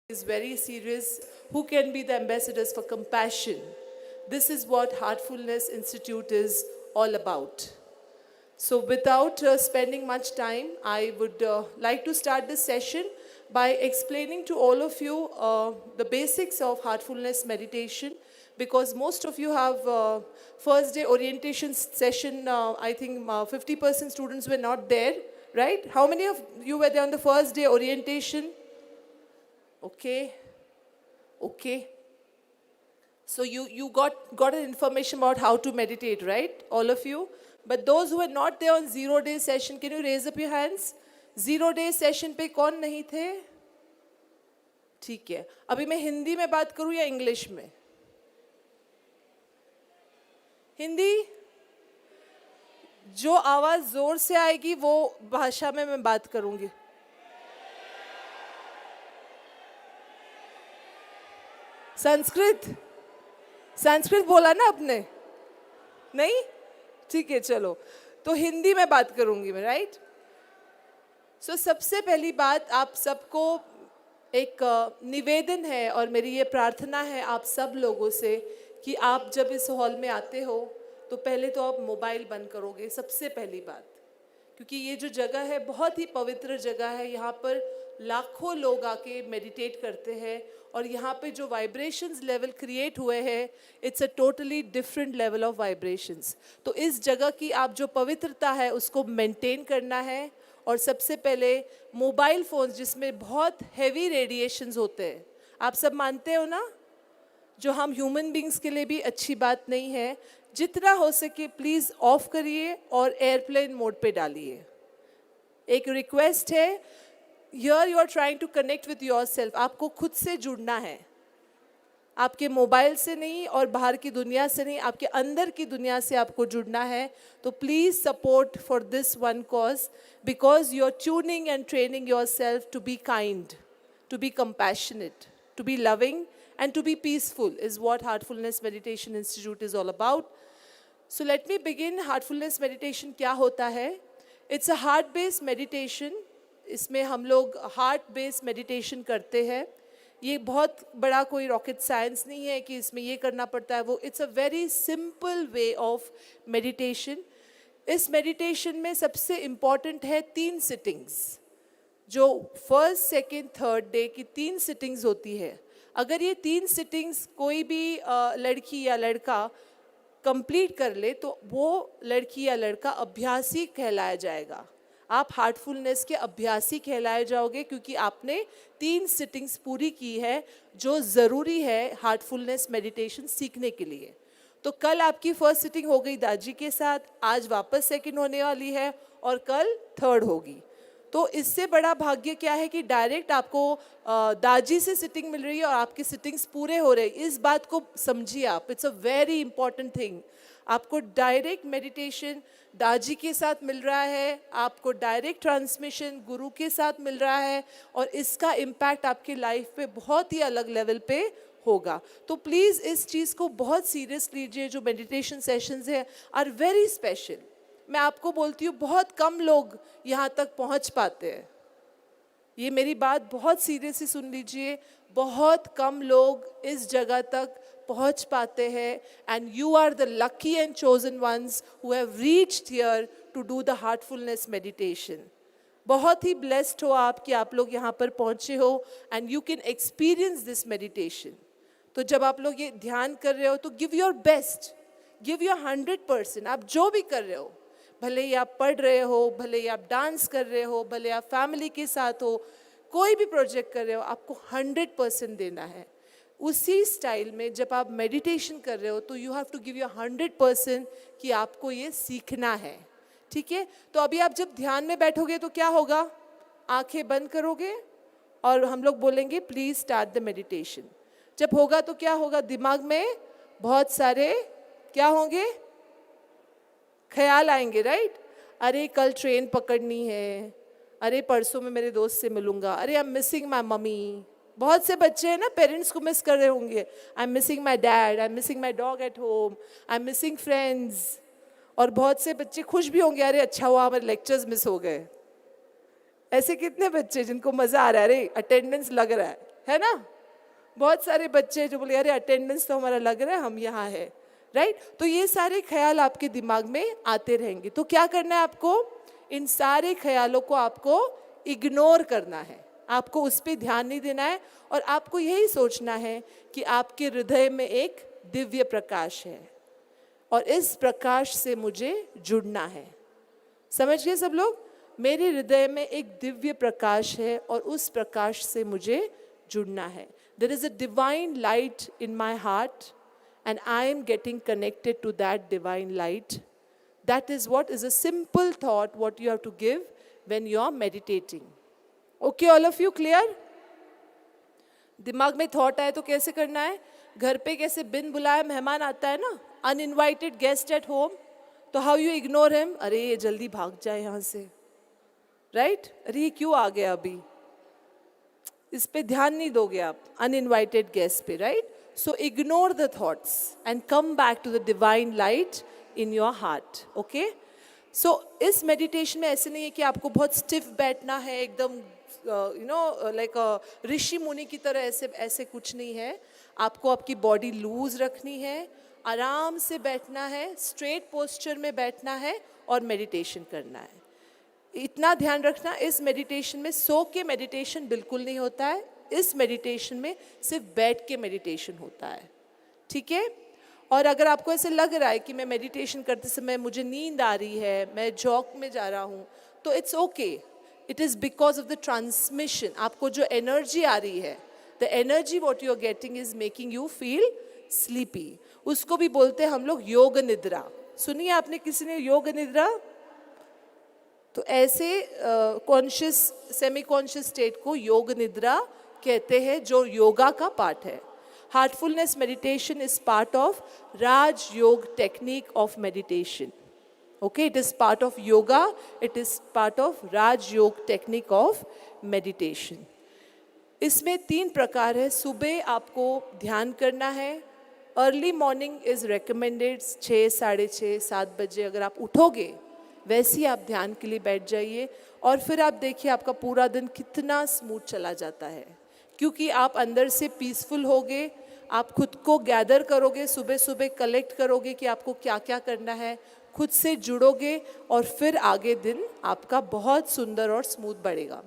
is very serious. Who can be the ambassadors for compassion? This is what Heartfulness Institute is all about. So without spending much time, I would like to start this session by explaining to all of you the basics of heartfulness meditation, because most of you have first day orientation session. I think 50% students were not there, right? How many of you were there on the first day orientation? Okay. So you got an information about how to meditate, right? All of you. But those who were not there on 0-day session, can you raise up your hands? 0-day session पे कौन नहीं थे? ठीक है. अभी मैं हिंदी में बात करूँ या इंग्लिश में? हिंदी? जो आवाज जोर से आएगी वो भाषा में मैं बात करूँगी. संस्कृत बोला ना आपने? नहीं? ठीक है, चलो. तो हिंदी में बात करूंगी मैं, राइट? सो सबसे पहली बात, आप सबको एक निवेदन है और मेरी ये प्रार्थना है आप सब लोगों से कि आप जब इस हॉल में आते हो तो पहले तो आप मोबाइल बंद करोगे, सबसे पहली बात. क्योंकि ये जो जगह है बहुत ही पवित्र जगह है. यहाँ पर लाखों लोग आके मेडिटेट करते हैं और यहाँ पे जो वाइब्रेशंस लेवल क्रिएट हुए हैं, it's a totally different level of vibrations. तो इस जगह की आप जो पवित्रता है उसको मेंटेन करना है. और सबसे पहले मोबाइल फ़ोन्स जिसमें बहुत हैवी रेडिएशंस होते हैं, आप सब मानते हो ना, जो हम ह्यूमन बींग्स के लिए भी अच्छी बात नहीं है. जितना हो सके प्लीज़ ऑफ करिए और एयरप्लेन मोड पे डालिए. एक रिक्वेस्ट है, Here you are trying to connect with yourself. आपको खुद से जुड़ना है, आपके मोबाइल से नहीं और बाहर की दुनिया से नहीं, आपके अंदर की दुनिया से आपको जुड़ना है. तो please support for this one cause, because you are tuning and training yourself to be kind, to be compassionate, to be loving and to be peaceful is what Heartfulness Meditation Institute is all about. So let me begin. Heartfulness meditation क्या होता है? It's a heart-based meditation. इसमें हम लोग heart based meditation करते हैं. ये बहुत बड़ा कोई रॉकेट साइंस नहीं है कि इसमें ये करना पड़ता है वो. It's a very simple way of meditation. इस मेडिटेशन में सबसे इम्पॉर्टेंट है 3 सिटिंग्स, जो फर्स्ट सेकेंड थर्ड डे की 3 सिटिंग्स होती है. अगर ये 3 सिटिंग्स कोई भी लड़की या लड़का कंप्लीट कर ले तो वो लड़की या लड़का अभ्यासी कहलाया जाएगा. आप हार्टफुलनेस के अभ्यासी कहलाए जाओगे, क्योंकि आपने 3 सिटिंग्स पूरी की है जो ज़रूरी है हार्टफुलनेस मेडिटेशन सीखने के लिए. तो कल आपकी फर्स्ट सिटिंग हो गई दाजी के साथ, आज वापस सेकंड होने वाली है और कल थर्ड होगी. तो इससे बड़ा भाग्य क्या है कि डायरेक्ट आपको दाजी से सिटिंग मिल रही है और आपकी सिटिंग्स पूरे हो रहे. इस बात को समझिए आप. It's a very important thing. आपको डायरेक्ट मेडिटेशन दाजी के साथ मिल रहा है, आपको डायरेक्ट ट्रांसमिशन गुरु के साथ मिल रहा है और इसका इम्पैक्ट आपकी लाइफ पे बहुत ही अलग लेवल पे होगा. तो प्लीज़ इस चीज़ को बहुत सीरियस लीजिए. जो मेडिटेशन सेशंस हैं आर वेरी स्पेशल. मैं आपको बोलती हूँ बहुत कम लोग यहाँ तक पहुँच पाते हैं. ये मेरी बात बहुत सीरियसली सुन लीजिए. बहुत कम लोग इस जगह तक पहुँच पाते हैं. And you are the lucky and chosen ones who have reached here to do the heartfulness meditation. बहुत ही ब्लेस्ड हो आप कि आप लोग यहाँ पर पहुँचे हो and you can experience this meditation. तो जब आप लोग ये ध्यान कर रहे हो तो give your best, give your 100%. आप जो भी कर रहे हो, भले ही आप पढ़ रहे हो, भले ही आप डांस कर रहे हो, भले आप फैमिली के साथ हो, कोई भी प्रोजेक्ट कर रहे हो, आपको 100% देना है. उसी स्टाइल में जब आप मेडिटेशन कर रहे हो तो you have to give your 100% कि आपको ये सीखना है. ठीक है? तो अभी आप जब ध्यान में बैठोगे तो क्या होगा? आंखें बंद करोगे और हम लोग बोलेंगे प्लीज स्टार्ट द मेडिटेशन. जब होगा तो क्या होगा? दिमाग में बहुत सारे क्या होंगे? ख्याल आएंगे, राइट? अरे कल ट्रेन पकड़नी है, अरे परसों में मेरे दोस्त से मिलूंगा, अरे I am missing my mummy. बहुत से बच्चे हैं ना, पेरेंट्स को मिस कर रहे होंगे. I am missing my dad, I am missing my dog at home, I am missing friends. और बहुत से बच्चे खुश भी होंगे, अरे अच्छा हुआ हमारे लेक्चर्स मिस हो गए. ऐसे कितने बच्चे जिनको मज़ा आ रहा है, अरे अटेंडेंस लग रहा है. है ना? बहुत सारे बच्चे जो बोले अरे अटेंडेंस तो हमारा लग रहा है, हम यहाँ है, राइट? तो ये सारे ख्याल आपके दिमाग में आते रहेंगे। तो क्या करना है आपको? इन सारे ख्यालों को आपको इग्नोर करना है, आपको उस पर ध्यान नहीं देना है, और आपको यही सोचना है कि आपके हृदय में एक दिव्य प्रकाश है और इस प्रकाश से मुझे जुड़ना है। समझ गए सब लोग? मेरे हृदय में एक दिव्य प्रकाश है और उस प्रकाश से मुझे जुड़ना है। There is a divine light in my heart and I am getting connected to that divine light. That is what is a simple thought what you have to give when you are meditating. Okay, all of you clear? दिमाग में thought आए तो कैसे करना है? घर पे कैसे बिन बुलाए मेहमान आता है ना, अनइनवाइटेड गेस्ट एट होम, तो हाउ यू इग्नोर हिम? अरे ये जल्दी भाग जाए यहाँ से, राइट? अरे ये क्यों आ गया अभी? इस पे ध्यान नहीं दोगे आप अनइनवाइटेड गेस्ट पे, right? So ignore the thoughts and come back to the divine light in your heart. Okay, so इस मेडिटेशन में ऐसे नहीं है कि आपको बहुत स्टिफ बैठना है, एकदम लाइक ऋषि मुनि की तरह, ऐसे ऐसे कुछ नहीं है। आपको आपकी बॉडी लूज रखनी है, आराम से बैठना है, स्ट्रेट पोस्चर में बैठना है और मेडिटेशन करना है। इतना ध्यान रखना, इस मेडिटेशन में सो के मेडिटेशन बिल्कुल नहीं होता है, इस मेडिटेशन में सिर्फ बैठ के मेडिटेशन होता है, ठीक है? और अगर आपको ऐसे लग रहा है कि मैं मेडिटेशन करते समय मुझे नींद आ रही है, मैं जॉक में जा रहा हूँ, तो it's okay. It is because of the transmission. आपको जो एनर्जी आ रही है, the energy what you are getting is making you feel sleepy. उसको भी बोलते हैं हम लोग योग निद्रा। सुनिए आपने किसी ने योग निद्रा? तो ऐसे कॉन्शियस सेमी कॉन्शियस स्टेट को योग निद्रा कहते हैं, जो योगा का पार्ट है। Heartfulness meditation is part of Raj yoga technique of meditation. Okay, it is part of yoga, it is part of Raj Yoga technique of meditation. इसमें 3 प्रकार है। सुबह आपको ध्यान करना है, अर्ली मॉर्निंग इज रिकमेंडेड, 6, 6:30, 7 बजे अगर आप उठोगे वैसे ही आप ध्यान के लिए बैठ जाइए, और फिर आप देखिए आपका पूरा दिन कितना स्मूथ चला जाता है, क्योंकि आप अंदर से पीसफुल होगे। आप खुद को गैदर करोगे, सुबह सुबह कलेक्ट करोगे कि आपको क्या क्या करना है, खुद से जुड़ोगे, और फिर आगे दिन आपका बहुत सुंदर और स्मूथ बढ़ेगा।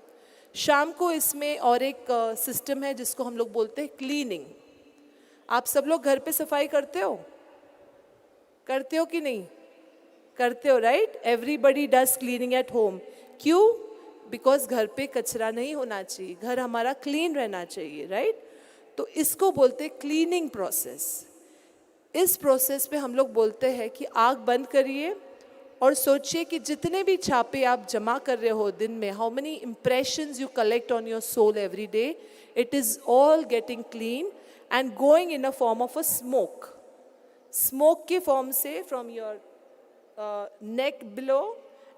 शाम को इसमें और एक सिस्टम है जिसको हम लोग बोलते हैं क्लीनिंग। आप सब लोग घर पे सफाई करते हो? करते हो कि नहीं? करते हो, right? Everybody does cleaning at home. क्यों? बिकॉज घर पे कचरा नहीं होना चाहिए, घर हमारा क्लीन रहना चाहिए, राइट? तो इसको बोलते हैं क्लीनिंग प्रोसेस। इस प्रोसेस पे हम लोग बोलते हैं कि आँख बंद करिए और सोचिए कि जितने भी छापे आप जमा कर रहे हो दिन में, how many impressions you collect on your soul every day, it is all getting clean and going in a form of a smoke. Smoke के फॉर्म से from your neck below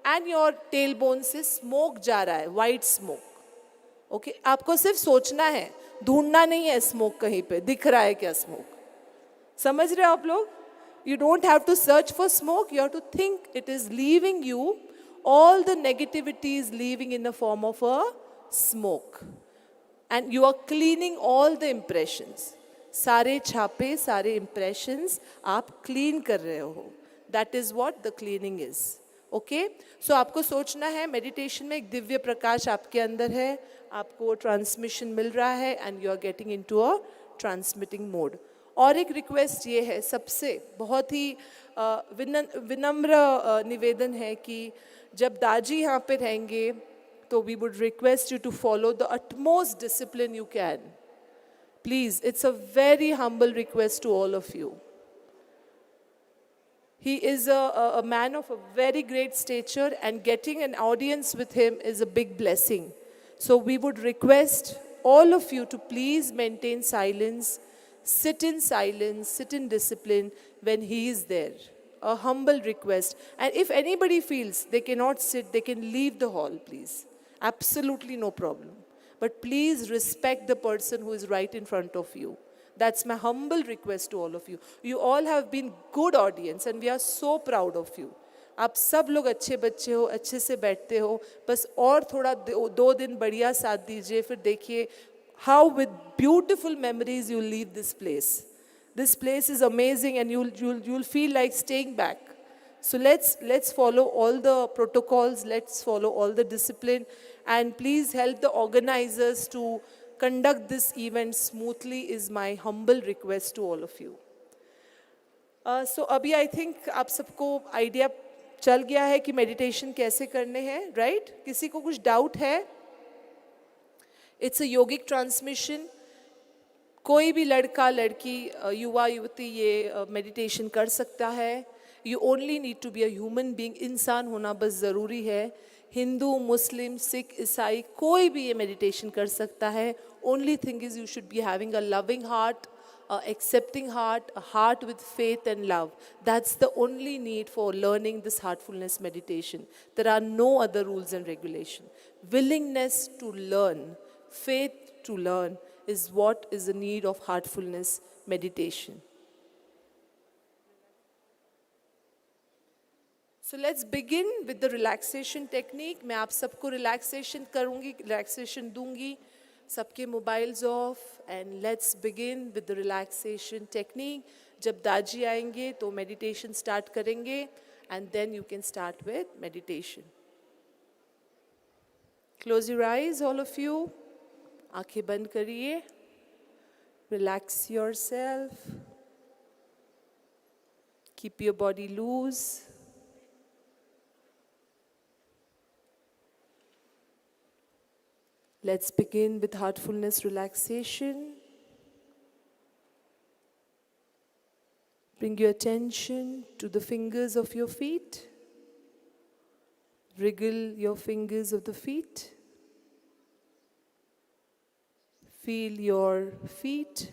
and your tailbone से smoke जा रहा है, white smoke. Okay, आपको सिर्फ सोचना है, ढूंढना नहीं है स्मोक कहीं पे, दिख रहा है क्या स्मोक? समझ रहे हो आप लोग? You don't have to search for smoke, you have to think it is leaving you, all the negativity is leaving in the form of a smoke. And you are cleaning all the impressions. सारे छापे, सारे impressions आप clean कर रहे हो. That is what the cleaning is. Okay? So आपको सोचना है meditation में एक दिव्य प्रकाश आपके अंदर है, आपको transmission मिल रहा है and you are getting into a transmitting mode. और एक रिक्वेस्ट ये है, सबसे बहुत ही विनम्र निवेदन है कि जब दाजी यहाँ पे रहेंगे तो we would request you to follow the utmost discipline you can, please. It's a very humble request to all of you. He is a man of a very great stature and getting an audience with him is a big blessing. So we would request all of you to please maintain silence, sit in silence, sit in discipline when he is there. A humble request. And if anybody feels they cannot sit, they can leave the hall, please. Absolutely no problem. But please respect the person who is right in front of you. That's my humble request to all of you. You all have been good audience and we are so proud of you. आप सब लोग अच्छे बच्चे हो, अच्छे से बैठते हो, बस और थोड़ा 2 दिन बढ़िया साथ दीजिए, फिर देखिए how with beautiful memories you'll leave this place. This place is amazing and you'll feel like staying back. So let's follow all the protocols, let's follow all the discipline, and please help the organizers to conduct this event smoothly is my humble request to all of you. So अभी I think आप सबको idea चल गया है कि meditation कैसे करने हैं, right? किसी को कुछ doubt है? It's a yogic transmission. कोई भी लड़का लड़की युवा युवती ये मेडिटेशन कर सकता है. You only need to be a human being. इंसान होना बस ज़रूरी है. हिंदू, मुस्लिम, सिख, ईसाई कोई भी ये मेडिटेशन कर सकता है. Only thing is you should be having a loving heart, a accepting heart, a heart with faith and love. That's the only need for learning this heartfulness meditation. There are no other rules and regulation. Willingness to learn, faith to learn is what is the need of heartfulness meditation. So let's begin with the relaxation technique. मैं आप सबको relaxation करूँगी, relaxation दूँगी. सबके mobiles off and let's begin with the relaxation technique. जब दाजी आएंगे तो meditation start करेंगे and then you can start with meditation. Close your eyes, all of you. आंखें बंद करिए. Relax yourself. Keep your body loose. Let's begin with heartfulness relaxation. Bring your attention to the fingers of your feet. Wriggle your fingers of the feet. Feel your feet.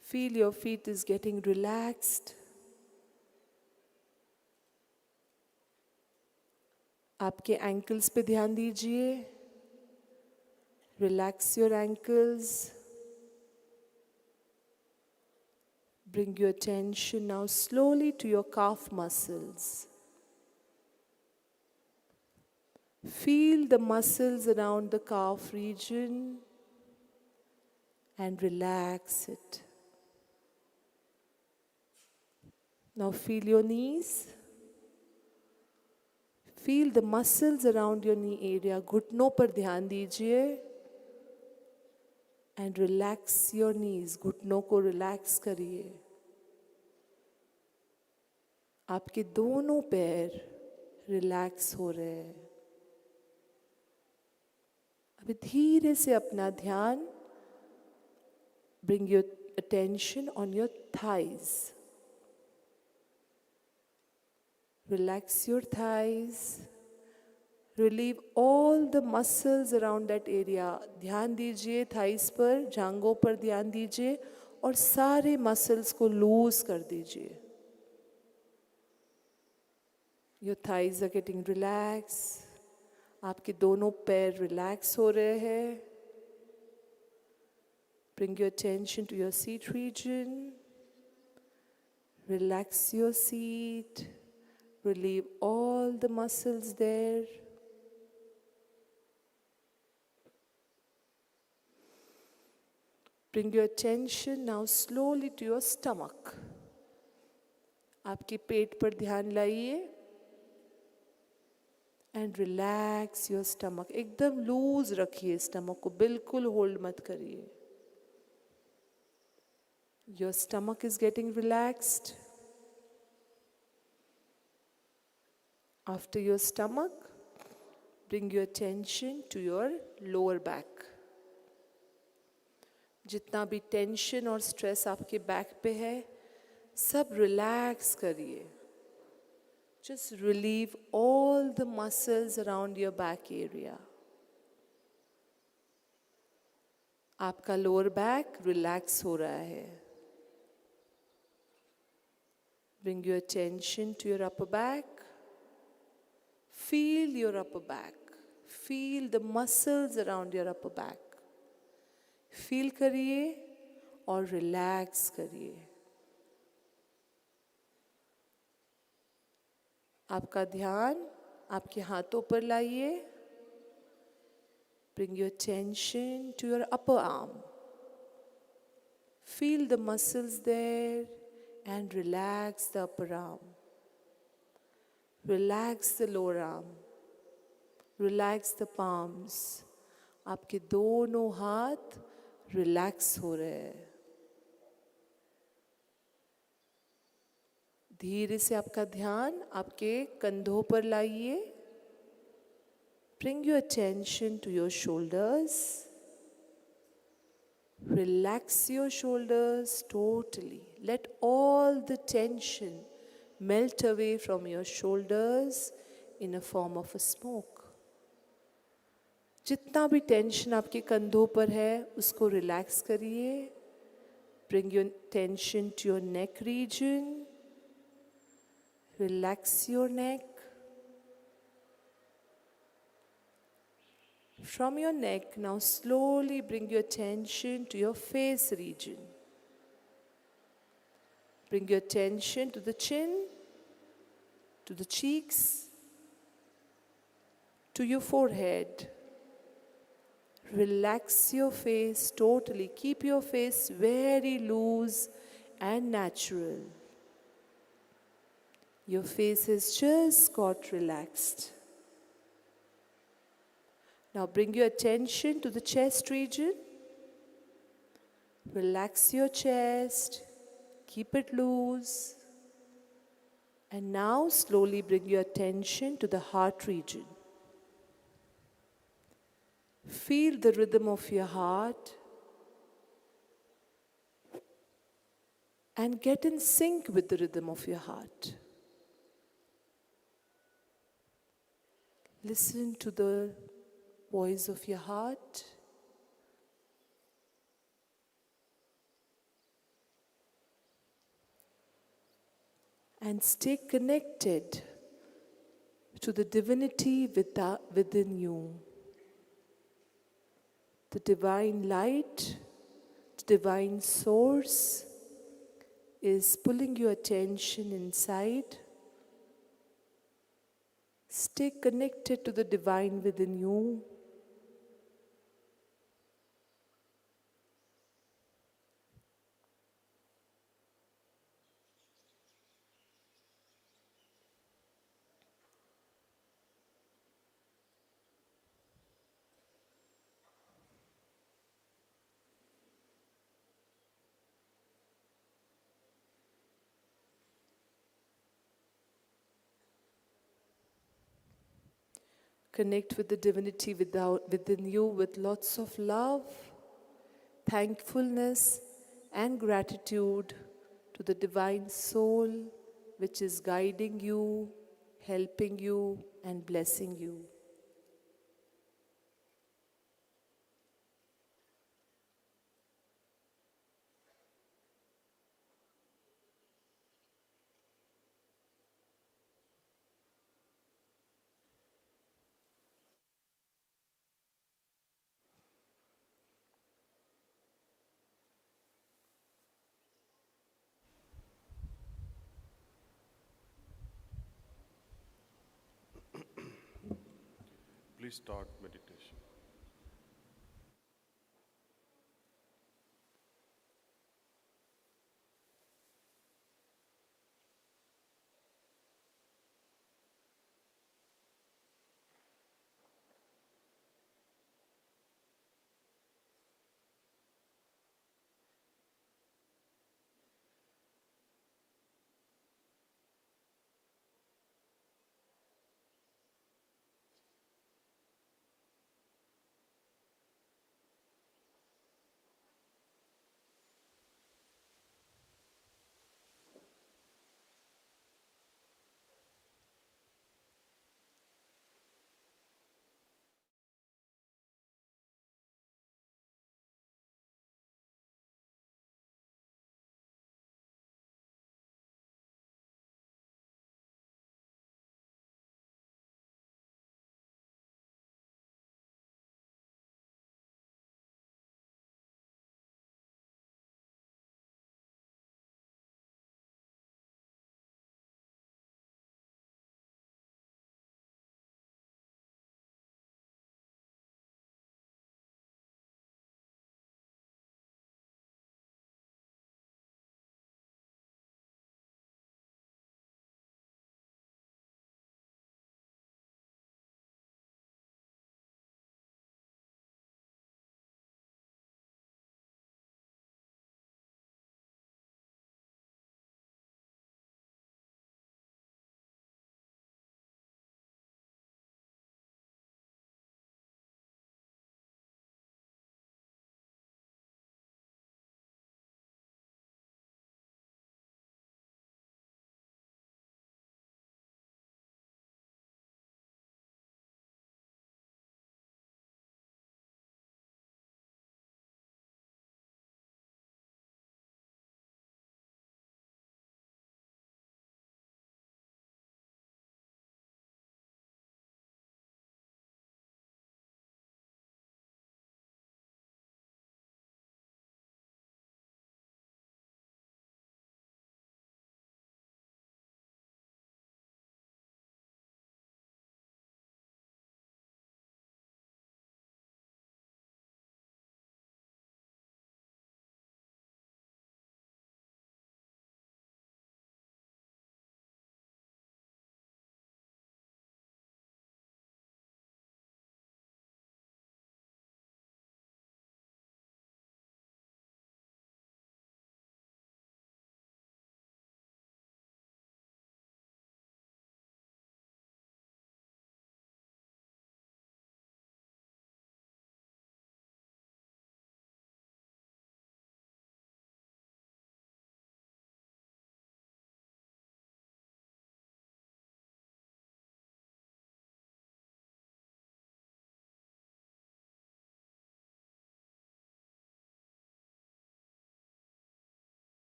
Feel your feet is getting relaxed. आपके ankles पे ध्यान दीजिए. Relax your ankles. Bring your attention now slowly to your calf muscles. Feel the muscles around the calf region and relax it. Now feel your knees. Feel the muscles around your knee area. घुटनों पर ध्यान दीजिए. And relax your knees. घुटनों को relax करिए. आपके दोनों पैर relax हो रहे हैं. अभी धीरे से अपना ध्यान bring your attention on your thighs. Relax your thighs. Relieve all the muscles around that area. ध्यान दीजिए thighs पर, जांघों पर ध्यान दीजिए और सारे muscles को loose कर दीजिए. Your thighs are getting relaxed. आपके दोनों पैर relax हो रहे हैं. Bring your attention to your seat region. Relax your seat. Relieve all the muscles there. Bring your attention now slowly to your stomach. आपके पेट पर ध्यान लाइए. And relax your stomach. एकदम लूज रखिए stomach को. बिल्कुल hold मत करिए. Your stomach is getting relaxed. After your stomach, bring your attention to your lower back. जितना भी टेंशन और स्ट्रेस आपके बैक पे है, सब रिलैक्स करिए. Just relieve all the muscles around your back area. आपका lower back relax हो रहा है. Bring your attention to your upper back. Feel your upper back. Feel the muscles around your upper back. Feel करिए और relax करिए. आपका ध्यान आपके हाथों पर लाइए. Bring your attention to your upper arm. Feel the muscles there and relax the upper arm. Relax the lower arm. Relax the palms. आपके दोनों हाथ रिलैक्स हो रहे हैं. धीरे से आपका ध्यान आपके कंधों पर लाइए. Bring your attention to your shoulders. Relax your shoulders totally. Let all the tension melt away from your shoulders in a form of a smoke. जितना भी टेंशन आपके कंधों पर है उसको रिलैक्स करिए. Bring your attention to your neck region. Relax your neck. From your neck, now slowly bring your attention to your face region. Bring your attention to the chin, to the cheeks, to your forehead. Relax your face totally. Keep your face very loose and natural. Your face has just got relaxed. Now bring your attention to the chest region. Relax your chest. Keep it loose. And now slowly bring your attention to the heart region. Feel the rhythm of your heart and get in sync with the rhythm of your heart. Listen to the voice of your heart. And stay connected to the divinity within you. The divine light, the divine source is pulling your attention inside. Stay connected to the divine within you. Connect with the divinity within you with lots of love, thankfulness, and gratitude to the divine soul which is guiding you, helping you, and blessing you. Please start meditation.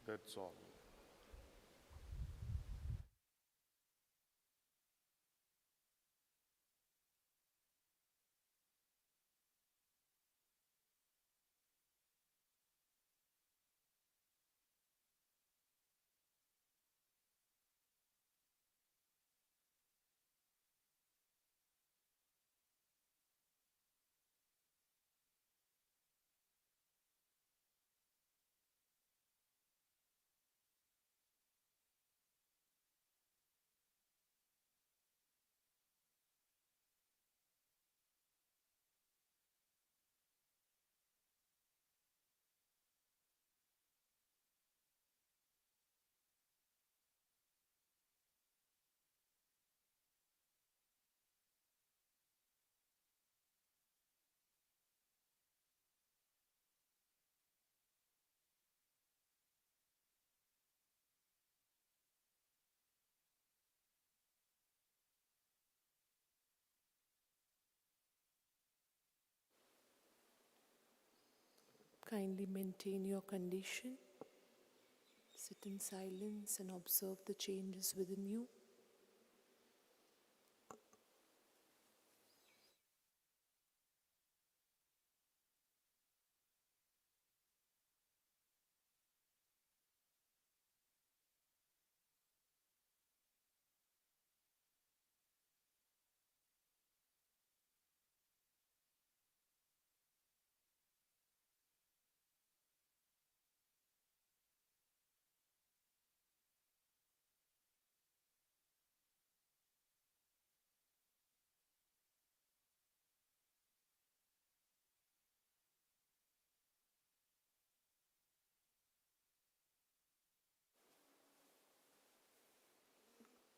That's all. Kindly maintain your condition. Sit in silence and observe the changes within you.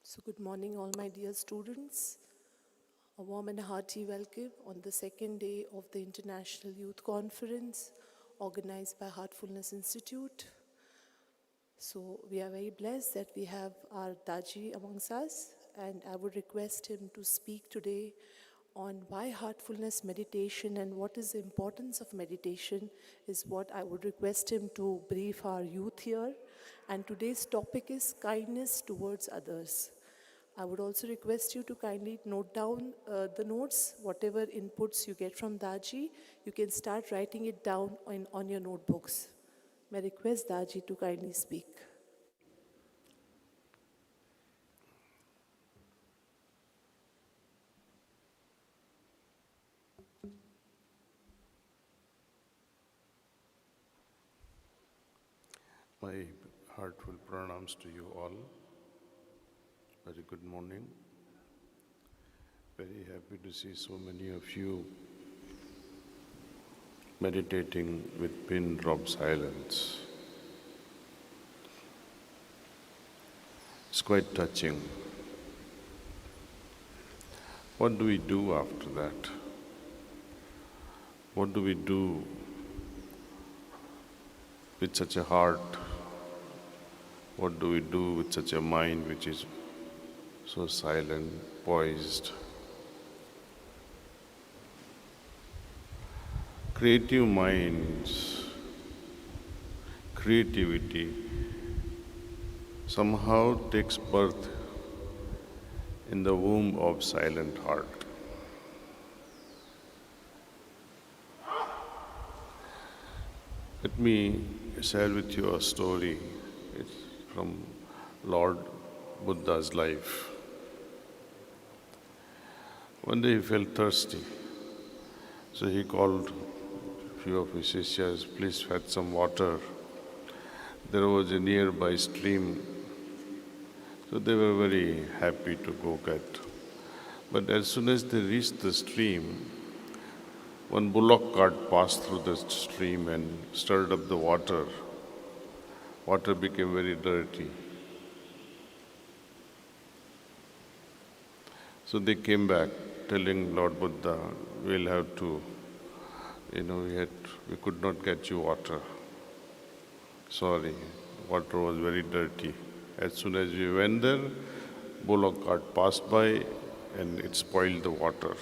So good morning, all my dear students. A warm and hearty welcome on the second day of the International Youth Conference organized by Heartfulness Institute. So we are very blessed that we have our Daaji amongst us, and I would request him to speak today on why heartfulness meditation and what is the importance of meditation is what I would request him to brief our youth here. And today's topic is kindness towards others. I would also request you to kindly note down the notes, whatever inputs you get from Daaji, you can start writing it down on your notebooks. May I request Daaji to kindly speak. My heartful pranams to you all. Very good morning. Very happy to see so many of you meditating with pin drop silence. It's quite touching. What do we do after that? What do we do with such a heart? What do we do with such a mind which is so silent, poised? Creative minds, creativity somehow takes birth in the womb of silent heart. Let me share with you a story. It's from Lord Buddha's life. One day he felt thirsty, so he called a few of his sishyas, please fetch some water. There was a nearby stream, so they were very happy to go get. But as soon as they reached the stream, one bullock cart passed through the stream and stirred up the water. Water became very dirty. So they came back telling Lord Buddha, we'll have to, we could not get you water. Sorry, water was very dirty. As soon as we went there, bullock cart passed by and it spoiled the water.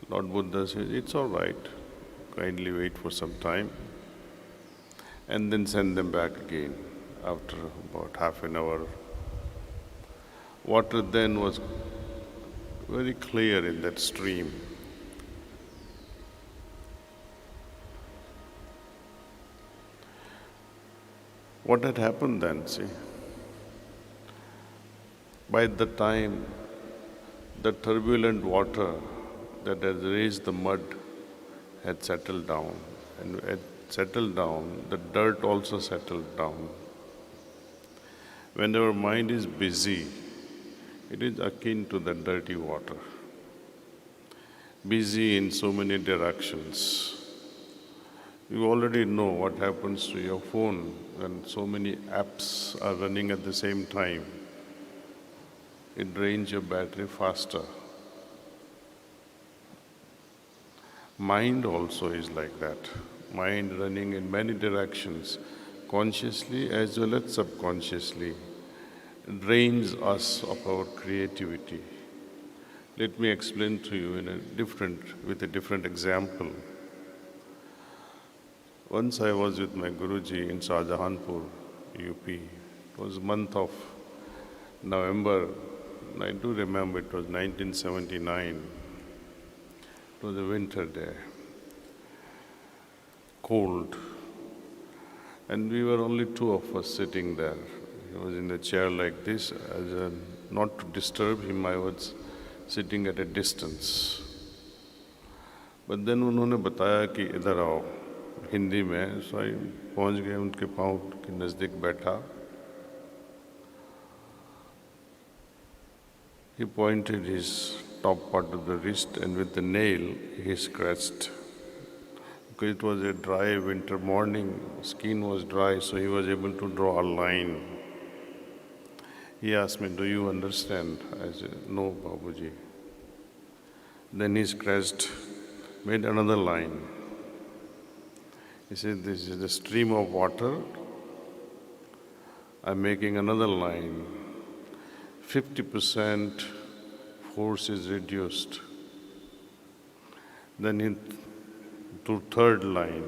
Lord Buddha says, it's all right, kindly wait for some time. and then send them back again after about half an hour. Water then was very clear in that stream. What had happened then, see? By the time the turbulent water that had raised the mud had settled down, and had settled down, the dirt also settled down. When our mind is busy, it is akin to the dirty water. Busy in so many directions. You already know what happens to your phone when so many apps are running at the same time. It drains your battery faster. Mind also is like that. Mind running in many directions, consciously as well as subconsciously, drains us of our creativity. Let me explain to you with a different example. Once I was with my Guruji in Shahjahanpur, UP. It was month of November. I do remember it was 1979. It was a winter day, cold. And we were only two of us sitting there. He was in a chair like this. Not to disturb him, I was sitting at a distance. But then उन्होंने बताया कि इधर आओ हिंदी में. So I पहुंच गए उनके पाँव के नज़दीक बैठा. He pointed his top part of the wrist and with the nail he scratched. Because it was a dry winter morning, skin was dry, so he was able to draw a line. He asked me, "Do you understand?" I said, "No, Babuji." Then he scratched, made another line. He said, "This is the stream of water. I'm making another line. 50% force is reduced." Then he to third line.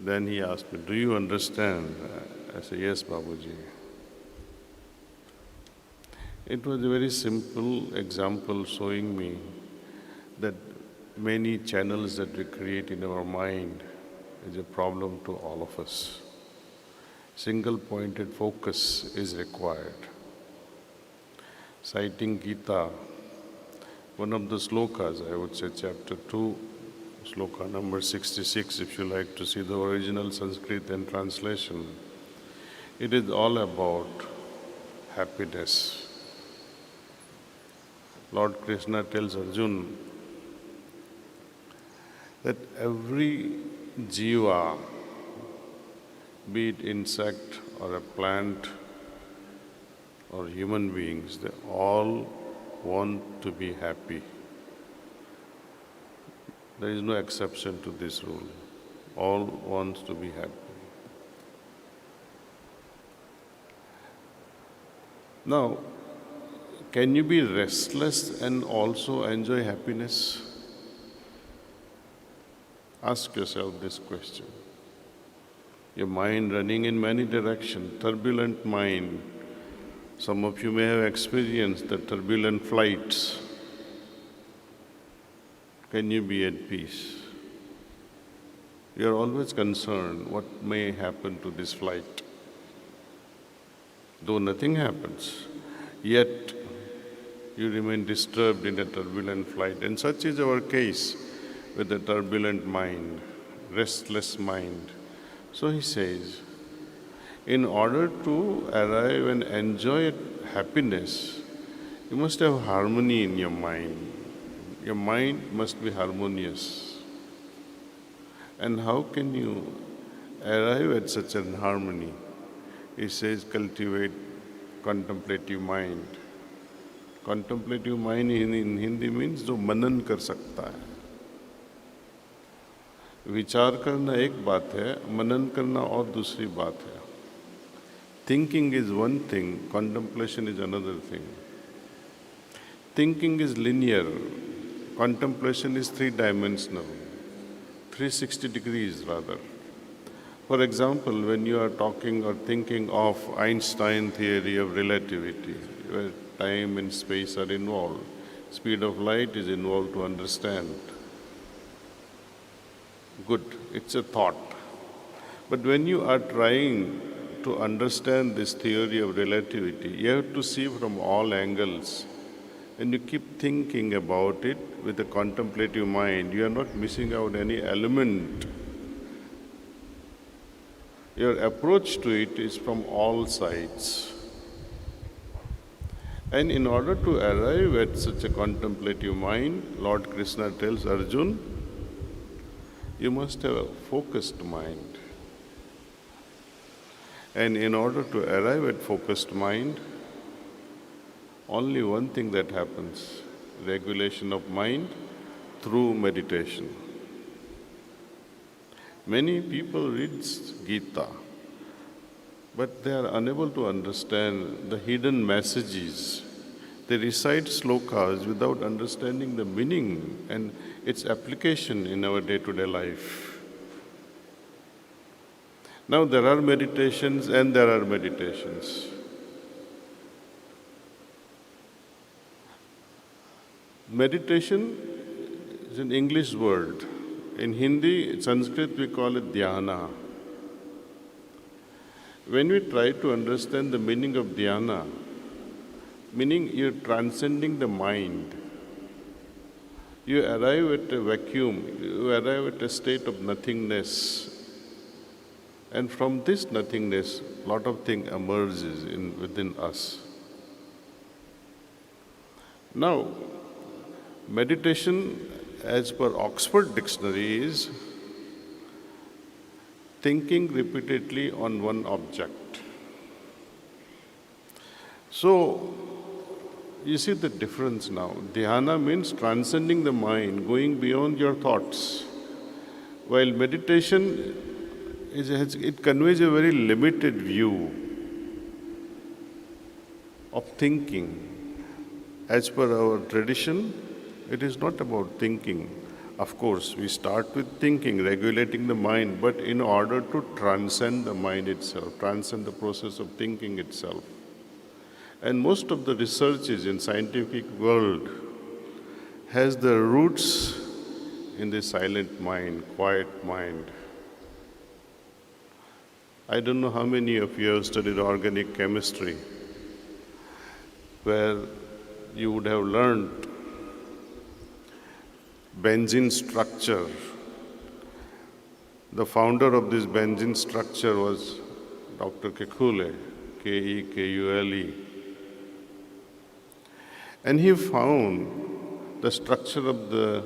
Then he asked me, "Do you understand?" I said, "Yes, Babuji." It was a very simple example showing me that many channels that we create in our mind is a problem to all of us. Single-pointed focus is required. Citing Gita, one of the slokas, I would say chapter 2, sloka number 66, if you like to see the original Sanskrit and translation. It is all about happiness. Lord Krishna tells Arjuna that every jiva, be it insect or a plant or human beings, they all want to be happy. There is no exception to this rule. All want to be happy. Now, can you be restless and also enjoy happiness? Ask yourself this question. Your mind running in many directions, turbulent mind. Some of you may have experienced the turbulent flights. Can you be at peace? You are always concerned what may happen to this flight. Though nothing happens, yet you remain disturbed in a turbulent flight. And such is our case with the turbulent mind, restless mind. So he says, in order to arrive and enjoy happiness, you must have harmony in your mind. Your mind must be harmonious. And how can you arrive at such an harmony? He says, cultivate contemplative mind. Contemplative mind in Hindi means जो मनन कर सकता है. विचार करना एक बात है, मनन करना और दूसरी बात है. Thinking is one thing, contemplation is another thing. Thinking is linear, contemplation is three-dimensional, 360 degrees rather. For example, when you are talking or thinking of Einstein theory of relativity, where time and space are involved, speed of light is involved to understand. Good, it's a thought. But when you are trying to understand this theory of relativity, you have to see from all angles. And you keep thinking about it with a contemplative mind, you are not missing out any element. Your approach to it is from all sides. And in order to arrive at such a contemplative mind, Lord Krishna tells Arjun, you must have a focused mind. And in order to arrive at focused mind, only one thing that happens, regulation of mind through meditation. Many people read Gita, but they are unable to understand the hidden messages. They recite slokas without understanding the meaning and its application in our day-to-day life. Now there are meditations and there are meditations. Meditation is an English word. In Hindi, Sanskrit, we call it dhyana. When we try to understand the meaning of dhyana, meaning you're transcending the mind, you arrive at a vacuum, you arrive at a state of nothingness. And from this nothingness, a lot of things emerges within us. Now, meditation, as per Oxford Dictionary, is thinking repeatedly on one object. So, you see the difference now. Dhyana means transcending the mind, going beyond your thoughts. While meditation, it conveys a very limited view of thinking. As per our tradition, it is not about thinking. Of course, we start with thinking, regulating the mind, but in order to transcend the mind itself, transcend the process of thinking itself. And most of the researches in scientific world has the roots in the silent mind, quiet mind. I don't know how many of you have studied organic chemistry, where you would have learned benzene structure. The founder of this benzene structure was Dr. Kekule, Kekule. And he found the structure of the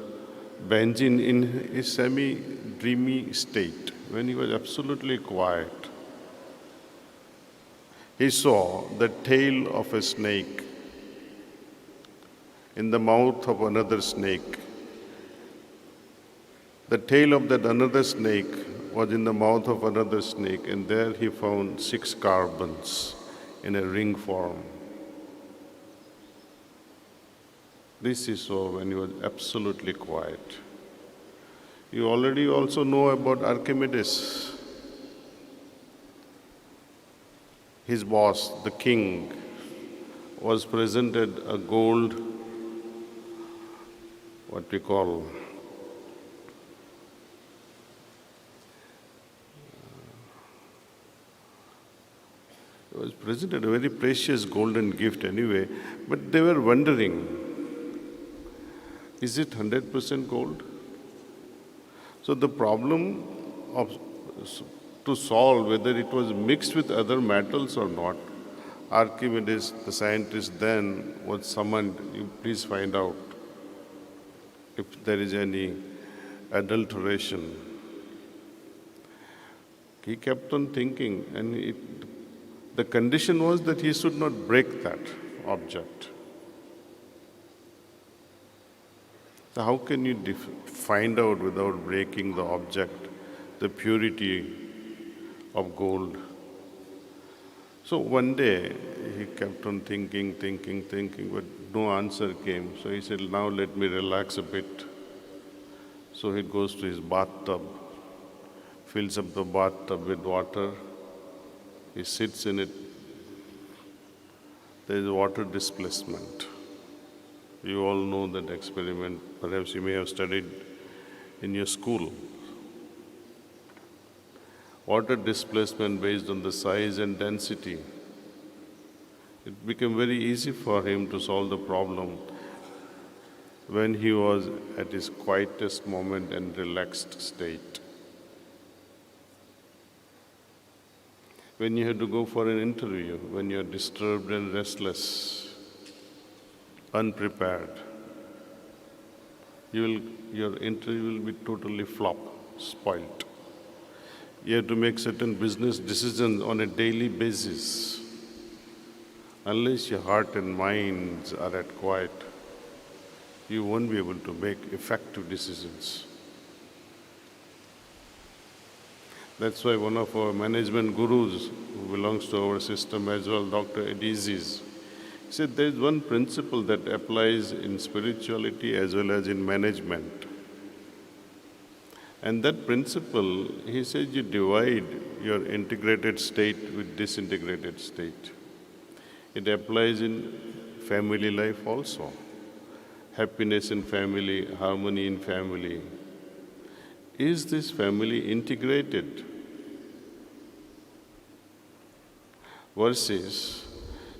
benzene in a semi-dreamy state, when he was absolutely quiet. He saw the tail of a snake in the mouth of another snake. The tail of that another snake was in the mouth of another snake, and there he found 6 carbons in a ring form. This he saw when he was absolutely quiet. You already also know about Archimedes. His boss, the king, was presented a gold, what we call, was presented a very precious golden gift anyway, but they were wondering, is it 100% gold? So the problem to solve whether it was mixed with other metals or not, Archimedes, the scientist then, was summoned. You please find out if there is any adulteration. He kept on thinking, and the condition was that he should not break that object. So how can you find out without breaking the object, the purity of gold? So one day he kept on thinking, but no answer came. So he said, now let me relax a bit. So he goes to his bathtub, fills up the bathtub with water, he sits in it, there is water displacement. You all know that experiment, perhaps you may have studied in your school. Water displacement based on the size and density. It became very easy for him to solve the problem when he was at his quietest moment and relaxed state. When you have to go for an interview, when you're disturbed and restless, unprepared, your interview will be totally flop, spoiled. You have to make certain business decisions on a daily basis. Unless your heart and minds are at quiet, you won't be able to make effective decisions. That's why one of our management gurus, who belongs to our system as well, Dr. Adizes, said there is one principle that applies in spirituality as well as in management. And that principle, he says, you divide your integrated state with disintegrated state. It applies in family life also. Happiness in family, harmony in family. Is this family integrated? Versus,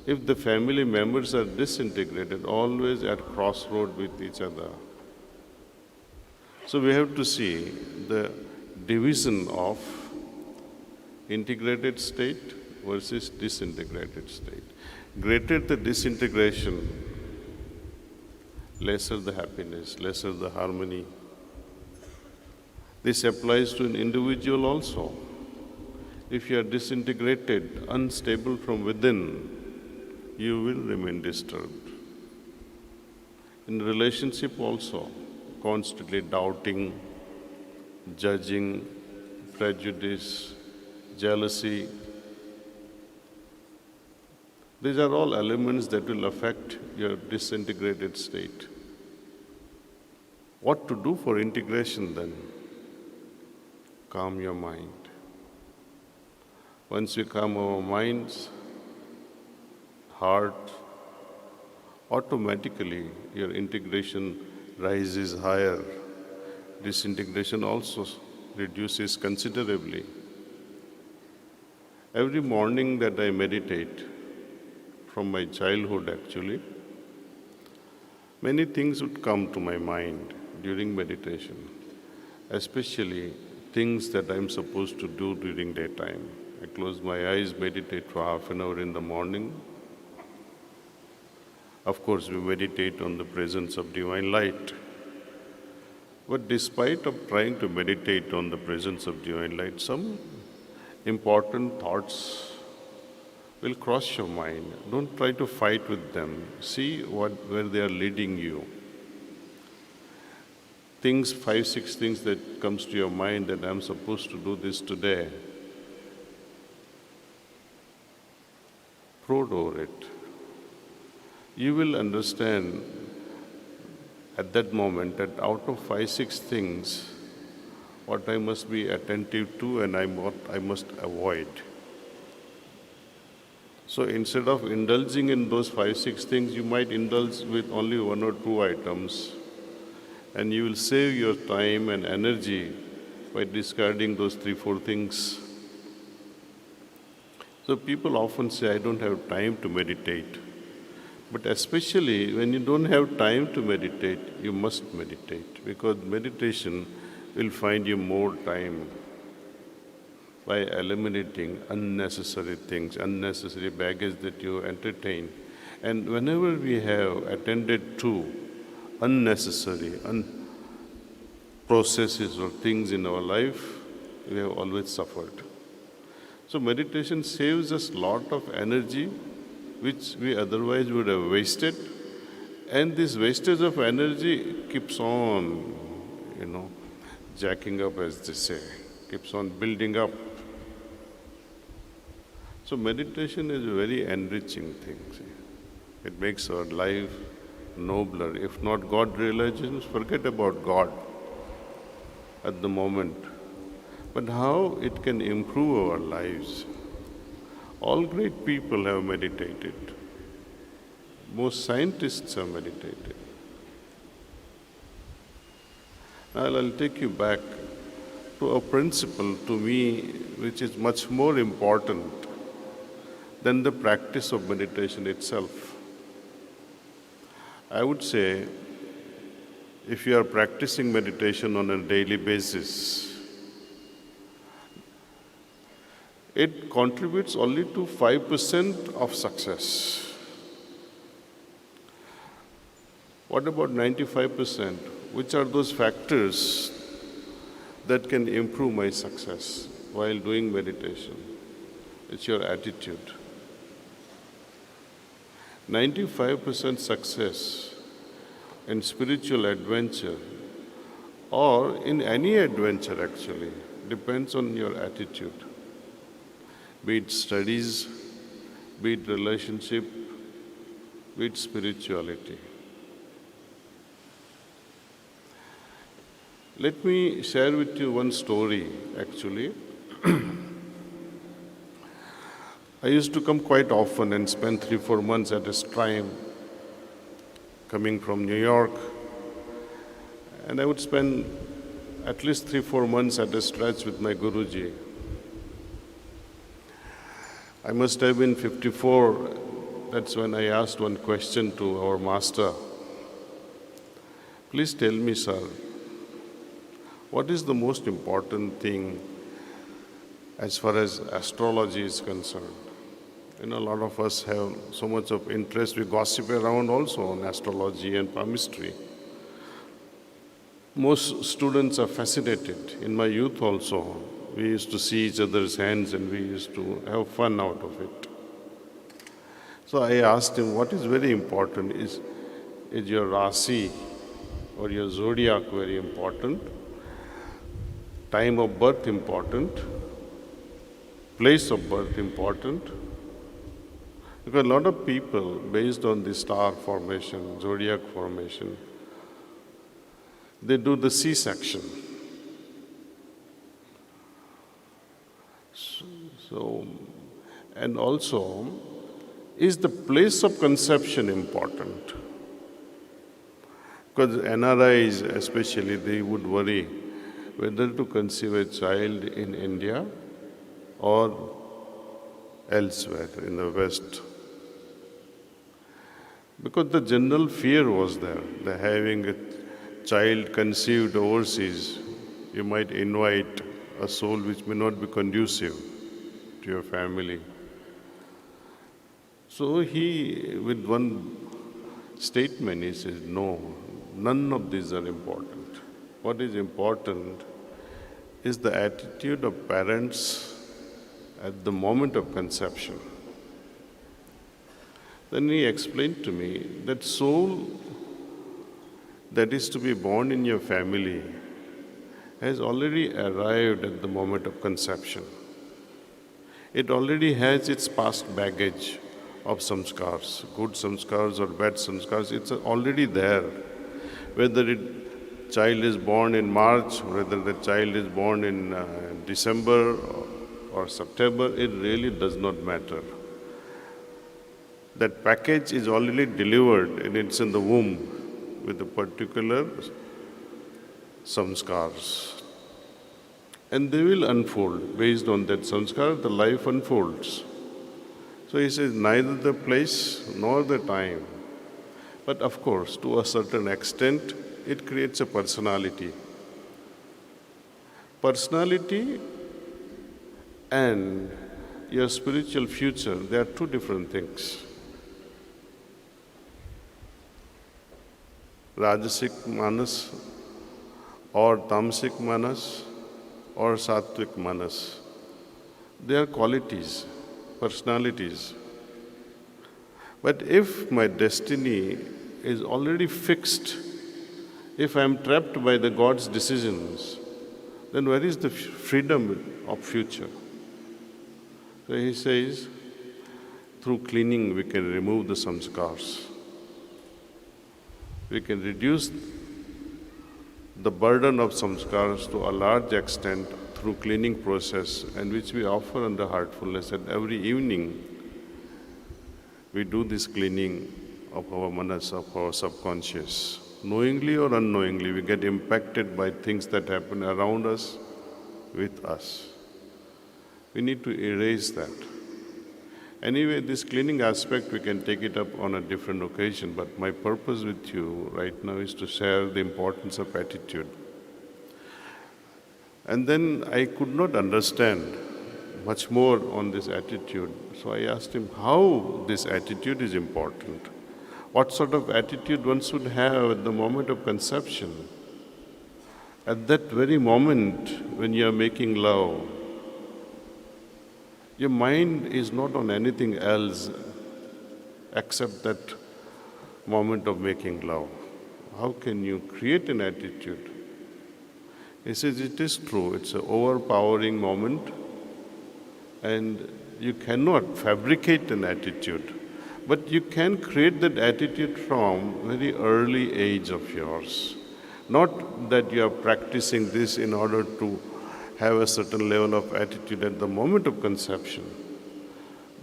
if the family members are disintegrated, always at crossroad with each other. So we have to see the division of integrated state versus disintegrated state. Greater the disintegration, lesser the happiness, lesser the harmony. This applies to an individual also. If you are disintegrated, unstable from within, you will remain disturbed. In relationship also, constantly doubting, judging, prejudice, jealousy. These are all elements that will affect your disintegrated state. What to do for integration then? Calm your mind. Once we calm our minds, heart, automatically your integration rises higher. Disintegration also reduces considerably. Every morning that I meditate, from my childhood actually, many things would come to my mind during meditation, especially things that I'm supposed to do during daytime. I close my eyes, meditate for half an hour in the morning. Of course, we meditate on the presence of divine light. But despite of trying to meditate on the presence of divine light, some important thoughts will cross your mind. Don't try to fight with them. See where they are leading you. Things, 5, 6 things that comes to your mind that I'm supposed to do this today. Brood over it. You will understand at that moment that out of 5, 6 things, what I must be attentive to and what I must avoid. So instead of indulging in those 5, 6 things, you might indulge with only 1 or 2 items. And you will save your time and energy by discarding those 3, 4 things. So people often say, I don't have time to meditate. But especially when you don't have time to meditate, you must meditate. Because meditation will find you more time by eliminating unnecessary things, unnecessary baggage that you entertain. And whenever we have attended to unnecessary processes or things in our life, we have always suffered. So meditation saves us a lot of energy which we otherwise would have wasted. And this wastage of energy keeps on, jacking up, as they say, keeps on building up. So meditation is a very enriching thing. See. It makes our life nobler. If not God realization, forget about God at the moment. but how it can improve our lives. All great people have meditated. Most scientists have meditated. Now I'll take you back to a principle to me which is much more important than the practice of meditation itself. I would say, if you are practicing meditation on a daily basis, it contributes only to 5% of success. What about 95%? Which are those factors that can improve my success while doing meditation? It's your attitude. 95% success in spiritual adventure, or in any adventure actually, depends on your attitude. Be it studies, be it relationship, be it spirituality. Let me share with you one story actually. I used to come quite often and spend 3-4 months at Ashram, coming from New York. And I would spend at least 3-4 months at a stretch with my Guruji. I must have been 54. That's when I asked one question to our master. Please tell me, sir, what is the most important thing as far as astrology is concerned? A lot of us have so much of interest. We gossip around also on astrology and palmistry. Most students are fascinated. In my youth also, we used to see each other's hands and we used to have fun out of it. So I asked him, what is very important? Is your Rasi or your zodiac very important? Time of birth important? Place of birth important? Because a lot of people, based on the star formation, zodiac formation, they do the C-section. So, and also, is the place of conception important? Because NRIs especially, they would worry whether to conceive a child in India or elsewhere in the West. Because the general fear was there, that having a child conceived overseas, you might invite a soul which may not be conducive to your family. So he, with one statement, he says, no, none of these are important. What is important is the attitude of parents at the moment of conception. Then he explained to me that soul that is to be born in your family has already arrived at the moment of conception. It already has its past baggage of samskars, good samskars or bad samskars. It's already there. Whether the child is born in March, whether the child is born in December or September, it really does not matter. That package is already delivered and it's in the womb with a particular samskars. And they will unfold. Based on that samskar, the life unfolds. So he says, neither the place nor the time. But of course, to a certain extent, it creates a personality. Personality and your spiritual future, they are two different things. Rajasic manas or tamasic manas or sattvic manas. They are qualities, personalities. But if my destiny is already fixed, if I am trapped by the God's decisions, then where is the freedom of future? So he says, through cleaning we can remove the samskars. We can reduce the burden of samskars to a large extent through cleaning process, and which we offer under Heartfulness. And every evening, we do this cleaning of our manas, of our subconscious. Knowingly or unknowingly, we get impacted by things that happen around us, with us. We need to erase that. Anyway, this cleaning aspect, we can take it up on a different occasion, but my purpose with you right now is to share the importance of attitude. And then I could not understand much more on this attitude, so I asked him how this attitude is important. What sort of attitude one should have at the moment of conception. At that very moment when you are making love, your mind is not on anything else except that moment of making love. How can you create an attitude? He says it is true, it's an overpowering moment, and you cannot fabricate an attitude, but you can create that attitude from very early age of yours. Not that you are practicing this in order to have a certain level of attitude at the moment of conception,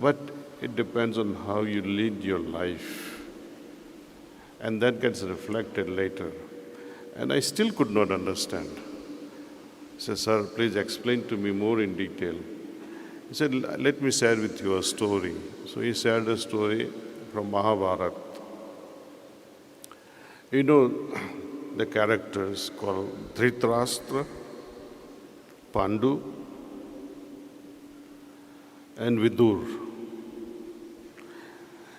but it depends on how you lead your life, and that gets reflected later. And I still could not understand. I said, sir, please explain to me more in detail. He said, let me share with you a story. So he shared a story from Mahabharata. You know the characters called Dhritarashtra, Pandu, and Vidur.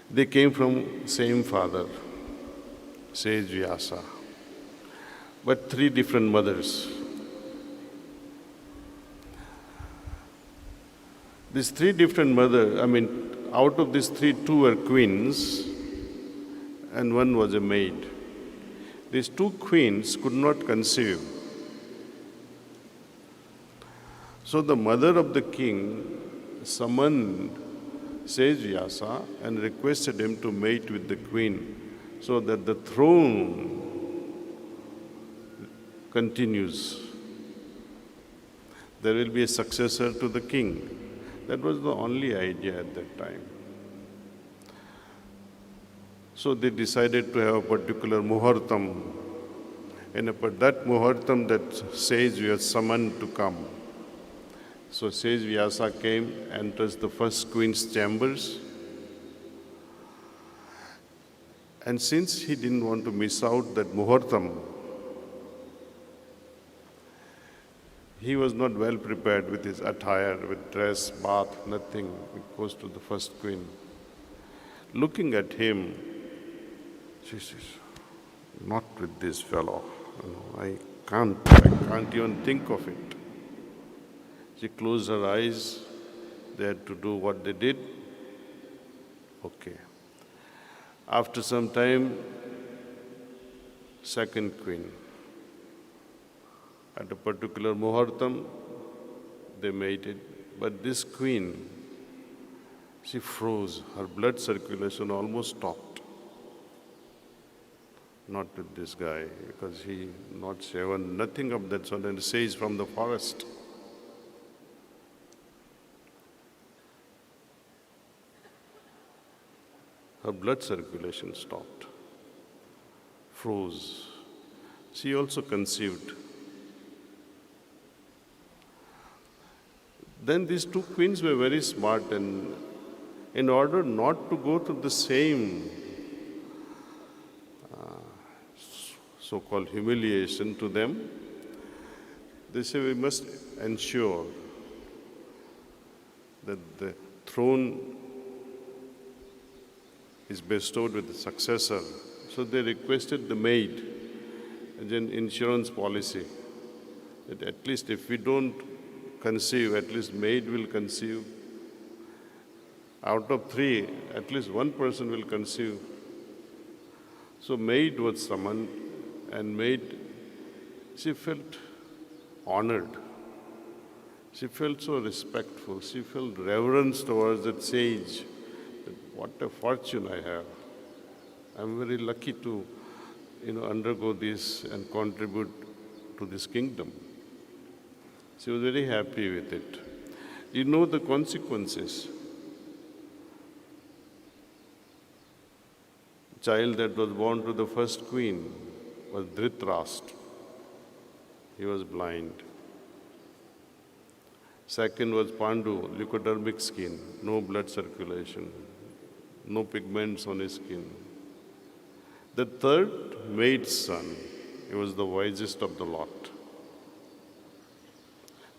They came from same father, sage Vyasa, but three different mothers. These three different mothers, out of these three, two were queens and one was a maid. These two queens could not conceive. So the mother of the king summoned sage Vyasa and requested him to mate with the queen so that the throne continues. There will be a successor to the king. That was the only idea at that time. So they decided to have a particular muhurtam. And that muhurtam, that sage was summoned to come. So sage Vyasa came, enters the first queen's chambers. And since he didn't want to miss out that muhurtam, he was not well prepared with his attire, with dress, bath, nothing. He goes to the first queen. Looking at him, she says, not with this fellow. I can't even think of it. She closed her eyes. They had to do what they did. Okay. After some time, second queen. At a particular muhurtam, they mated. But this queen, she froze. Her blood circulation almost stopped. Not with this guy, because he not shaven, nothing of that sort, and sage from the forest. Her blood circulation stopped, froze. She also conceived. Then these two queens were very smart, and in order not to go to the same so-called humiliation to them, they say we must ensure that the throne is bestowed with the successor. So they requested the maid as an insurance policy that at least if we don't conceive, at least maid will conceive. Out of three, at least one person will conceive. So maid was summoned, and maid, she felt honored. She felt so respectful. She felt reverence towards that sage. That what a fortune I have. I'm very lucky to, undergo this and contribute to this kingdom. She was very happy with it. You know the consequences. Child that was born to the first queen was Dhritarashtra. He was blind. Second was Pandu, leucodermic skin, no blood circulation, no pigments on his skin. The third, maid's son, he was the wisest of the lot.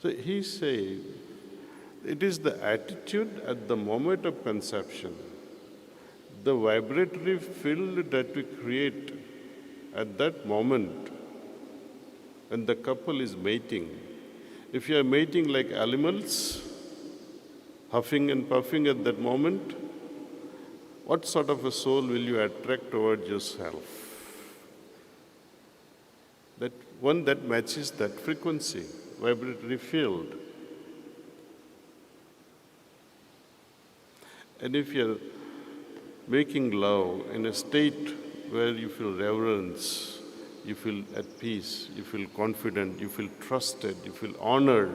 So he said, it is the attitude at the moment of conception, the vibratory field that we create at that moment when the couple is mating. If you are mating like animals, huffing and puffing at that moment, what sort of a soul will you attract towards yourself? That one that matches that frequency, vibratory field. And if you're making love in a state where you feel reverence, you feel at peace, you feel confident, you feel trusted, you feel honored,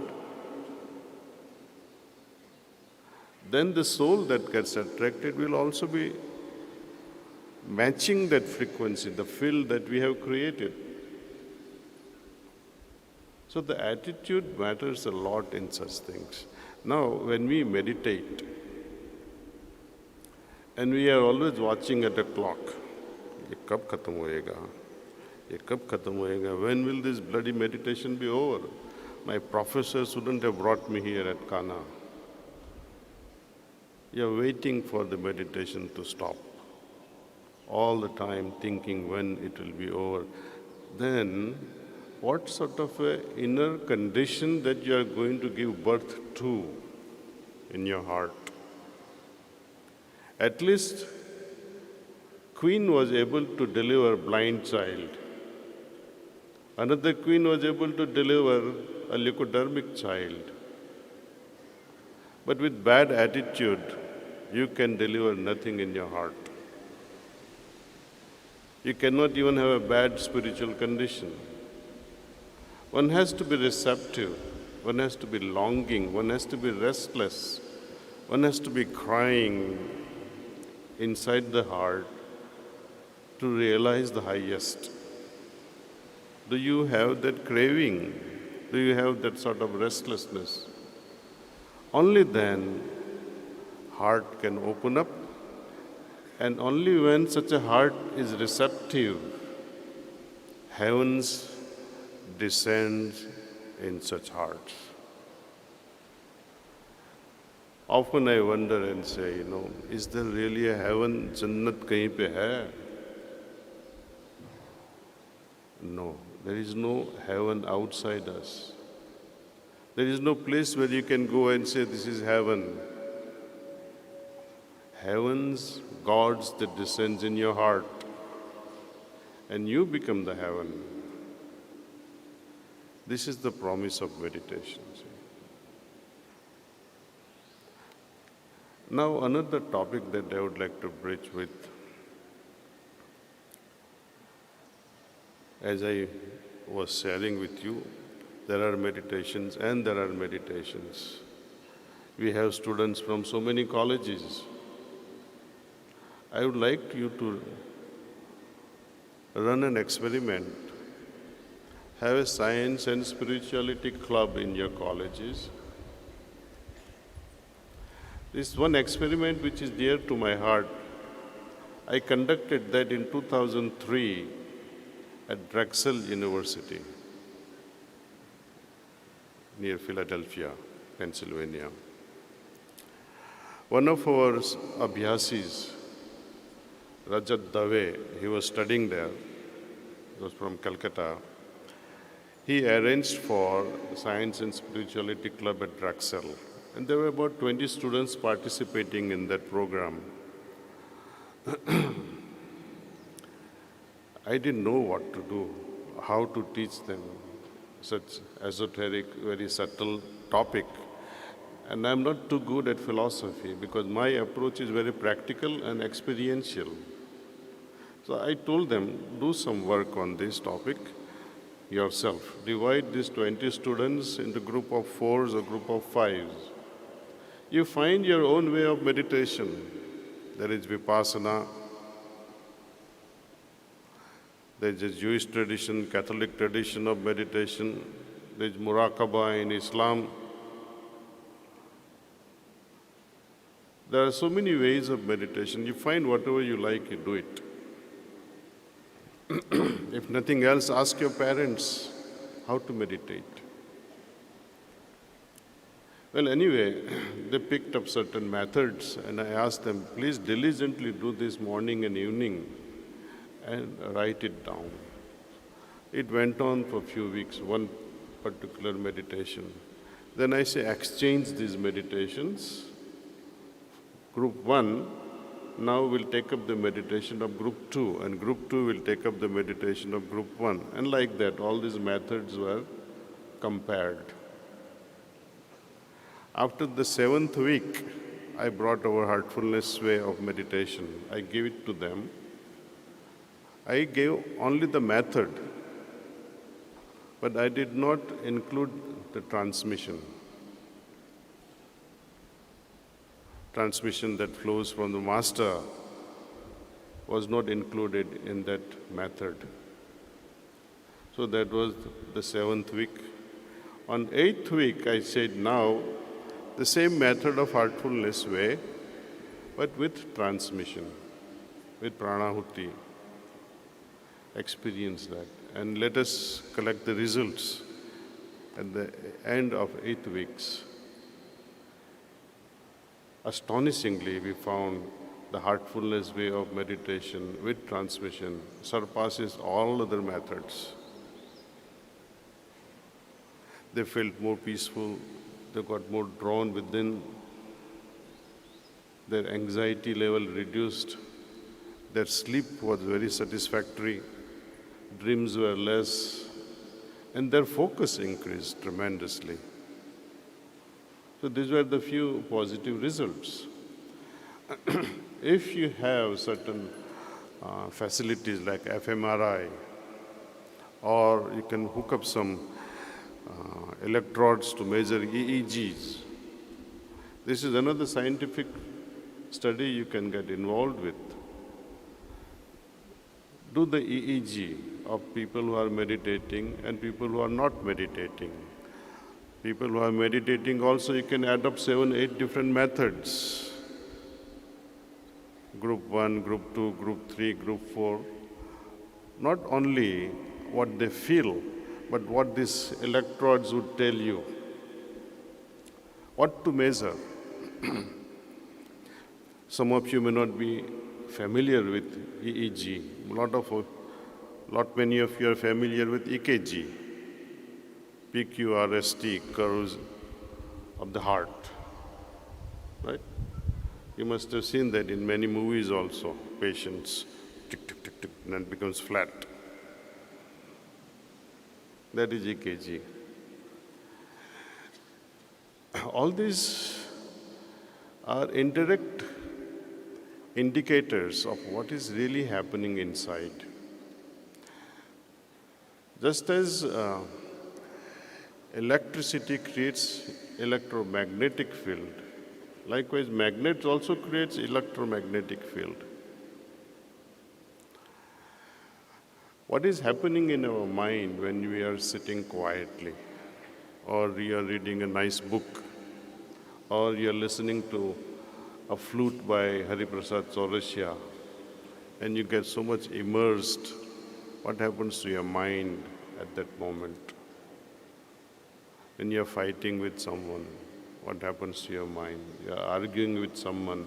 then the soul that gets attracted will also be matching that frequency, the field that we have created. So the attitude matters a lot in such things. Now, when we meditate, and we are always watching at a clock, ye kab khatam hoega? Ye kab khatam hoega? When will this bloody meditation be over? My professor shouldn't have brought me here at Kanha. You are waiting for the meditation to stop, all the time thinking when it will be over. Then, what sort of a inner condition that you are going to give birth to in your heart? At least, queen was able to deliver a blind child. Another queen was able to deliver a leucodermic child. But with bad attitude, you can deliver nothing in your heart. You cannot even have a bad spiritual condition. One has to be receptive, one has to be longing, one has to be restless, one has to be crying inside the heart to realize the highest. Do you have that craving? Do you have that sort of restlessness? Only then heart can open up, and only when such a heart is receptive, heavens descends in such hearts. Often I wonder and say, is there really a heaven? Jannat kahin pe hai? No, there is no heaven outside us. There is no place where you can go and say, this is heaven. Heavens, gods that descends in your heart, and you become the heaven. This is the promise of meditation. Now, another topic that I would like to bridge with, as I was sharing with you, there are meditations and there are meditations. We have students from so many colleges. I would like you to run an experiment. Have a science and spirituality club in your colleges. This one experiment which is dear to my heart, I conducted that in 2003 at Drexel University, near Philadelphia, Pennsylvania. One of our Abhyasis, Rajat Dave, he was studying there, he was from Calcutta. He arranged for Science and Spirituality Club at Drexel. And there were about 20 students participating in that program. I didn't know what to do, how to teach them such esoteric, very subtle topic. And I'm not too good at philosophy because my approach is very practical and experiential. So I told them, do some work on this topic yourself. Divide these 20 students into group of 4s or group of 5s. You find your own way of meditation. There is Vipassana, there is a Jewish tradition, Catholic tradition of meditation, there is Muraqabah in Islam. There are so many ways of meditation. You find whatever you like, you do it. If nothing else, ask your parents how to meditate. Well, anyway, they picked up certain methods, and I asked them, please diligently do this morning and evening and write it down. It went on for a few weeks, one particular meditation. Then I say, exchange these meditations. Group 1 now will take up the meditation of group 2, and group 2 will take up the meditation of group 1. And like that, all these methods were compared. After the 7th week, I brought our Heartfulness way of meditation. I gave it to them. I gave only the method, but I did not include the transmission. Transmission that flows from the master was not included in that method. So that was the 7th week. On 8th week, I said, now the same method of Heartfulness way, but with transmission, with pranahuti. Experience that. And let us collect the results at the end of 8 weeks. Astonishingly, we found the Heartfulness way of meditation with transmission surpasses all other methods. They felt more peaceful, they got more drawn within, their anxiety level reduced, their sleep was very satisfactory, dreams were less, and their focus increased tremendously. So these were the few positive results. If you have certain facilities like fMRI, or you can hook up some electrodes to measure EEGs, this is another scientific study you can get involved with. Do the EEG of people who are meditating and people who are not meditating. People who are meditating also, you can add up 7, 8 different methods. Group 1, Group 2, Group 3, Group 4. Not only what they feel, but what these electrodes would tell you. What to measure. Some of you may not be familiar with EEG. Many of you are familiar with EKG. PQRST, curves of the heart, right? You must have seen that in many movies also. Patients, tick, tick, tick, tick, and then it becomes flat. That is EKG. All these are indirect indicators of what is really happening inside. Just as electricity creates electromagnetic field, likewise magnets also creates electromagnetic field. What is happening in our mind when we are sitting quietly, or we are reading a nice book, or you are listening to a flute by Hariprasad Chaurasia, and you get so much immersed, what happens to your mind at that moment? When you are fighting with someone, what happens to your mind? You are arguing with someone,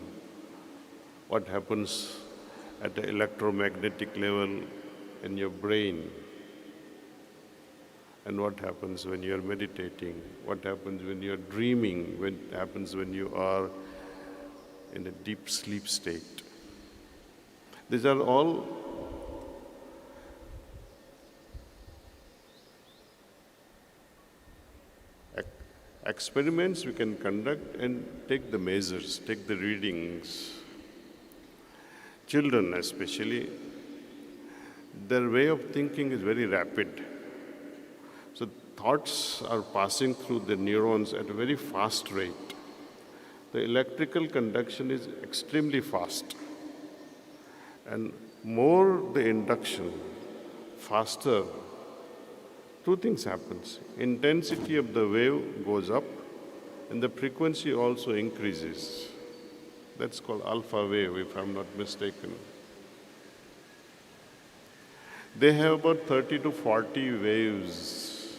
what happens at the electromagnetic level in your brain? And what happens when you are meditating? What happens when you are dreaming? What happens when you are in a deep sleep state? These are all experiments we can conduct and take the measures, take the readings. Children especially, their way of thinking is very rapid. thoughts are passing through the neurons at a very fast rate. The electrical conduction is extremely fast. And more the induction, faster, two things happens. Intensity of the wave goes up and the frequency also increases. That's called alpha wave, if I'm not mistaken. They have about 30 to 40 waves,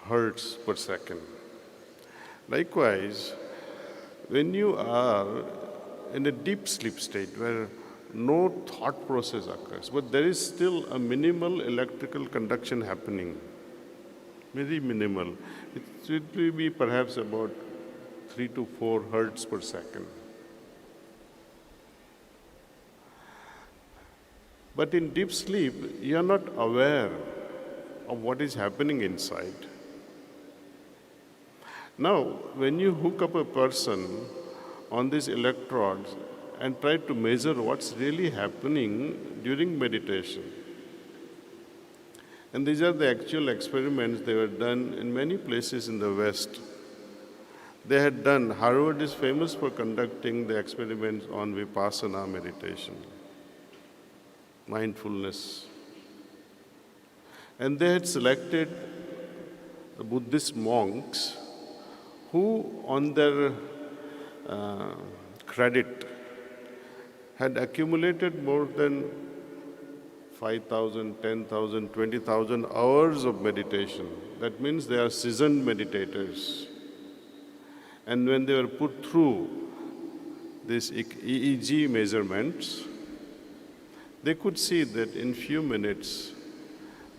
hertz per second. Likewise, when you are in a deep sleep state where no thought process occurs, but there is still a minimal electrical conduction happening, very minimal. It will be perhaps about 3 to 4 hertz per second. But in deep sleep, you are not aware of what is happening inside. Now, when you hook up a person on these electrodes and try to measure what's really happening during meditation, and these are the actual experiments they were done in many places in the West. They had done, Harvard is famous for conducting the experiments on Vipassana meditation, mindfulness. And they had selected the Buddhist monks who, on their credit, had accumulated more than 5,000, 10,000, 20,000 hours of meditation. That means they are seasoned meditators. And when they were put through these EEG measurements, they could see that in few minutes,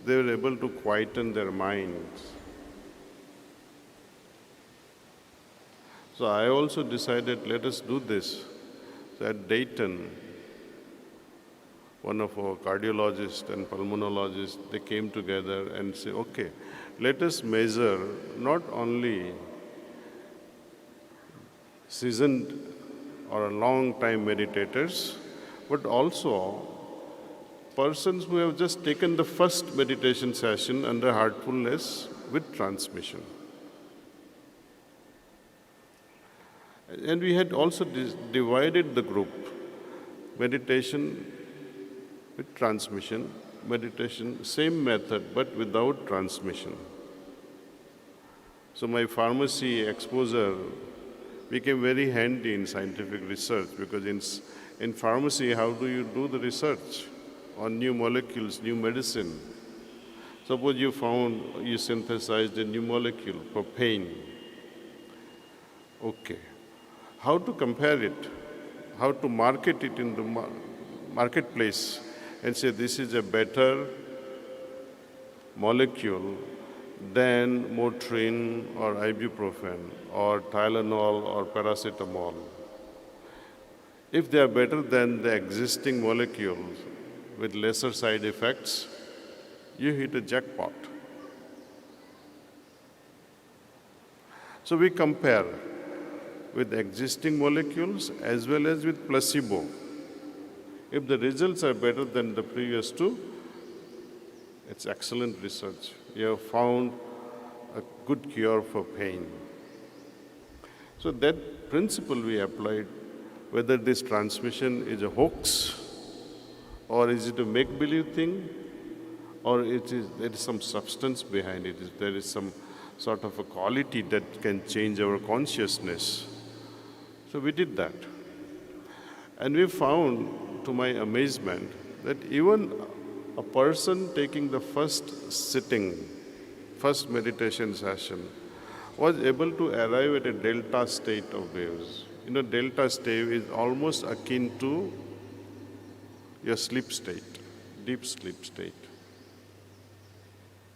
they were able to quieten their minds. So I also decided, let us do this. So at Dayton, one of our cardiologists and pulmonologists, they came together and said, okay, let us measure not only seasoned or long-time meditators, but also persons who have just taken the first meditation session under Heartfulness with transmission. And we had also divided the group, meditation with transmission, meditation, same method, but without transmission. So my pharmacy exposure became very handy in scientific research, because in pharmacy, how do you do the research on new molecules, new medicine? Suppose you synthesized a new molecule for pain. Okay. How to compare it? How to market it in the marketplace and say this is a better molecule than Motrin or ibuprofen or Tylenol or paracetamol. If they are better than the existing molecules with lesser side effects, you hit a jackpot. So we compare with existing molecules as well as with placebo. If the results are better than the previous two, it's excellent research. You have found a good cure for pain. So that principle we applied, whether this transmission is a hoax, or is it a make-believe thing, or there is some substance behind it, there is some sort of a quality that can change our consciousness. So we did that. And we found, to my amazement, that even a person taking the first meditation session, was able to arrive at a delta state of waves. You know, delta state is almost akin to your sleep state, deep sleep state.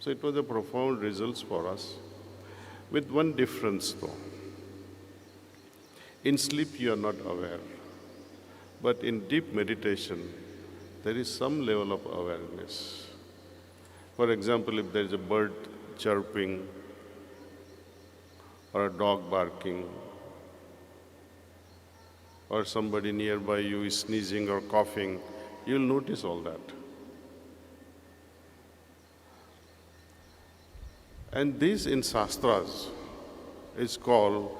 So it was a profound result for us, with one difference though. In sleep you are not aware, but in deep meditation, there is some level of awareness. For example, if there is a bird chirping, or a dog barking, or somebody nearby you is sneezing or coughing, you'll notice all that. And this in Shastras is called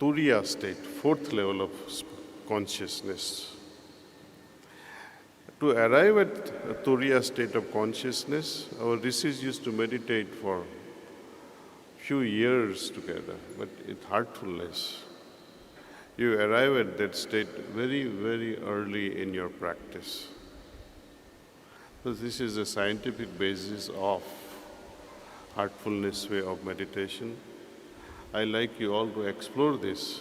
Turiya state, fourth level of consciousness. To arrive at a Turiya state of consciousness, our rishis used to meditate for few years together, but with heartfulness. You arrive at that state very, very early in your practice. So this is the scientific basis of heartfulness way of meditation. I like you all to explore this.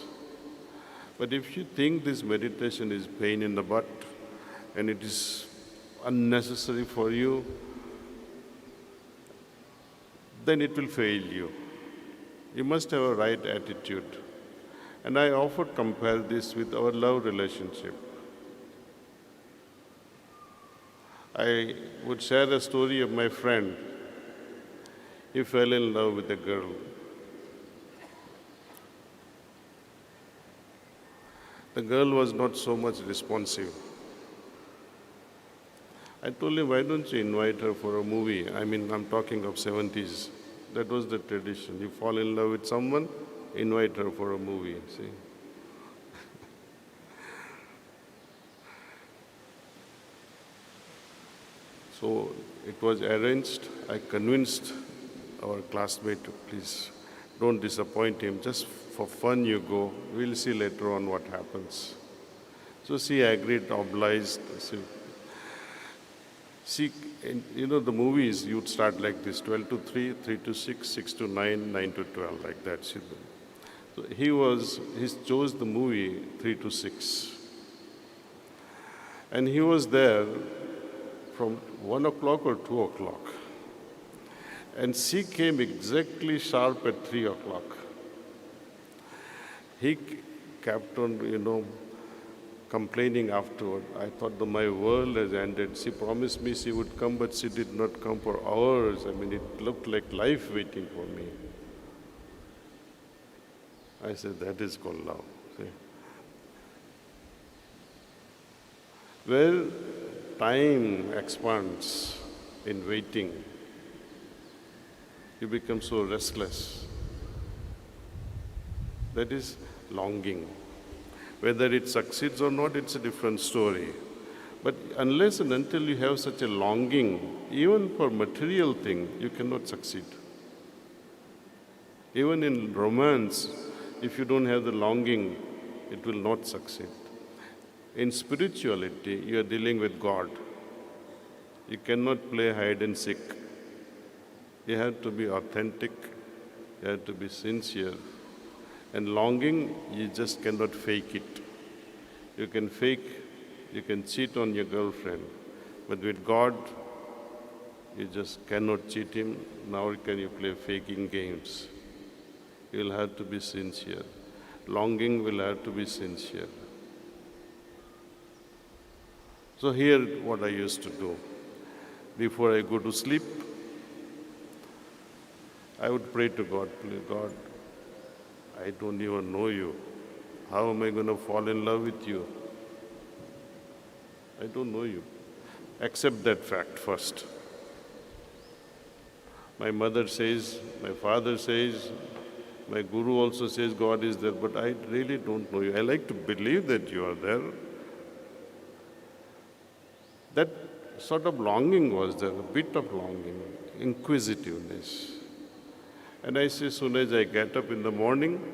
But if you think this meditation is pain in the butt and it is unnecessary for you, then it will fail you. You must have a right attitude. And I often compare this with our love relationship. I would share a story of my friend. He fell in love with a girl. The girl was not so much responsive. I told him, why don't you invite her for a movie? I mean, I'm talking of 70s. That was the tradition. You fall in love with someone, invite her for a movie, see. So it was arranged. I convinced our classmate, please don't disappoint him. Just for fun you go. We'll see later on what happens. So she agreed, obliged. She, you know, the movies, you'd start like this, 12 to 3, 3 to 6, 6 to 9, 9 to 12, like that. So he chose the movie 3 to 6. And he was there from 1 o'clock or 2 o'clock. And she came exactly sharp at 3 o'clock. He kept on, complaining afterward. I thought my world has ended. She promised me she would come, but she did not come for hours. I mean, it looked like life waiting for me. I said, that is called love. See? Where time expands in waiting, you become so restless. That is longing. Whether it succeeds or not, it's a different story. But unless and until you have such a longing, even for material thing, you cannot succeed. Even in romance, if you don't have the longing, it will not succeed. In spirituality, you are dealing with God. You cannot play hide and seek. You have to be authentic. You have to be sincere. And longing, you just cannot fake it. You can fake, you can cheat on your girlfriend. But with God, you just cannot cheat him. Nor can you play faking games. You will have to be sincere. Longing will have to be sincere. So here, what I used to do. Before I go to sleep, I would pray to God, please, God, I don't even know you. How am I going to fall in love with you? I don't know you. Accept that fact first. My mother says, my father says, my guru also says God is there, but I really don't know you. I like to believe that you are there. That sort of longing was there, a bit of longing, inquisitiveness. And I say, soon as I get up in the morning,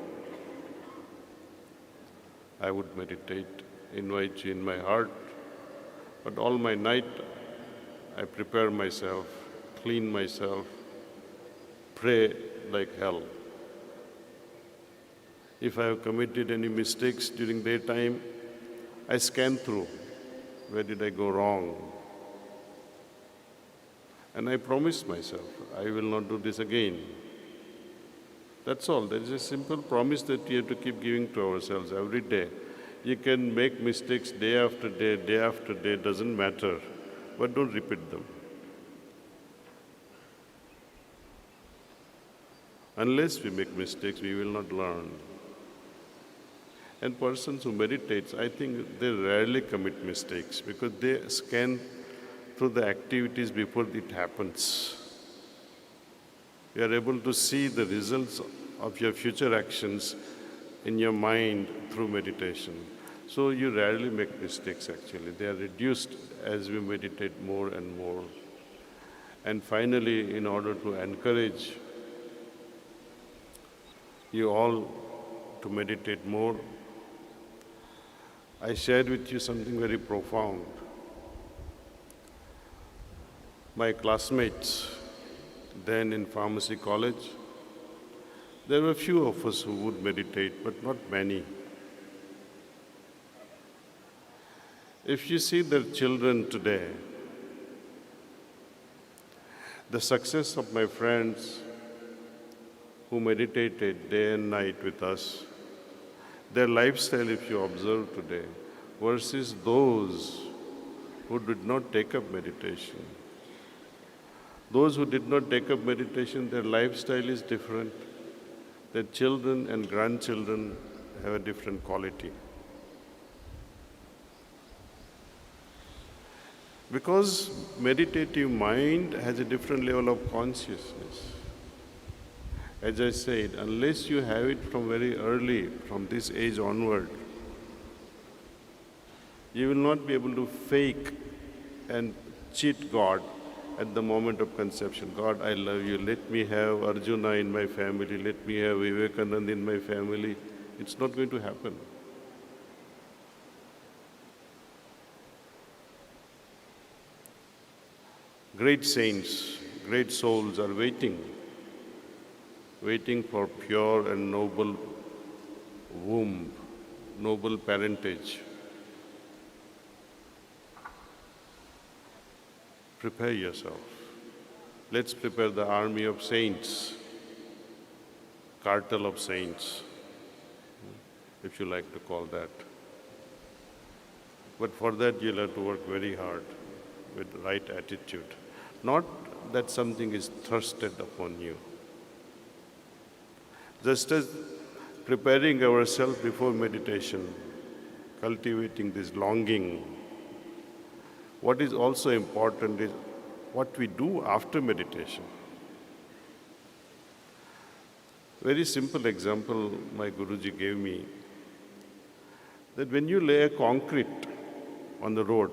I would meditate, invite you in my heart. But all my night, I prepare myself, clean myself, pray like hell. If I have committed any mistakes during daytime, I scan through. Where did I go wrong? And I promise myself, I will not do this again. That's all. There is a simple promise that we have to keep giving to ourselves every day. You can make mistakes day after day, doesn't matter. But don't repeat them. Unless we make mistakes, we will not learn. And persons who meditate, I think they rarely commit mistakes because they scan through the activities before it happens. You are able to see the results of your future actions in your mind through meditation. So you rarely make mistakes actually. They are reduced as we meditate more and more. And finally, in order to encourage you all to meditate more, I shared with you something very profound. My classmates, then in pharmacy college, there were few of us who would meditate, but not many. If you see their children today, the success of my friends who meditated day and night with us, their lifestyle, if you observe today, versus those who did not take up meditation. Those who did not take up meditation, their lifestyle is different. Their children and grandchildren have a different quality. Because meditative mind has a different level of consciousness. As I said, unless you have it from very early, from this age onward, you will not be able to fake and cheat God at the moment of conception. God, I love you. Let me have Arjuna in my family. Let me have Vivekananda in my family. It's not going to happen. Great saints, great souls are waiting for pure and noble womb, noble parentage. Prepare yourself. Let's prepare the army of saints, cartel of saints, if you like to call that. But for that, you'll have to work very hard with the right attitude. Not that something is thrusted upon you. Just as preparing ourselves before meditation, cultivating this longing, what is also important is what we do after meditation. Very simple example my Guruji gave me, that when you lay a concrete on the road,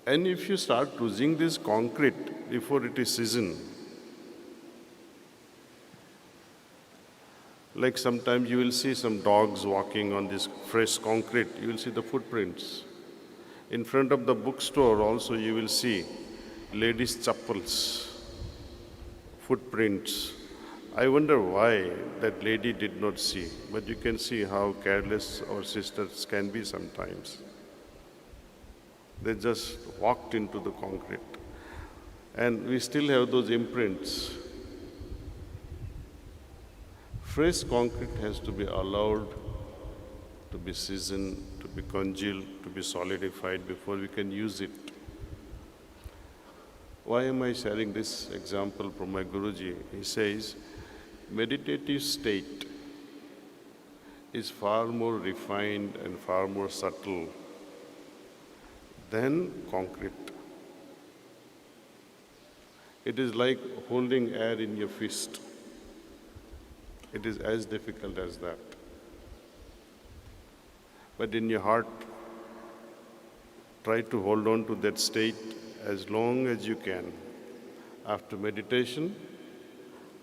and if you start using this concrete before it is seasoned, like sometimes you will see some dogs walking on this fresh concrete, you will see the footprints. In front of the bookstore also you will see ladies' chappals, footprints. I wonder why that lady did not see, but you can see how careless our sisters can be sometimes. They just walked into the concrete. And we still have those imprints. Fresh concrete has to be allowed to be seasoned, to be congealed, to be solidified before we can use it. Why am I sharing this example from my Guruji? He says, meditative state is far more refined and far more subtle than concrete. It is like holding air in your fist. It is as difficult as that. But in your heart, try to hold on to that state as long as you can. After meditation,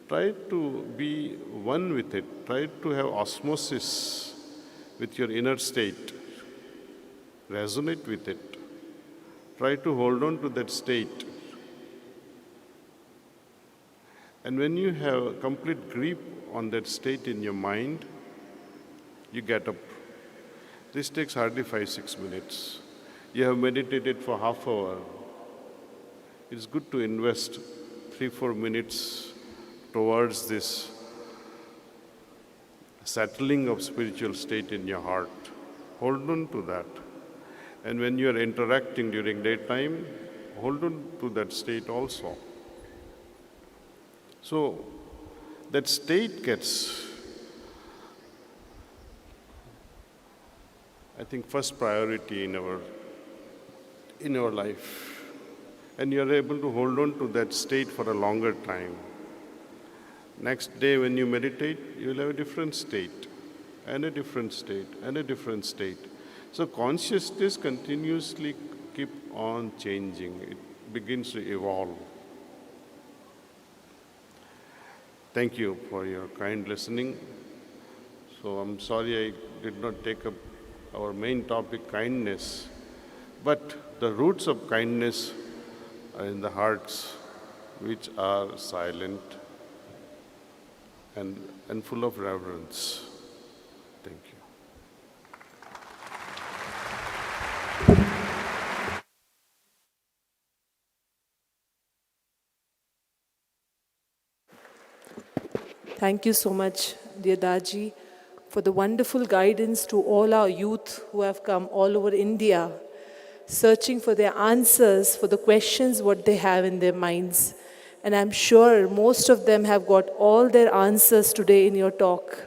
try to be one with it. Try to have osmosis with your inner state. Resonate with it. Try to hold on to that state. And when you have a complete grip on that state in your mind, you get up. This takes hardly 5-6 minutes. You have meditated for half hour. It's good to invest 3-4 minutes towards this settling of spiritual state in your heart. Hold on to that. And when you are interacting during daytime, hold on to that state also. So that state gets, I think, first priority in our in your life, and you're able to hold on to that state for a longer time. Next day when you meditate, you'll have a different state, and a different state, and a different state. So consciousness continuously keep on changing. It begins to evolve. Thank you for your kind listening. So I'm sorry I did not take up our main topic, kindness. But the roots of kindness are in the hearts which are silent and full of reverence. Thank you. Thank you so much, dear Daaji, for the wonderful guidance to all our youth who have come all over India, searching for their answers for the questions what they have in their minds. And I'm sure most of them have got all their answers today in your talk.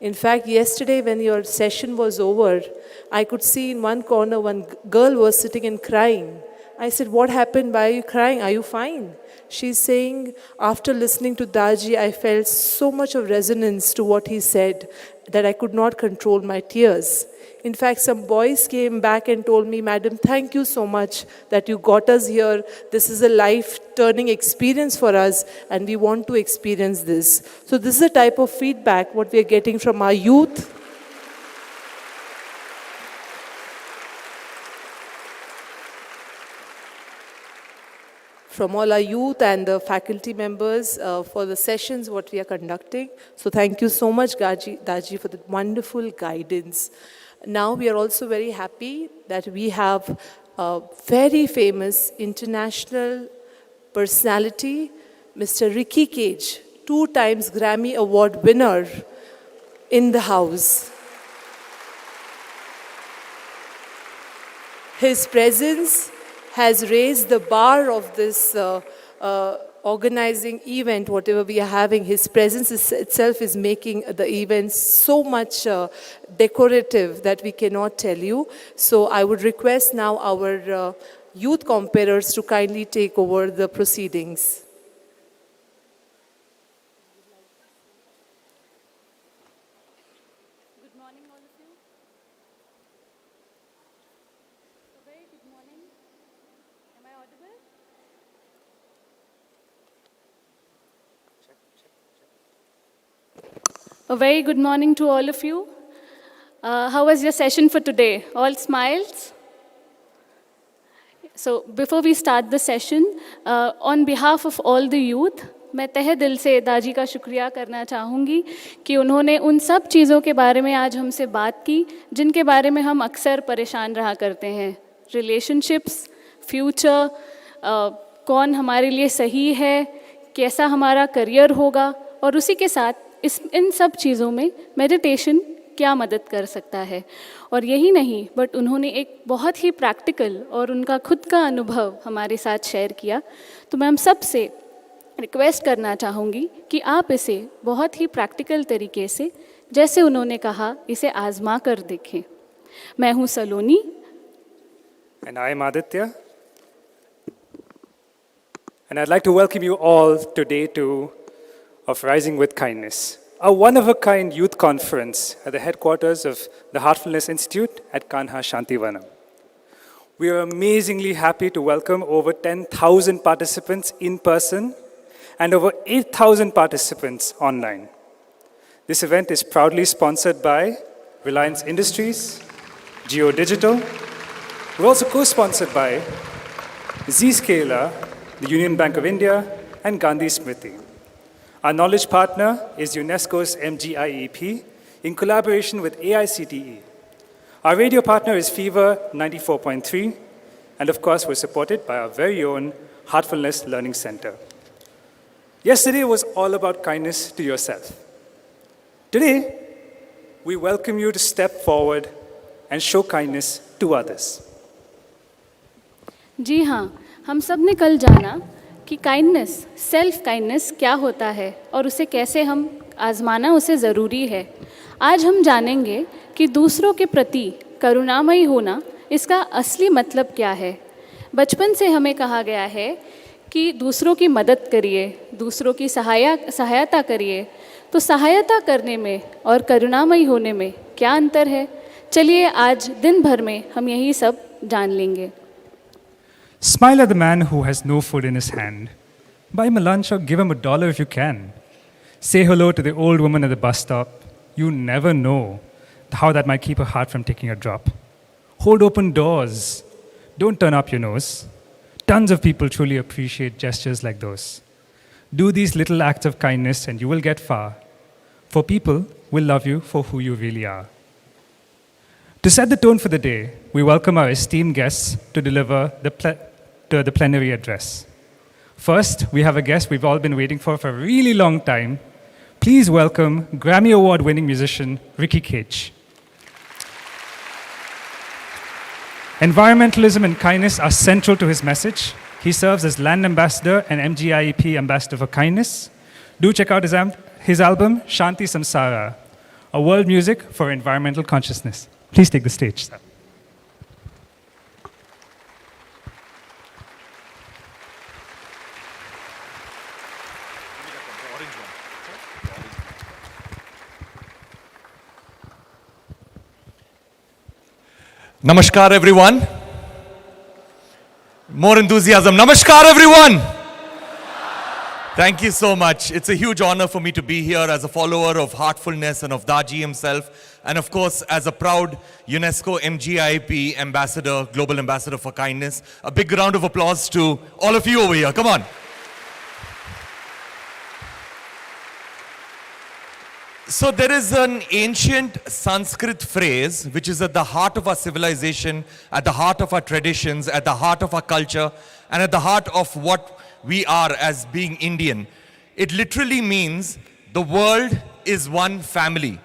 In fact, yesterday when your session was over, I could see in one corner one girl was sitting and crying. I said, what happened? Why are you crying? Are you fine? She's saying, after listening to Daaji, I felt so much of resonance to what he said that I could not control my tears. In fact, some boys came back and told me, Madam, thank you so much that you got us here. This is a life-turning experience for us, and we want to experience this. So this is a type of feedback what we are getting from our youth. From all our youth and the faculty members for the sessions what we are conducting. So thank you so much, Daaji, for the wonderful guidance. Now we are also very happy that we have a very famous international personality, Mr. Ricky Cage, 2 times Grammy Award winner in the house. His presence has raised the bar of this organizing event, whatever we are having. His presence itself is making the event so much decorative that we cannot tell you. So I would request now our youth comparators to kindly take over the proceedings. Good morning, all of you. A very good morning. Am I audible? A very good morning to all of you. How was your session for today? All smiles? So before we start the session, on behalf of all the youth, मैं तहे दिल से दाजी का शुक्रिया करना चाहूँगी कि उन्होंने उन सब चीज़ों के बारे में आज हमसे बात की जिनके बारे में हम अक्सर परेशान रहा करते हैं. रिलेशनशिप्स, फ्यूचर, कौन हमारे लिए सही है, कैसा हमारा करियर होगा, और उसी के साथ इन सब चीज़ों में मेडिटेशन क्या मदद कर सकता है. और यही नहीं, बट उन्होंने एक बहुत ही प्रैक्टिकल और उनका खुद का अनुभव हमारे साथ शेयर किया. तो मैं हम सब से रिक्वेस्ट करना चाहूँगी कि आप इसे बहुत ही प्रैक्टिकल तरीके से, जैसे उन्होंने कहा, इसे आजमा कर देखें. मैं हूँ सलोनी. And I am Aditya. And I'd like to welcome you all today to of Rising with Kindness, a one-of-a-kind youth conference at the headquarters of the Heartfulness Institute at Kanha, Shanti, Vanam. We are amazingly happy to welcome over 10,000 participants in person and over 8,000 participants online. This event is proudly sponsored by Reliance Industries, Geo Digital. We're also co-sponsored by Zscaler, the Union Bank of India, and Gandhi Smriti. Our knowledge partner is UNESCO's MGIEP in collaboration with AICTE. Our radio partner is Fever 94.3, and of course we're supported by our very own Heartfulness Learning Center. Yesterday was all about kindness to yourself. Today, we welcome you to step forward and show kindness to others. जी हाँ, हम सब ने कल जाना कि kindness, self kindness क्या होता है और उसे कैसे हम आजमाना उसे ज़रूरी है. आज हम जानेंगे कि दूसरों के प्रति करुणामयी होना, इसका असली मतलब क्या है. बचपन से हमें कहा गया है कि दूसरों की मदद करिए, दूसरों की सहायता करिए। तो सहायता करने में और करुणामयी होने में क्या अंतर है? चलिए आज दिन भर में हम यही सब जान लेंगे। Smile at the man who has no food in his hand. Buy him a lunch or give him $1 if you can. Say hello to the old woman at the bus stop. You never know how that might keep her heart from taking a drop. Hold open doors. Don't turn up your nose. Tons of people truly appreciate gestures like those. Do these little acts of kindness and you will get far. For people will love you for who you really are. To set the tone for the day, we welcome our esteemed guests to deliver the plenary address. First, we have a guest we've all been waiting for a really long time. Please welcome Grammy Award-winning musician Ricky Cage. Environmentalism and kindness are central to his message. He serves as Land Ambassador and MGIEP Ambassador for Kindness. Do check out his album, Shanti Samsara, a world music for environmental consciousness. Please take the stage, sir. Namaskar everyone. More enthusiasm. Namaskar everyone. Thank you so much. It's a huge honor for me to be here as a follower of Heartfulness and of Daaji himself, and of course as a proud UNESCO MGIP ambassador, global ambassador for kindness. A big round of applause to all of you over here. Come on. So there is an ancient Sanskrit phrase which is at the heart of our civilization, at the heart of our traditions, at the heart of our culture, and at the heart of what we are as being Indian. It literally means the world is one family.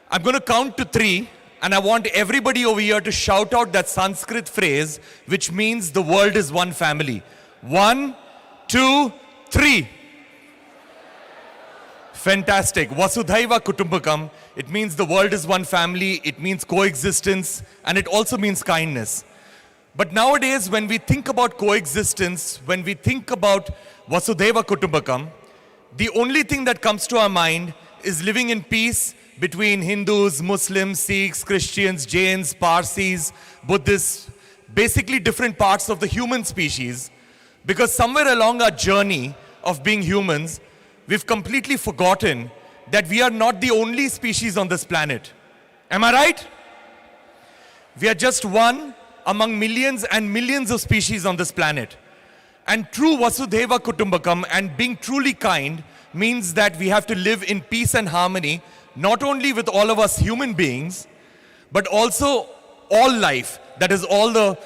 I'm going to count to 3 and I want everybody over here to shout out that Sanskrit phrase which means the world is one family. 1, 2, 3. Fantastic. Vasudhaiva Kutumbakam. It means the world is one family. It means coexistence. And it also means kindness. But nowadays, when we think about coexistence, when we think about Vasudhaiva Kutumbakam, the only thing that comes to our mind is living in peace between Hindus, Muslims, Sikhs, Christians, Jains, Parsis, Buddhists, basically different parts of the human species. Because somewhere along our journey of being humans, we've completely forgotten that we are not the only species on this planet. Am I right? We are just one among millions and millions of species on this planet. And true Vasudhaiva Kutumbakam and being truly kind means that we have to live in peace and harmony, not only with all of us human beings, but also all life. That is all the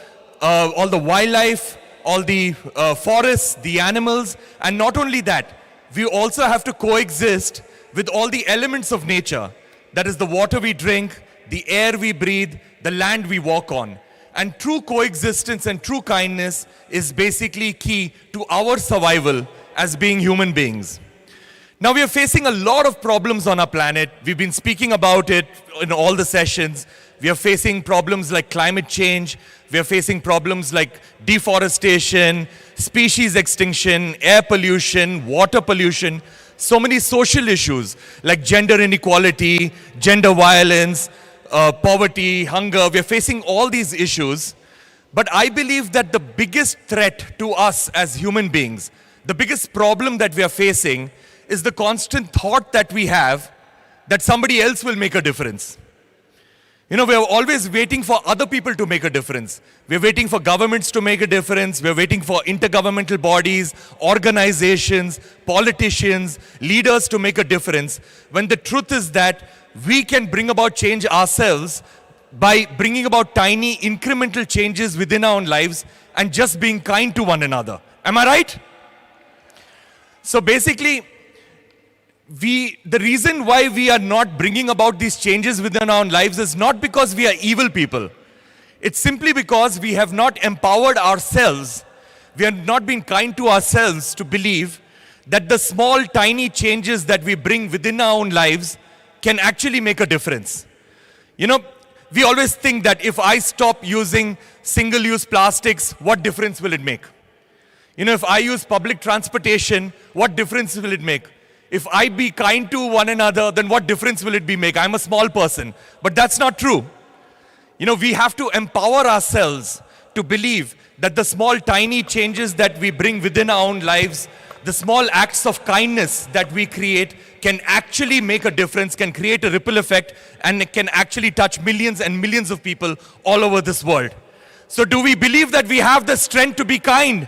wildlife, all the forests, the animals, and not only that, we also have to coexist with all the elements of nature. That is the water we drink, the air we breathe, the land we walk on. And true coexistence and true kindness is basically key to our survival as being human beings. Now we are facing a lot of problems on our planet. We've been speaking about it in all the sessions. We are facing problems like climate change. We are facing problems like deforestation, species extinction, air pollution, water pollution, so many social issues like gender inequality, gender violence, poverty, hunger. We are facing all these issues. But I believe that the biggest threat to us as human beings, the biggest problem that we are facing is the constant thought that we have that somebody else will make a difference. You know, we are always waiting for other people to make a difference. We're waiting for governments to make a difference. We're waiting for intergovernmental bodies, organizations, politicians, leaders to make a difference. When the truth is that we can bring about change ourselves by bringing about tiny incremental changes within our own lives and just being kind to one another. Am I right? So basically, the reason why we are not bringing about these changes within our own lives is not because we are evil people. It's simply because we have not empowered ourselves. We have not been kind to ourselves to believe that the small, tiny changes that we bring within our own lives can actually make a difference. You know, we always think that if I stop using single-use plastics, what difference will it make? You know, if I use public transportation, what difference will it make? If I be kind to one another, then what difference will it be make? I'm a small person. But that's not true. You know, we have to empower ourselves to believe that the small, tiny changes that we bring within our own lives, the small acts of kindness that we create can actually make a difference, can create a ripple effect, and it can actually touch millions and millions of people all over this world. So do we believe that we have the strength to be kind?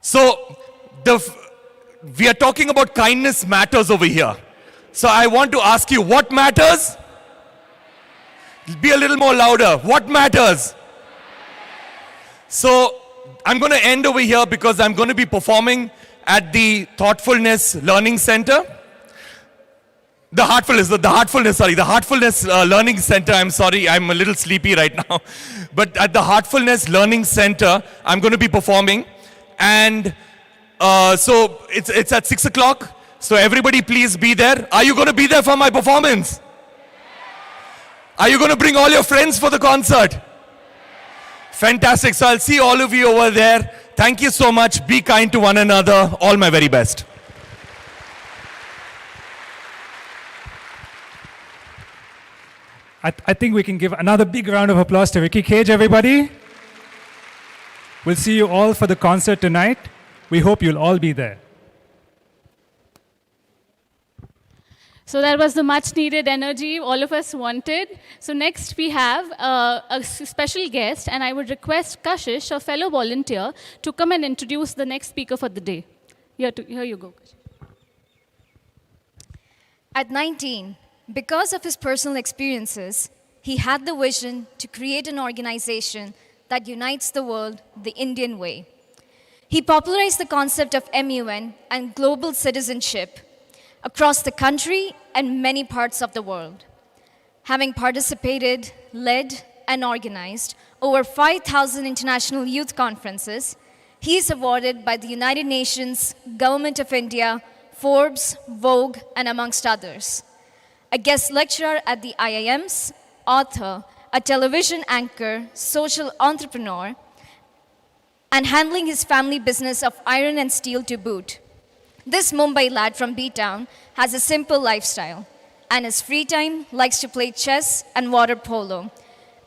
So we are talking about kindness matters over here. So I want to ask you, what matters? Be a little more louder. What matters? So I'm going to end over here because I'm going to be performing at the Thoughtfulness Learning Center. The Heartfulness Learning Center. I'm sorry, I'm a little sleepy right now. But at the Heartfulness Learning Center, I'm going to be performing. And so it's at 6 o'clock. So everybody please be there. Are you going to be there for my performance? Are you going to bring all your friends for the concert? Fantastic. So I'll see all of you over there. Thank you so much. Be kind to one another. All my very best. I think we can give another big round of applause to Ricky Cage, everybody. We'll see you all for the concert tonight. We hope you'll all be there. So that was the much needed energy all of us wanted. So next we have a special guest, and I would request Kashish, a fellow volunteer, to come and introduce the next speaker for the day. Here you go, Kashish. At 19, because of his personal experiences, he had the vision to create an organization that unites the world the Indian way. He popularized the concept of MUN and global citizenship across the country and many parts of the world. Having participated, led, and organized over 5,000 international youth conferences, he is awarded by the United Nations, Government of India, Forbes, Vogue, and amongst others. A guest lecturer at the IIMs, author, a television anchor, social entrepreneur, and handling his family business of iron and steel to boot. This Mumbai lad from B-Town has a simple lifestyle, and his free time likes to play chess and water polo.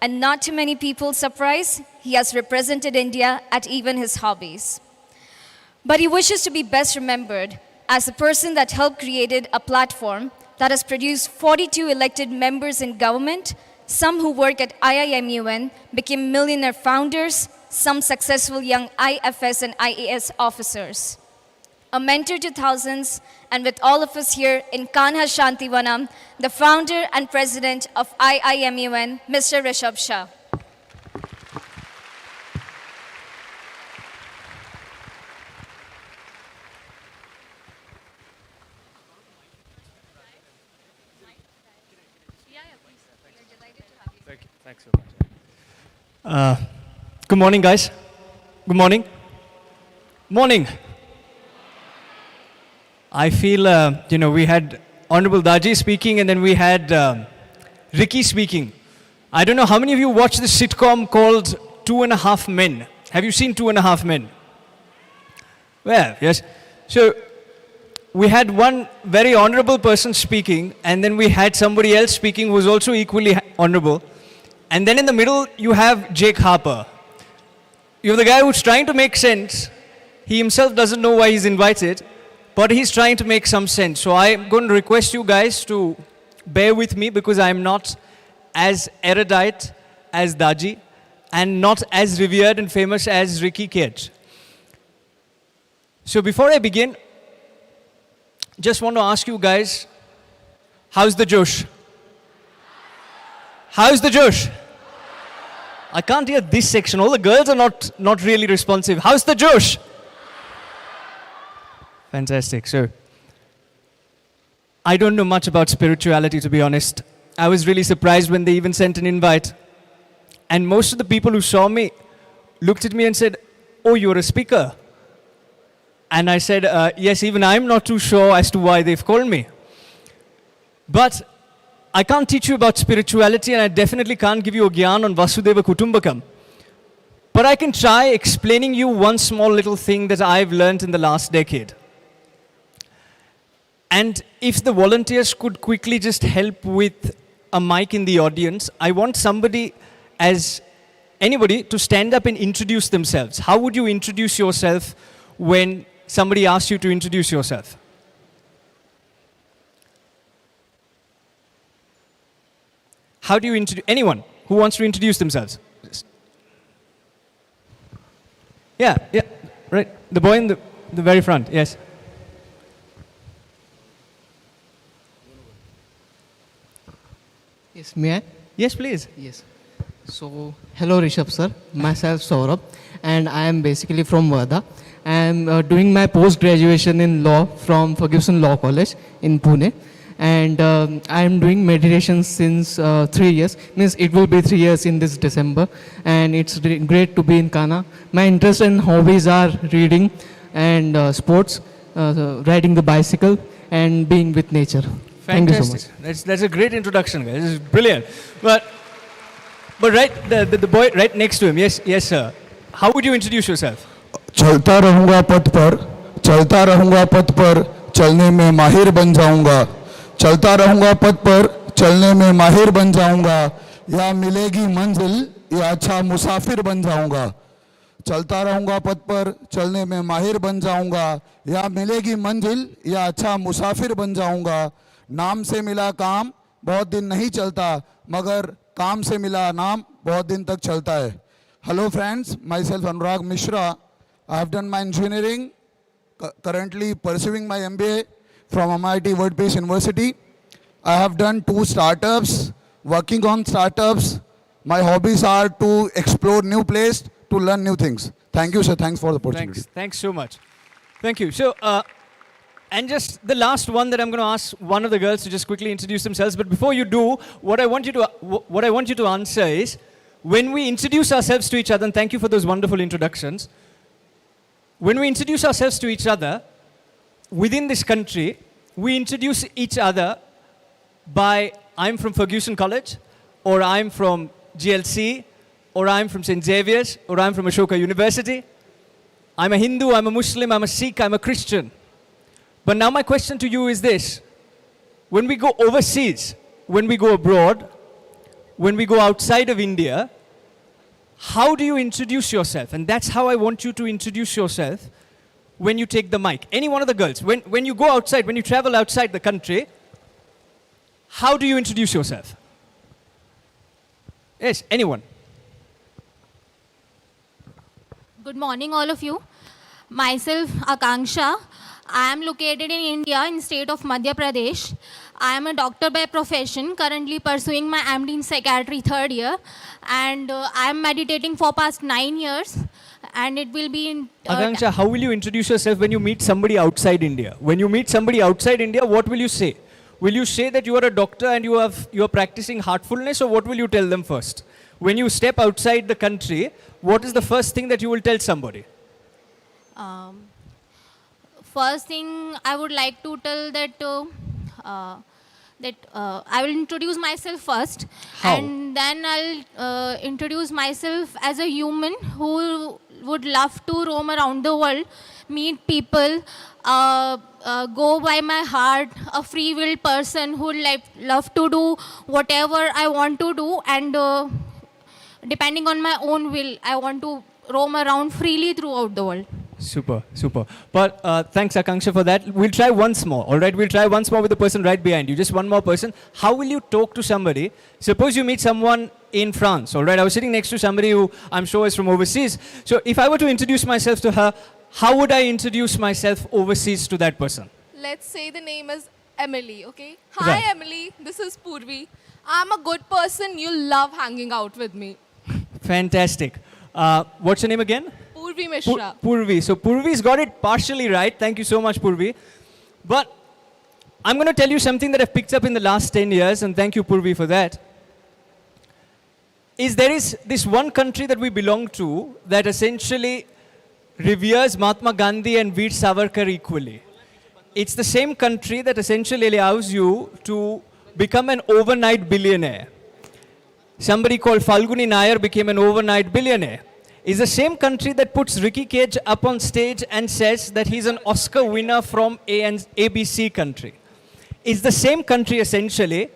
And not too many people's surprise, he has represented India at even his hobbies. But he wishes to be best remembered as the person that helped created a platform that has produced 42 elected members in government, some who work at IIMUN became millionaire founders, some successful young IFS and IAS officers. A mentor to thousands, and with all of us here in Kanha Shanti Vanam, the founder and president of IIMUN, Mr. Rishabh Shah. Thanks so much. Good morning, guys. Good morning. Morning. I feel, we had Honorable Daaji speaking, and then we had Ricky speaking. I don't know how many of you watched this sitcom called 2.5 Men. Have you seen 2.5 Men? Well, yes. So we had one very honorable person speaking, and then we had somebody else speaking who was also equally honorable. And then in the middle, you have Jake Harper. You have the guy who's trying to make sense. He himself doesn't know why he's invited, but he's trying to make some sense. So I'm going to request you guys to bear with me because I'm not as erudite as Daaji and not as revered and famous as Ricky Cage. So before I begin, just want to ask you guys, how's the Josh? How's the Josh? I can't hear this section. All the girls are not really responsive. How's the Josh? Fantastic. So, I don't know much about spirituality, to be honest. I was really surprised when they even sent an invite. And most of the people who saw me looked at me and said, "Oh, you're a speaker." And I said, yes, even I'm not too sure as to why they've called me. But I can't teach you about spirituality, and I definitely can't give you a gyan on Vasudeva Kutumbakam. But I can try explaining you one small little thing that I've learned in the last decade. And if the volunteers could quickly just help with a mic in the audience, I want somebody, as anybody, to stand up and introduce themselves. How would you introduce yourself when somebody asks you to introduce yourself? How do you introduce anyone who wants to introduce themselves? Yeah, right. The boy in the very front, yes. Yes, may I? Yes, please. Yes. So, hello Rishabh sir, myself Saurabh, and I am basically from Varda. I am doing my post-graduation in law from Ferguson Law College in Pune. And I am doing meditation since 3 years, means it will be 3 years in this December. And it's great to be in Kanha. My interests and hobbies are reading and sports, riding the bicycle and being with nature. Thank you so much. Fantastic. That's a great introduction, guys. This is brilliant. But right, the boy right next to him, yes, sir. How would you introduce yourself? चलता रहूंगा पथ पर चलने में माहिर बन जाऊंगा चलता रहूंगा पथ पर चलने में माहिर बन जाऊंगा या मिलेगी मंजिल या अच्छा मुसाफिर बन जाऊंगा चलता रहूंगा पथ पर चलने में माहिर बन जाऊंगा या मिलेगी मंजिल या अच्छा मुसाफिर बन जाऊंगा नाम से मिला काम बहुत दिन नहीं चलता मगर काम से मिला नाम बहुत दिन तक चलता है hello friends my self Anurag Mishra I have done my engineering currently pursuing my MBA from MIT World Peace University. I have done 2 startups, working on startups. My hobbies are to explore new places, to learn new things. Thank you, sir. Thanks for the opportunity. Thanks so much. Thank you. So, and just the last one that I'm going to ask one of the girls to just quickly introduce themselves. But before you do, what I want you to answer is, when we introduce ourselves to each other, and thank you for those wonderful introductions. When we introduce ourselves to each other, within this country, we introduce each other by, I'm from Ferguson College, or I'm from GLC, or I'm from St. Xavier's, or I'm from Ashoka University. I'm a Hindu, I'm a Muslim, I'm a Sikh, I'm a Christian. But now my question to you is this. When we go overseas, when we go abroad, when we go outside of India, how do you introduce yourself? And that's how I want you to introduce yourself when you take the mic. Any one of the girls, when you go outside, when you travel outside the country, how do you introduce yourself? Yes, anyone. Good morning, all of you. Myself, Akanksha. I am located in India, in state of Madhya Pradesh. I am a doctor by profession, currently pursuing my MD in psychiatry 3rd year. And I am meditating for past 9 years. And it will be in... Akanksha, how will you introduce yourself when you meet somebody outside India? When you meet somebody outside India, what will you say? Will you say that you are a doctor and you are practicing heartfulness, or what will you tell them first? When you step outside the country, what is the first thing that you will tell somebody? First thing I would like to tell that I will introduce myself first. How? And then I'll introduce myself as a human who would love to roam around the world, meet people, go by my heart, a free-willed person who would love to do whatever I want to do, and depending on my own will, I want to roam around freely throughout the world. Super, super. But thanks, Akanksha, for that. We'll try once more, all right? We'll try once more with the person right behind you. Just one more person. How will you talk to somebody? Suppose you meet someone in France, all right? I was sitting next to somebody who I'm sure is from overseas. So if I were to introduce myself to her, how would I introduce myself overseas to that person? Let's say the name is Emily, okay? Hi, Right. Emily. This is Purvi. I'm a good person. You'll love hanging out with me. Fantastic. What's your name again? Purvi Mishra. Purvi. So Purvi's got it partially right. Thank you so much, Purvi. But I'm going to tell you something that I've picked up in the last 10 years, and thank you, Purvi, for that. There is this one country that we belong to that essentially reveres Mahatma Gandhi and Veer Savarkar equally. It's the same country that essentially allows you to become an overnight billionaire. Somebody called Falguni Nair became an overnight billionaire. Is the same country that puts Ricky Cage up on stage and says that he's an Oscar winner from ABC country. It's the same country essentially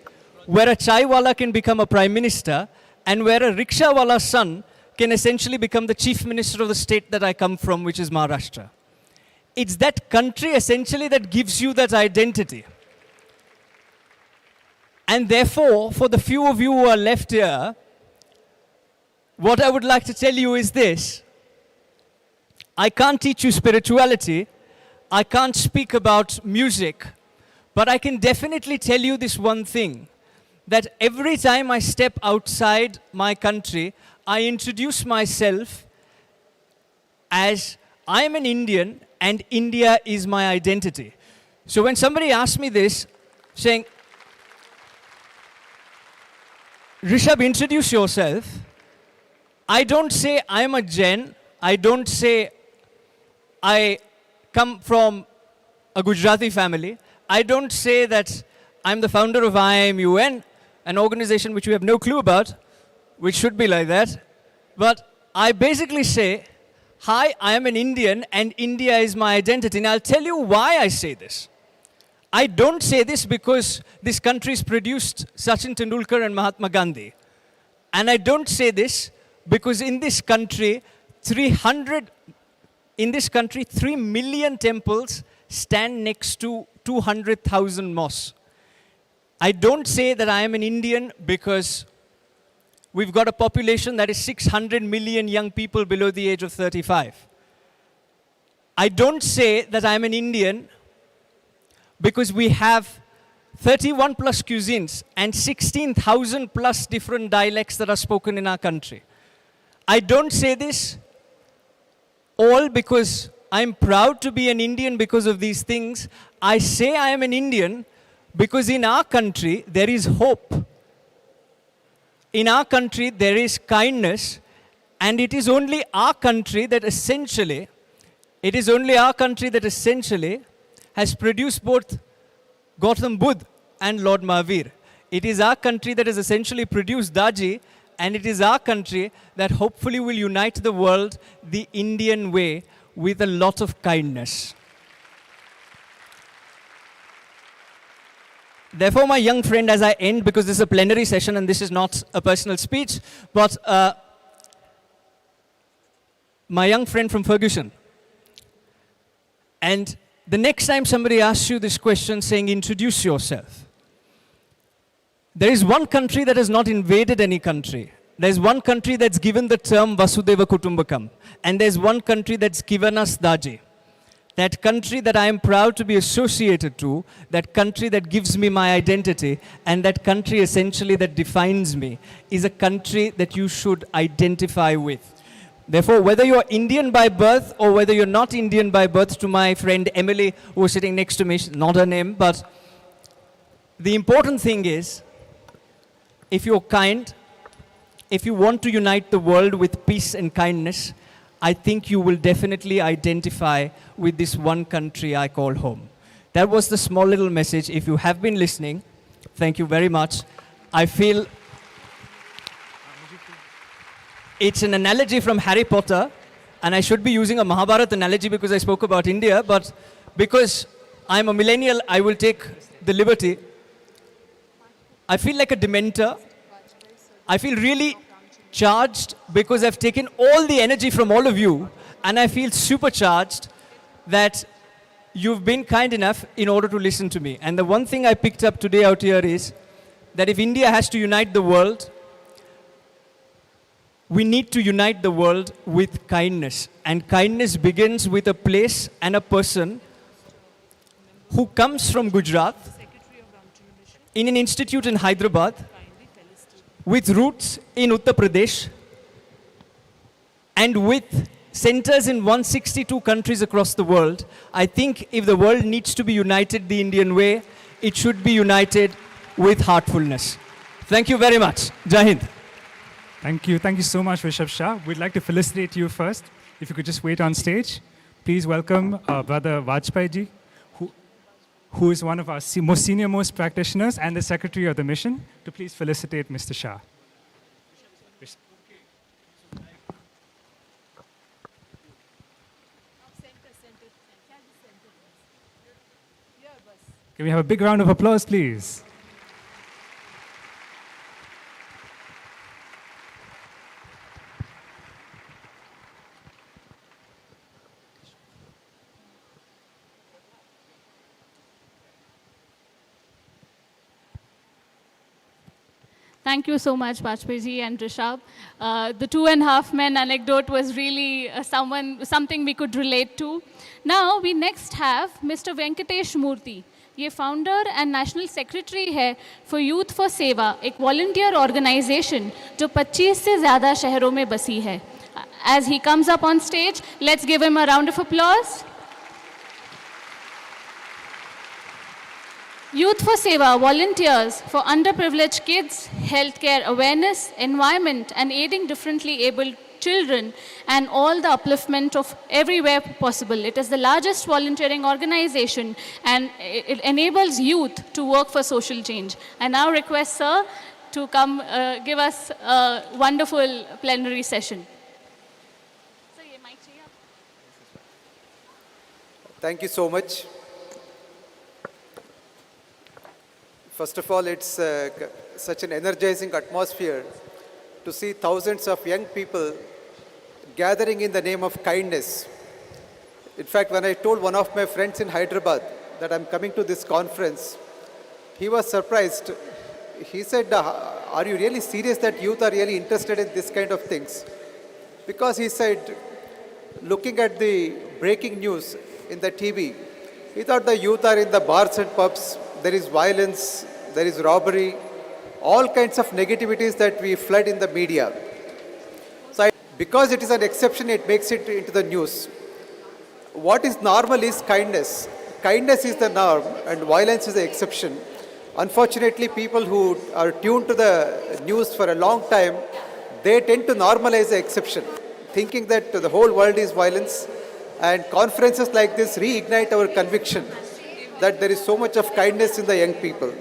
where a chai wala can become a prime minister and where a rickshaw wala's son can essentially become the chief minister of the state that I come from, which is Maharashtra. It's that country essentially that gives you that identity. And therefore, for the few of you who are left here, what I would like to tell you is this. I can't teach you spirituality. I can't speak about music. But I can definitely tell you this one thing, that every time I step outside my country, I introduce myself as I am an Indian and India is my identity. So when somebody asks me this, saying, Rishabh, introduce yourself, I don't say I'm a Jain. I don't say I come from a Gujarati family. I don't say that I'm the founder of IIMUN, an organization which we have no clue about, which should be like that. But I basically say, hi, I am an Indian and India is my identity. And I'll tell you why I say this. I don't say this because this country's produced Sachin Tendulkar and Mahatma Gandhi. And I don't say this because in this country, 3 million temples stand next to 200,000 mosques. I don't say that I am an Indian because we've got a population that is 600 million young people below the age of 35. I don't say that I'm an Indian because we have 31 plus cuisines and 16,000 plus different dialects that are spoken in our country. I don't say this all because I'm proud to be an Indian because of these things. I say I am an Indian because in our country there is hope. In our country there is kindness, and it is only our country that essentially has produced both Gautam Buddha and Lord Mahavir. It is our country that has essentially produced Daaji, and it is our country that hopefully will unite the world the Indian way with a lot of kindness. Therefore, my young friend, as I end, because this is a plenary session and this is not a personal speech, but my young friend from Ferguson. And the next time somebody asks you this question saying, introduce yourself, there is one country that has not invaded any country. There's one country that's given the term Vasudhaiva Kutumbakam. And there's one country that's given us Daaji. That country that I am proud to be associated to, that country that gives me my identity, and that country essentially that defines me, is a country that you should identify with. Therefore, whether you're Indian by birth or whether you're not Indian by birth, to my friend Emily, who was sitting next to me, not her name, but the important thing is, if you're kind, if you want to unite the world with peace and kindness, I think you will definitely identify with this one country I call home. That was the small little message. If you have been listening, thank you very much. I feel it's an analogy from Harry Potter, and I should be using a Mahabharata analogy because I spoke about India, but because I'm a millennial, I will take the liberty. I feel like a dementor. I feel really charged because I've taken all the energy from all of you, and I feel supercharged that you've been kind enough in order to listen to me. And the one thing I picked up today out here is that if India has to unite the world, we need to unite the world with kindness. And kindness begins with a place and a person who comes from Gujarat, in an institute in Hyderabad, with roots in Uttar Pradesh, and with centers in 162 countries across the world. I think if the world needs to be united the Indian way, it should be united with heartfulness. Thank you very much. Jai Hind. Thank you. Thank you so much, Rishabh Shah. We'd like to felicitate you first. If you could just wait on stage. Please welcome Brother Vajpayee ji, who is one of our most senior-most practitioners and the secretary of the mission, to please felicitate Mr. Shah. Can we have a big round of applause, please? Thank you so much, Bajpayee and Rishabh. The 2.5 men anecdote was really something we could relate to. Now, we next have Mr. Venkatesh Murthy. ये founder and national secretary है for youth for सेवा, एक volunteer organisation जो 25 से ज़्यादा शहरों में बसी है. As he comes up on stage, let's give him a round of applause. Youth for Seva volunteers for underprivileged kids, healthcare awareness, environment, and aiding differently abled children, and all the upliftment of everywhere possible. It is the largest volunteering organization, and it enables youth to work for social change. I now request Sir to come give us a wonderful plenary session. Sir, ye mic chahiye aap? Thank you so much. First of all, it's such an energizing atmosphere to see thousands of young people gathering in the name of kindness. In fact, when I told one of my friends in Hyderabad that I'm coming to this conference, he was surprised. He said, are you really serious that youth are really interested in this kind of things? Because he said, looking at the breaking news in the TV, he thought the youth are in the bars and pubs. There is violence, there is robbery, all kinds of negativities that we flood in the media. So because it is an exception, it makes it into the news. What is normal is kindness. Kindness is the norm and violence is the exception. Unfortunately, people who are tuned to the news for a long time, they tend to normalize the exception, thinking that the whole world is violence. And conferences like this reignite our conviction that there is so much of kindness in the young people.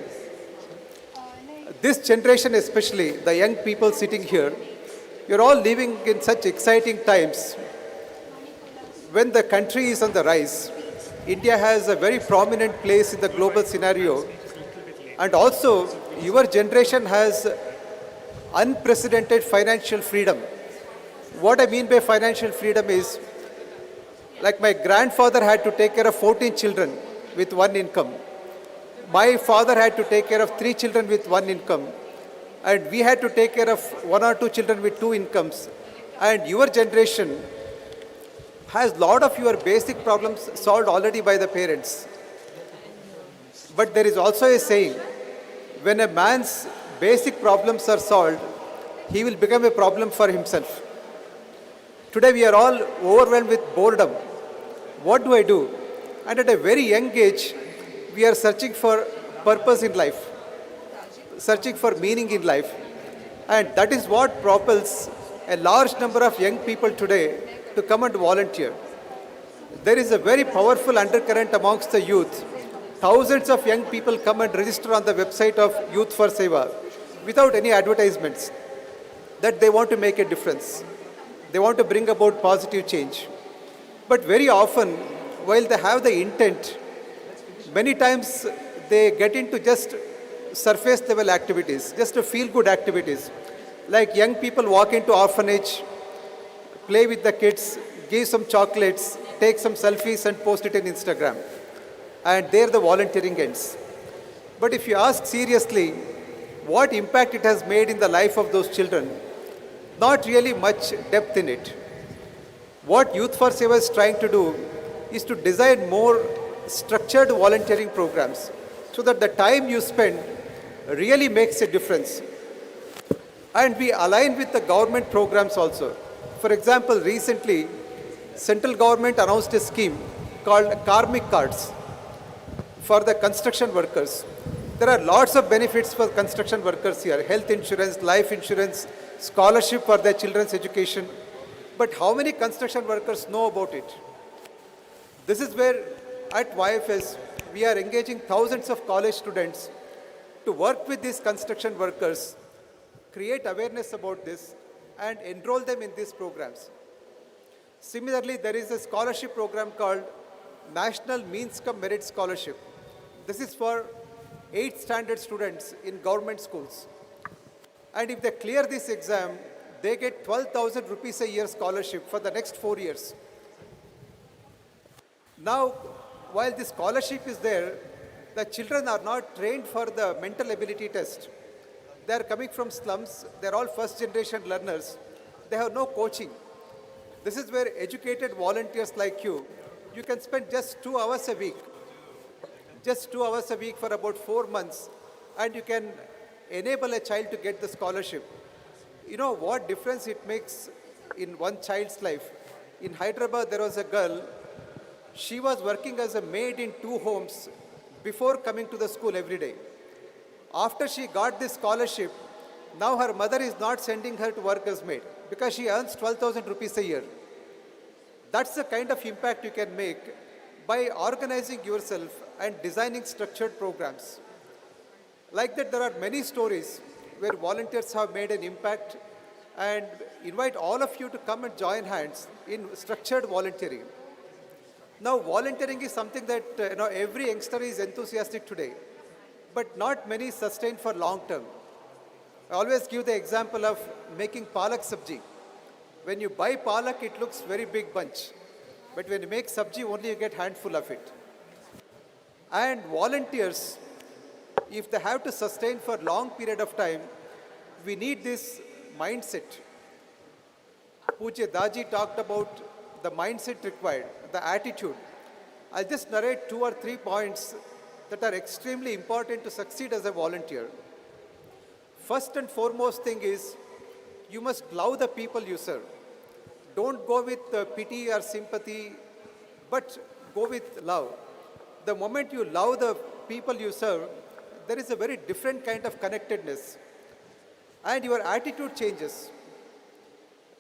This generation especially, the young people sitting here, you're all living in such exciting times. When the country is on the rise, India has a very prominent place in the global scenario. And also, your generation has unprecedented financial freedom. What I mean by financial freedom is, like my grandfather had to take care of 14 children with one income. My father had to take care of 3 children with one income. And we had to take care of 1 or 2 children with 2 incomes. And your generation has a lot of your basic problems solved already by the parents. But there is also a saying, when a man's basic problems are solved, he will become a problem for himself. Today we are all overwhelmed with boredom. What do I do? And at a very young age, we are searching for purpose in life, searching for meaning in life. And that is what propels a large number of young people today to come and volunteer. There is a very powerful undercurrent amongst the youth. Thousands of young people come and register on the website of Youth for Seva without any advertisements that they want to make a difference. They want to bring about positive change. But very often, while they have the intent, many times they get into just surface level activities, just to feel good activities. Like young people walk into orphanage, play with the kids, give some chocolates, take some selfies and post it on Instagram. And there the volunteering ends. But if you ask seriously what impact it has made in the life of those children, not really much depth in it. What Youth for Seva is trying to do is to design more structured volunteering programs so that the time you spend really makes a difference. And we align with the government programs also. For example, recently, central government announced a scheme called Karmic Cards for the construction workers. There are lots of benefits for construction workers here. Health insurance, life insurance, scholarship for their children's education. But how many construction workers know about it? This is where at YFS, we are engaging thousands of college students to work with these construction workers, create awareness about this, and enroll them in these programs. Similarly, there is a scholarship program called National Means Cum Merit Scholarship. This is for 8th standard students in government schools. And if they clear this exam, they get 12,000 rupees a year scholarship for the next 4 years. Now, while this scholarship is there, the children are not trained for the mental ability test. They are coming from slums, they are all first generation learners. They have no coaching. This is where educated volunteers like you can spend just 2 hours a week. Just 2 hours a week for about 4 months, and you can enable a child to get the scholarship. You know what difference it makes in one child's life? In Hyderabad, there was a girl. She was working as a maid in 2 homes before coming to the school every day. After she got this scholarship, now her mother is not sending her to work as maid because she earns 12,000 rupees a year. That's the kind of impact you can make by organizing yourself and designing structured programs. Like that, there are many stories where volunteers have made an impact, and invite all of you to come and join hands in structured volunteering. Now, volunteering is something that every youngster is enthusiastic today, but not many sustain for long term. I always give the example of making palak sabji. When you buy palak, it looks very big bunch, but when you make sabji, only you get handful of it. And volunteers, if they have to sustain for long period of time, we need this mindset. Pujya Daaji talked about the mindset required, the attitude. I'll just narrate 2 or 3 points that are extremely important to succeed as a volunteer. First and foremost thing is, you must love the people you serve. Don't go with pity or sympathy, but go with love. The moment you love the people you serve, there is a very different kind of connectedness. And your attitude changes.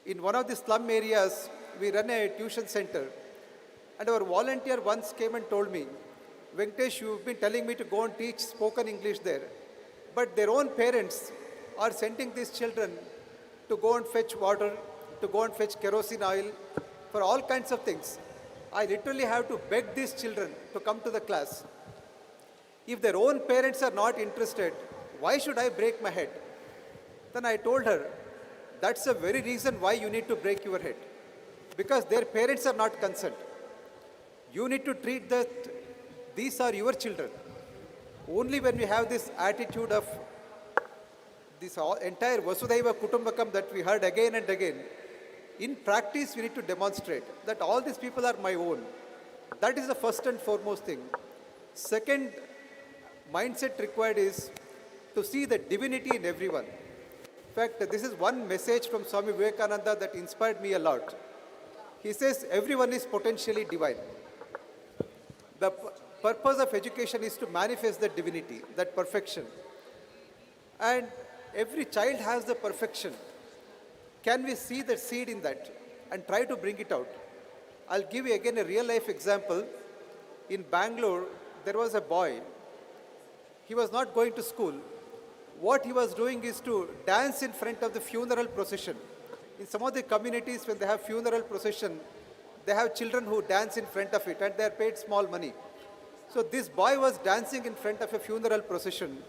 In one of the slum areas, we run a tuition center. And our volunteer once came and told me, Venkatesh, you've been telling me to go and teach spoken English there. But their own parents are sending these children to go and fetch water, to go and fetch kerosene oil, for all kinds of things. I literally have to beg these children to come to the class. If their own parents are not interested, why should I break my head? Then I told her, that's the very reason why you need to break your head. Because their parents are not concerned. You need to treat that these are your children. Only when we have this attitude of this entire Vasudhaiva Kutumbakam that we heard again and again, in practice we need to demonstrate that all these people are my own. That is the first and foremost thing. Second mindset required is to see the divinity in everyone. In fact, this is one message from Swami Vivekananda that inspired me a lot. He says, everyone is potentially divine. The purpose of education is to manifest that divinity, that perfection. And every child has the perfection. Can we see the seed in that and try to bring it out? I'll give you again a real life example. In Bangalore, there was a boy. He was not going to school. What he was doing is to dance in front of the funeral procession. In some of the communities, when they have funeral procession, they have children who dance in front of it and they are paid small money. So this boy was dancing in front of a funeral procession,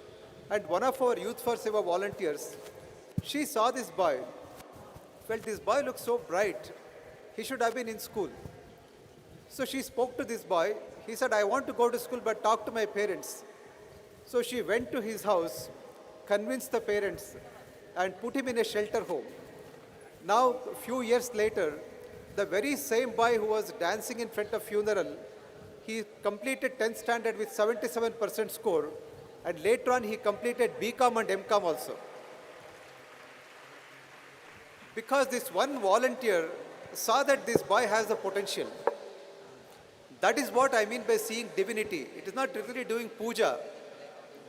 and one of our Youth for Seva volunteers, she saw this boy, felt this boy looks so bright, he should have been in school. So she spoke to this boy. He said, I want to go to school but talk to my parents. So she went to his house, convinced the parents, and put him in a shelter home. Now, a few years later, the very same boy who was dancing in front of funeral, he completed 10th standard with 77% score, and later on he completed BCom and MCom also. Because this one volunteer saw that this boy has the potential. That is what I mean by seeing divinity. It is not really doing puja.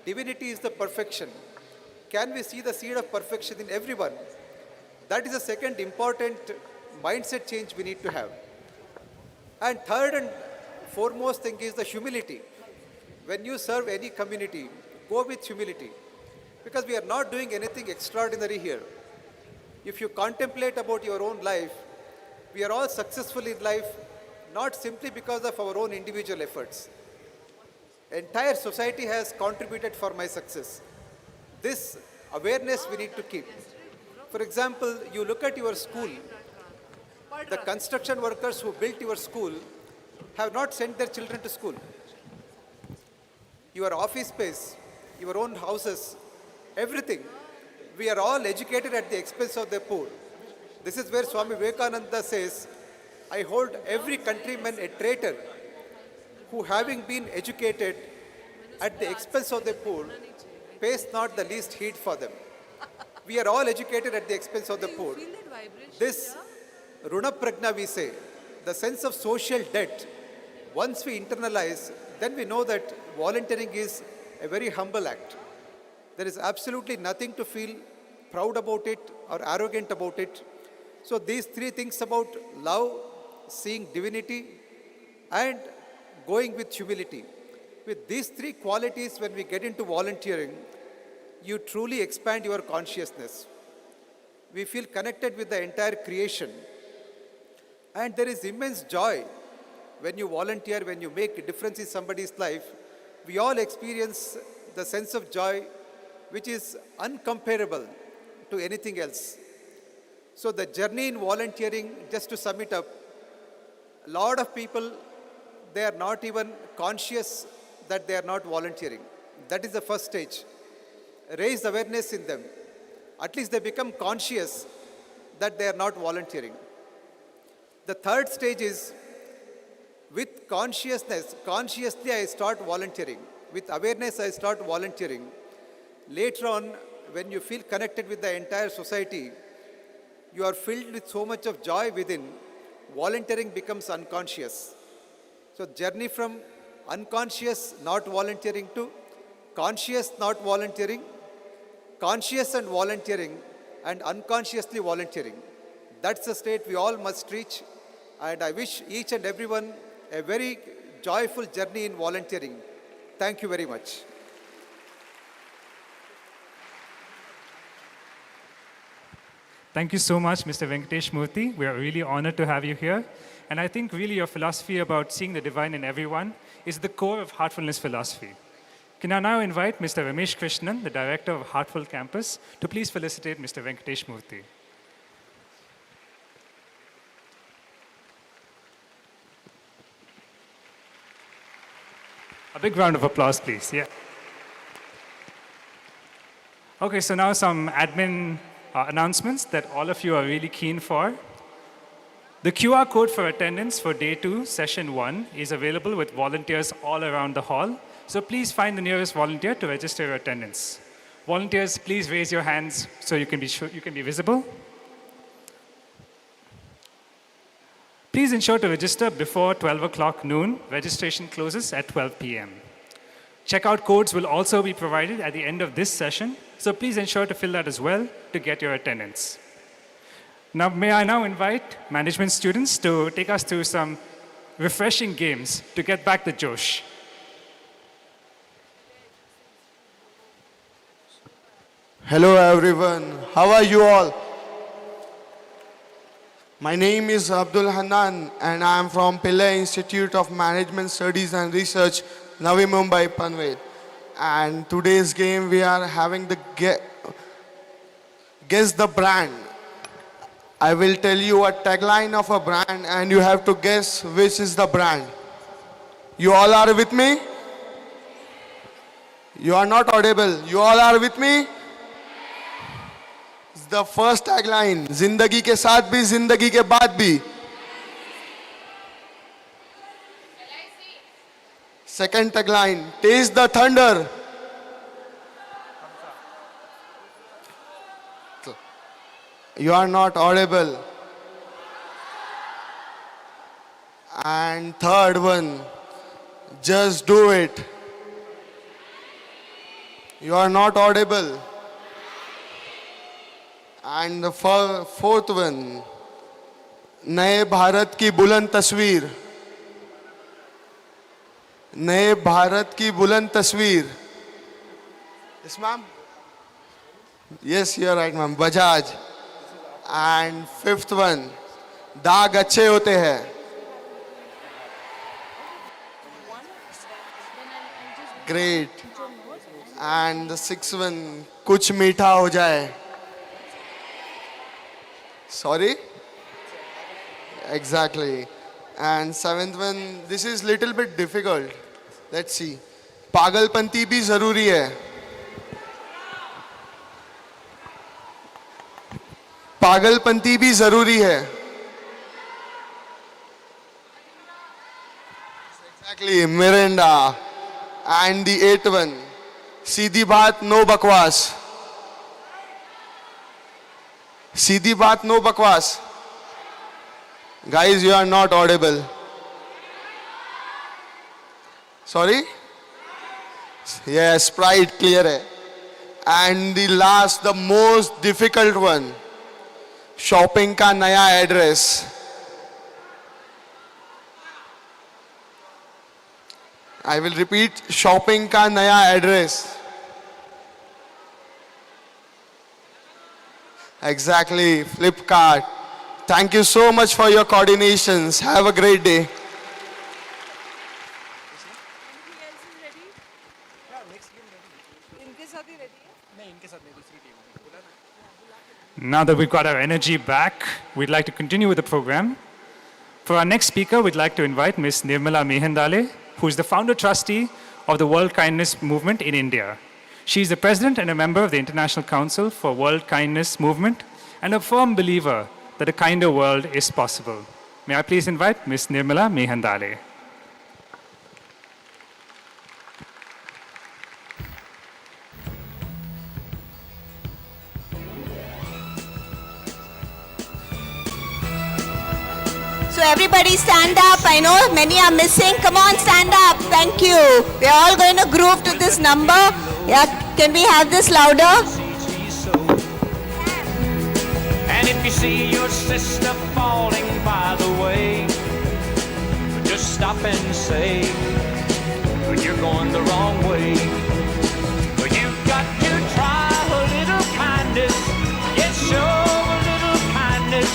Divinity is the perfection. Can we see the seed of perfection in everyone? That is the second important mindset change we need to have. And third and foremost thing is the humility. When you serve any community, go with humility. Because we are not doing anything extraordinary here. If you contemplate about your own life, we are all successful in life not simply because of our own individual efforts. Entire society has contributed for my success. This awareness we need to keep. For example, you look at your school, the construction workers who built your school have not sent their children to school. Your office space, your own houses, everything. We are all educated at the expense of the poor. This is where Swami Vivekananda says, I hold every countryman a traitor who, having been educated at the expense of the poor, pays not the least heed for them. We are all educated at the expense of the poor. This Runa Prajna we say, the sense of social debt, once we internalize, then we know that volunteering is a very humble act. There is absolutely nothing to feel proud about it or arrogant about it. So these three things about love, seeing divinity, and going with humility. With these three qualities, when we get into volunteering, you truly expand your consciousness. We feel connected with the entire creation. And there is immense joy when you volunteer, when you make a difference in somebody's life. We all experience the sense of joy which is uncomparable to anything else. So the journey in volunteering, just to sum it up, a lot of people, they are not even conscious that they are not volunteering. That is the first stage. Raise awareness in them. At least they become conscious that they are not volunteering. The third stage is, with consciousness, consciously I start volunteering. With awareness I start volunteering. Later on, when you feel connected with the entire society, you are filled with so much of joy within, volunteering becomes unconscious. So journey from unconscious not volunteering to conscious not volunteering, conscious and volunteering, and unconsciously volunteering. That's the state we all must reach, and I wish each and everyone a very joyful journey in volunteering. Thank you very much. Thank you so much, Mr. Venkatesh Murthy. We are really honored to have you here. And I think really your philosophy about seeing the divine in everyone is the core of Heartfulness philosophy. Can I now invite Mr. Ramesh Krishnan, the director of Heartful Campus, to please felicitate Mr. Venkatesh Murthy. A big round of applause, please. Yeah. Okay, so now some admin announcements that all of you are really keen for. The QR code for attendance for Day 2, Session 1 is available with volunteers all around the hall. So please find the nearest volunteer to register your attendance. Volunteers, please raise your hands so you can be visible. Please ensure to register before 12 o'clock noon. Registration closes at 12 p.m. Checkout codes will also be provided at the end of this session, so please ensure to fill that as well to get your attendance. Now, may I now invite management students to take us through some refreshing games to get back the josh. Hello everyone, how are you all? My name is Abdul Hanan and I am from Pillai Institute of Management Studies and Research, Navi Mumbai, Panvel. And today's game we are having the guess the brand. I will tell you a tagline of a brand and you have to guess which is the brand. You all are with me? You are not audible. You all are with me? It's the first tagline. Zindagi ke saath bhi, zindagi ke baad bhi. Second tagline. Taste the thunder. You are not audible. And third one, just do it. You are not audible. And the fourth one, नए भारत की बुलंद तस्वीर. नए भारत की बुलंद तस्वीर. Yes, ma'am. Yes, you're right, ma'am. Bajaj. And fifth one, दाग अच्छे होते हैं. Great. And the sixth one, कुछ मीठा हो जाए. Sorry? Exactly. And seventh one, this is little bit difficult. Let's see. पागलपंती भी जरूरी है. पागलपंती भी जरूरी है. Exactly, Miranda. And the eighth one, सीधी बात नो बकवास. सीधी बात नो बकवास. Guys, you are not audible. Sorry? Yes, Sprite clear hai. And the last, the most difficult one, shopping का नया address. I will repeat, shopping का नया address. Exactly, Flipkart. Thank you so much for your coordinations. Have a great day. Now that we've got our energy back, we'd like to continue with the program. For our next speaker, we'd like to invite Ms. Nirmala Mehendale, who is the founder trustee of the World Kindness Movement in India. She is the president and a member of the International Council for World Kindness Movement and a firm believer that a kinder world is possible. May I please invite Ms. Nirmala Mehendale. So everybody stand up. I know many are missing. Come on, stand up. Thank you. We are all going to groove to this number. Yeah, can we have this louder? And if you see your sister falling by the way, just stop and say, you're going the wrong way. You've got to try a little kindness. Yes, show a little kindness.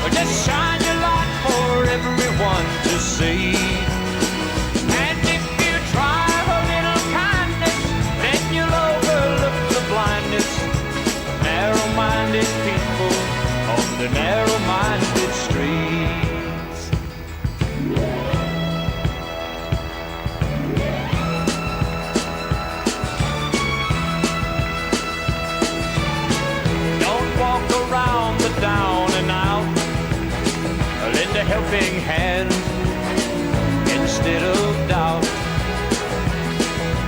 Or just shine your light for everyone to see. And if you try a little kindness, then you'll overlook the blindness of narrow-minded people on the narrow-minded streets. Don't walk around the down and out. Lend a helping hand instead of doubt.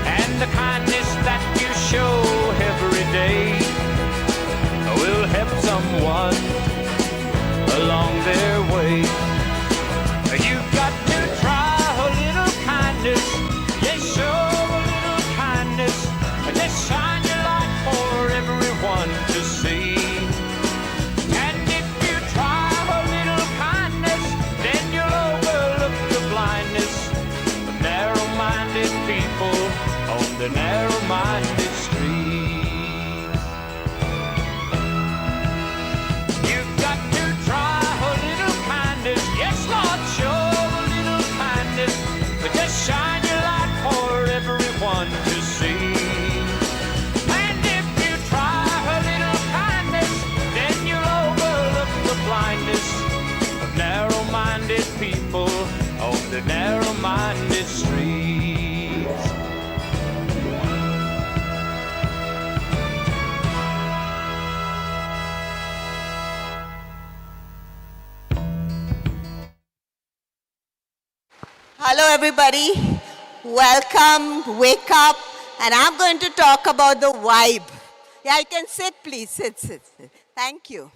And the kindness that you show every day will help someone along their way. You've got to try a little kindness. Yes, show a little kindness. Just shine your light for everyone to see. And if you try a little kindness, then you'll overlook the blindness of narrow-minded people on the narrow-minded streets. You've got to try a little kindness. Yes, Lord, show a little kindness. But just shine your light for everyone to see. And if you try a little kindness, then you'll overlook the blindness of narrow-minded people on the narrow-minded streets. Hello everybody, welcome, wake up, and I'm going to talk about the vibe. Yeah, you can sit please, sit. Thank you.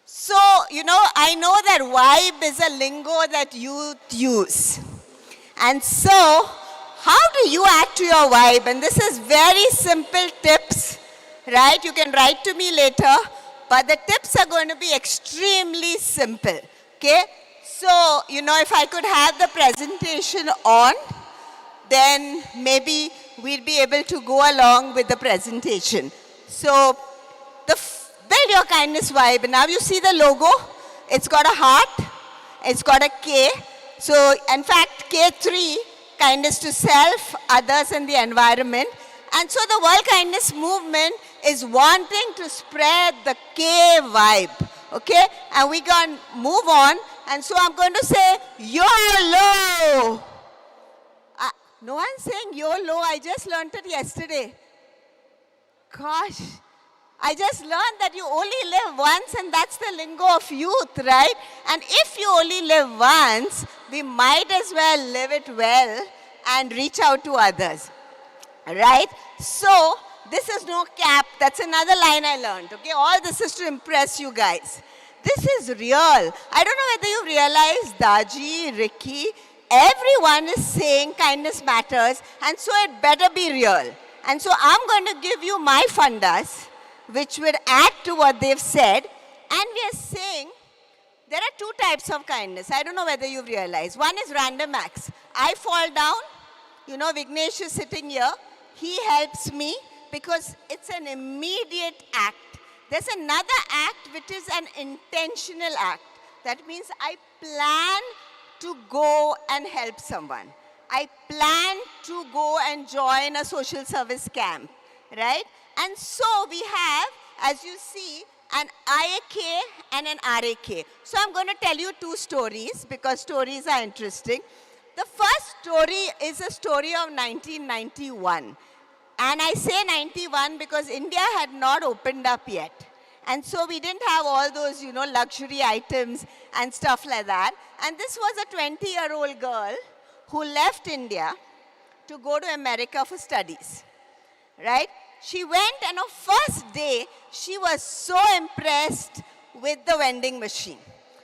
So, I know that vibe is a lingo that you use. And so, how do you add to your vibe? And this is very simple tips, right? You can write to me later, but the tips are going to be extremely simple, okay? So, if I could have the presentation on, then maybe we'll be able to go along with the presentation. So, build your kindness vibe. Now you see the logo. It's got a heart. It's got a K. So, in fact, K3, kindness to self, others, and the environment. And so the World Kindness Movement is wanting to spread the K vibe. Okay? And we're going to move on. And so I'm going to say, YOLO. No one's saying YOLO. I just learned it yesterday. Gosh. I just learned that you only live once, and that's the lingo of youth, right? And if you only live once, we might as well live it well and reach out to others, right? So, this is no cap. That's another line I learned, okay? All this is to impress you guys. This is real. I don't know whether you realize, Daaji, Ricky, everyone is saying kindness matters, and so it better be real. And so I'm going to give you my fundas, which would add to what they've said. And we are saying there are two types of kindness. I don't know whether you've realized. One is random acts. I fall down. You know, Vignesh is sitting here. He helps me because it's an immediate act. There's another act which is an intentional act. That means I plan to go and help someone. I plan to go and join a social service camp, right? And so we have, as you see, an IAK and an RAK. So I'm going to tell you two stories because stories are interesting. The first story is a story of 1991. And I say 91 because India had not opened up yet. And so we didn't have all those, you know, luxury items and stuff like that. And this was a 20-year-old girl who left India to go to America for studies, right? She went, and on first day, she was so impressed with the vending machine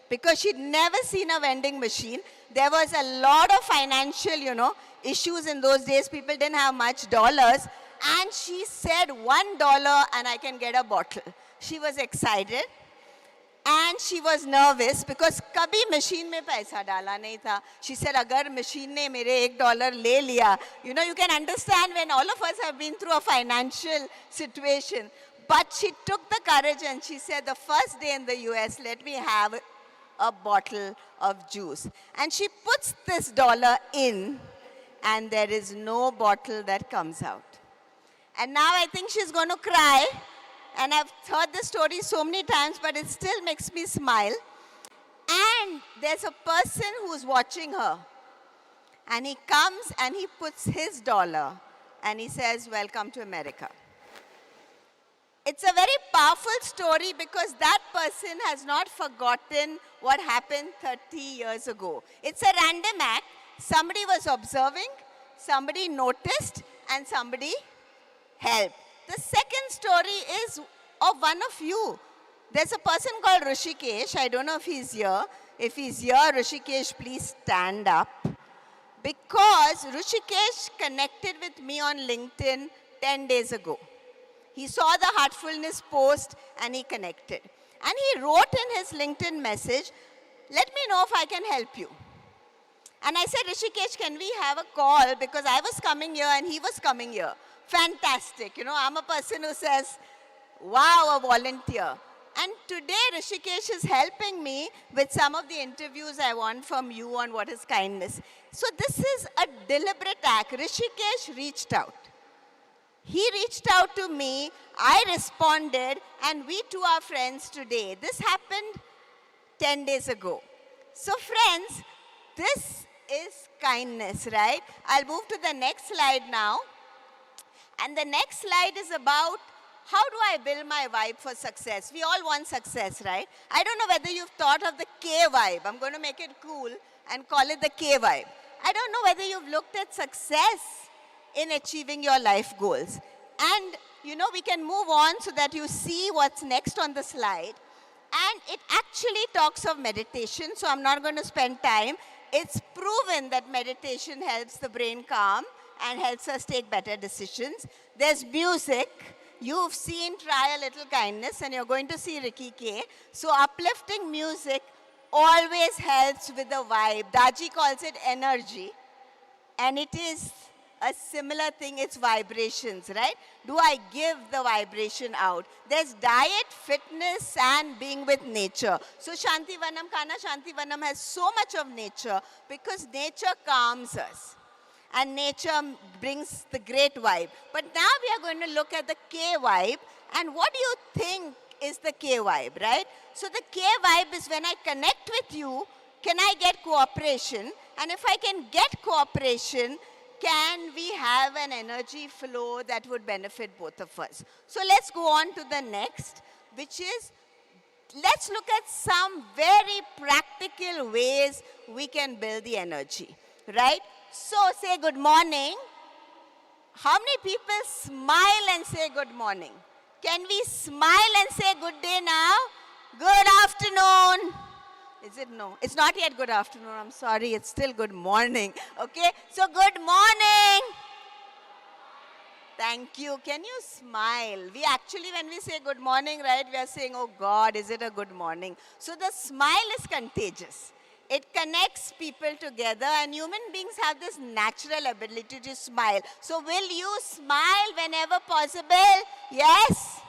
because she'd never seen a vending machine. There was a lot of financial, you know, issues in those days. People didn't have much dollars. And she said, $1 and I can get a bottle. She was excited. And she was nervous because kabhi machine mein paisa dala nahi tha. She said, agar machine ne mere $1 le liya. You know, you can understand when all of us have been through a financial situation. But she took the courage and she said, the first day in the US, let me have a bottle of juice. And she puts this dollar in, and there is no bottle that comes out. And now I think she's going to cry. And I've heard this story so many times, but it still makes me smile. And there's a person who's watching her. And he comes and he puts his dollar and he says, welcome to America. It's a very powerful story because that person has not forgotten what happened 30 years ago. It's a random act. Somebody was observing, somebody noticed, and somebody helped. The second story is of one of you. There's a person called Rishikesh. I don't know if he's here. If he's here, Rishikesh, please stand up. Because Rishikesh connected with me on LinkedIn 10 days ago. He saw the Heartfulness post and he connected. And he wrote in his LinkedIn message, let me know if I can help you. And I said, Rishikesh, can we have a call? Because I was coming here and he was coming here. Fantastic. You know, I'm a person who says, wow, a volunteer. And today, Rishikesh is helping me with some of the interviews I want from you on what is kindness. So this is a deliberate act. Rishikesh reached out. He reached out to me, I responded, and we two are friends today. This happened 10 days ago. So friends, this is kindness, right? I'll move to the next slide now. And the next slide is about how do I build my vibe for success? We all want success, right? I don't know whether you've thought of the K vibe. I'm going to make it cool and call it the K vibe. I don't know whether you've looked at success in achieving your life goals. And, you know, we can move on so that you see what's next on the slide. And it actually talks of meditation, so I'm not going to spend time. It's proven that meditation helps the brain calm and helps us take better decisions. There's music. You've seen Try a Little Kindness, and you're going to see Ricky K. So uplifting music always helps with the vibe. Daaji calls it energy. And it is a similar thing, it's vibrations, right? Do I give the vibration out? There's diet, fitness, and being with nature. So Shanti Vanam, Kanha Shanti Vanam has so much of nature because nature calms us. And nature brings the great vibe. But now we are going to look at the K vibe. And what do you think is the K vibe, right? So the K vibe is when I connect with you, can I get cooperation? And if I can get cooperation, can we have an energy flow that would benefit both of us? So let's go on to the next, which is, let's look at some very practical ways we can build the energy, right? So say good morning. How many people smile and say good morning? Can we smile and say good day now? Good afternoon. Is it no? It's not yet good afternoon. I'm sorry. It's still good morning. Okay? So good morning. Thank you. Can you smile? We actually, when we say good morning, right, we are saying, oh God, is it a good morning? So the smile is contagious. It connects people together, and human beings have this natural ability to smile. So will you smile whenever possible? Yes?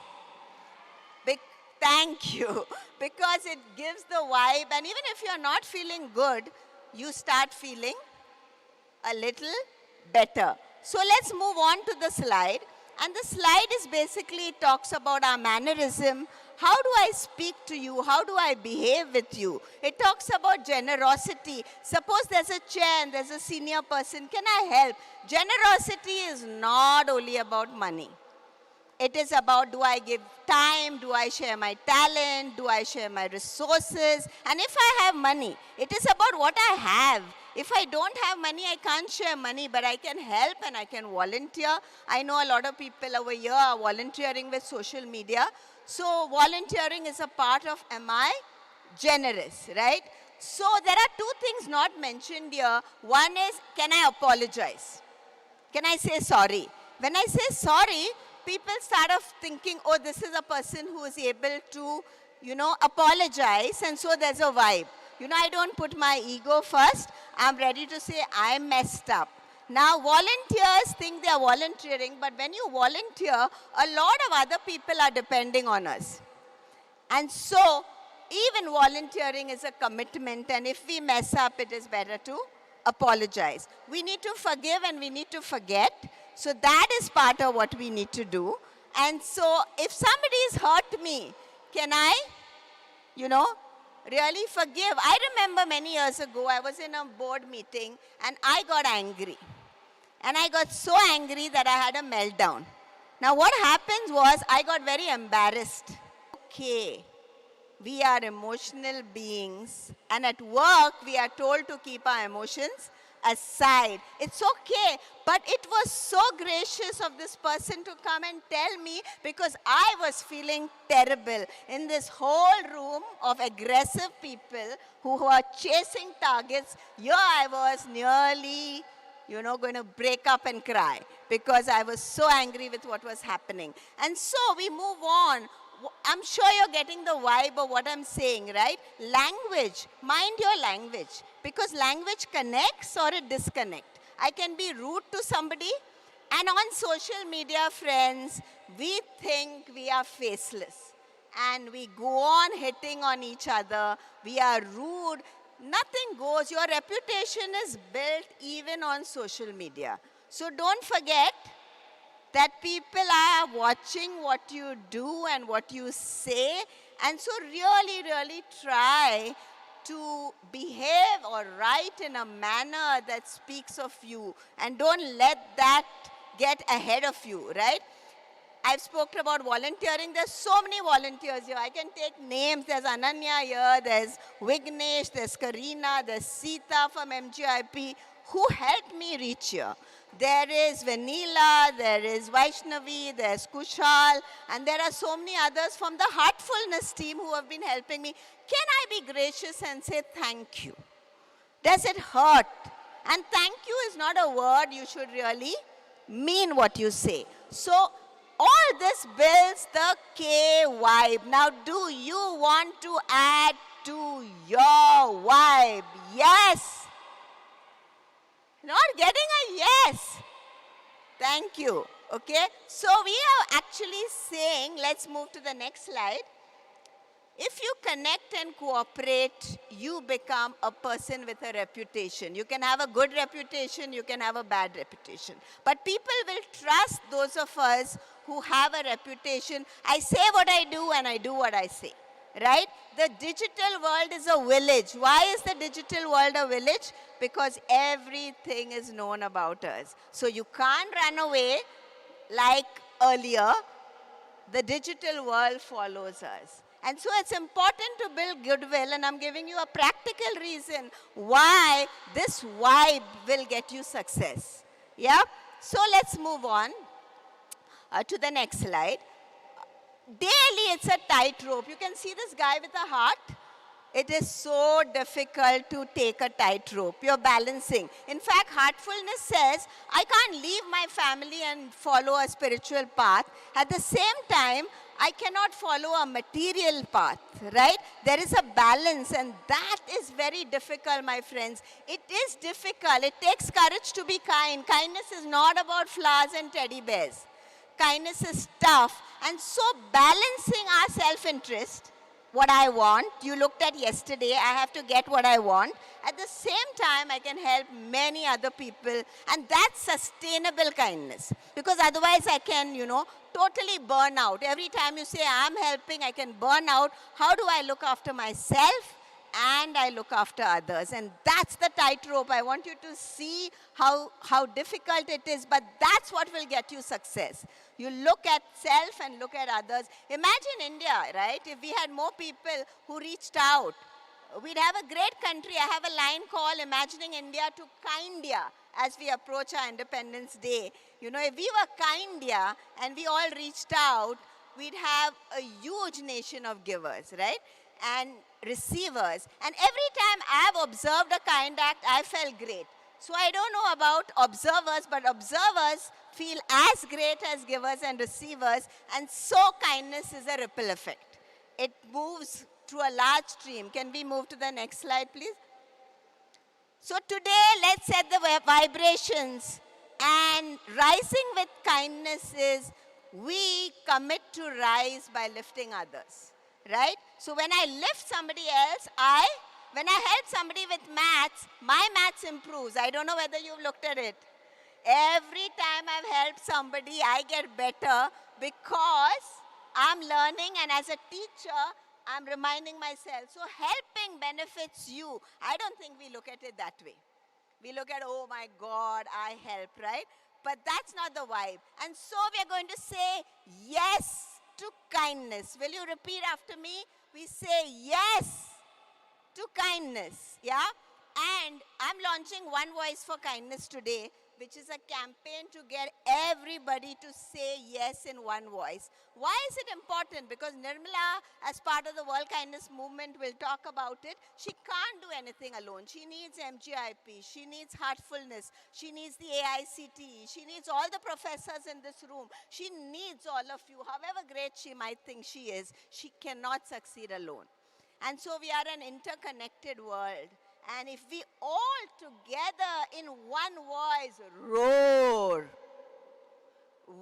Thank you. Because it gives the vibe, and even if you're not feeling good, you start feeling a little better. So let's move on to the slide. And the slide is basically, it talks about our mannerism. How do I speak to you? How do I behave with you? It talks about generosity. Suppose there's a chair and there's a senior person. Can I help? Generosity is not only about money. It is about, do I give time? Do I share my talent? Do I share my resources? And if I have money, it is about what I have. If I don't have money, I can't share money, but I can help and I can volunteer. I know a lot of people over here are volunteering with social media. So volunteering is a part of, am I generous, right? So there are two things not mentioned here. One is, can I apologize? Can I say sorry? When I say sorry, people start off thinking, oh, this is a person who is able to, apologize, and so there's a vibe. I don't put my ego first. I'm ready to say I messed up. Now, volunteers think they are volunteering, but when you volunteer, a lot of other people are depending on us. And so, even volunteering is a commitment, and if we mess up, it is better to apologize. We need to forgive and we need to forget. So that is part of what we need to do. And so if somebody has hurt me, can I, really forgive? I remember many years ago, I was in a board meeting and I got angry. And I got so angry that I had a meltdown. Now what happens was I got very embarrassed. Okay, we are emotional beings, and at work we are told to keep our emotions aside. It's okay, but it was so gracious of this person to come and tell me, because I was feeling terrible in this whole room of aggressive people who were chasing targets. Here I was nearly, going to break up and cry because I was so angry with what was happening. And so we move on. I'm sure you're getting the vibe of what I'm saying, right? Language, mind your language, because language connects or it disconnects. I can be rude to somebody, and on social media, friends, we think we are faceless. And we go on hitting on each other. We are rude. Nothing goes. Your reputation is built even on social media. So don't forget that people are watching what you do and what you say. And so really, really try to behave or write in a manner that speaks of you. And don't let that get ahead of you, right? I've spoken about volunteering. There's so many volunteers here. I can take names. There's Ananya here. There's Vignesh. There's Karina. There's Sita from MGIP who helped me reach here. There is Vanilla, there is Vaishnavi, there's Kushal, and there are so many others from the Heartfulness team who have been helping me. Can I be gracious and say thank you? Does it hurt? And thank you is not a word. You should really mean what you say. So all this builds the K vibe. Now, do you want to add to your vibe? Yes. Not getting a yes. Thank you. Okay, so we are actually saying, let's move to the next slide. If you connect and cooperate, you become a person with a reputation. You can have a good reputation, you can have a bad reputation. But people will trust those of us who have a reputation. I say what I do and I do what I say. Right? The digital world is a village. Why is the digital world a village? Because everything is known about us. So you can't run away like earlier. The digital world follows us. And so it's important to build goodwill, and I'm giving you a practical reason why this vibe will get you success. Yeah? So let's move on to the next slide. Daily, it's a tightrope. You can see this guy with a heart. It is so difficult to take a tightrope. You're balancing. In fact, Heartfulness says, I can't leave my family and follow a spiritual path. At the same time, I cannot follow a material path, right? There is a balance, and that is very difficult, my friends. It is difficult. It takes courage to be kind. Kindness is not about flowers and teddy bears. Kindness is tough. And so balancing our self-interest, what I want, you looked at yesterday, I have to get what I want. At the same time, I can help many other people, and that's sustainable kindness. Because otherwise I can, totally burn out. Every time you say I'm helping, I can burn out. How do I look after myself? And I look after others. And that's the tightrope. I want you to see how difficult it is, but that's what will get you success. You look at self and look at others. Imagine India, right? If we had more people who reached out, we'd have a great country. I have a line called Imagining India to Kindia as we approach our Independence Day. If we were Kindia and we all reached out, we'd have a huge nation of givers, right? And receivers. And every time I've observed a kind act, I felt great. So I don't know about observers, but observers feel as great as givers and receivers. And so kindness is a ripple effect. It moves through a large stream. Can we move to the next slide, please? So today, let's set the vibrations. And rising with kindness is we commit to rise by lifting others. Right? So when I lift somebody else, when I help somebody with maths, my maths improves. I don't know whether you've looked at it. Every time I've helped somebody, I get better because I'm learning, and as a teacher, I'm reminding myself. So helping benefits you. I don't think we look at it that way. We look at, oh my God, I help, right? But that's not the vibe. And so we are going to say yes to kindness. Will you repeat after me? We say yes to kindness, yeah? And I'm launching One Voice for Kindness today, which is a campaign to get everybody to say yes in one voice. Why is it important? Because Nirmala, as part of the World Kindness Movement, will talk about it. She can't do anything alone. She needs MGIP. She needs Heartfulness. She needs the AICTE. She needs all the professors in this room. She needs all of you. However great she might think she is, she cannot succeed alone. And so we are an interconnected world. And if we all together in one voice roar,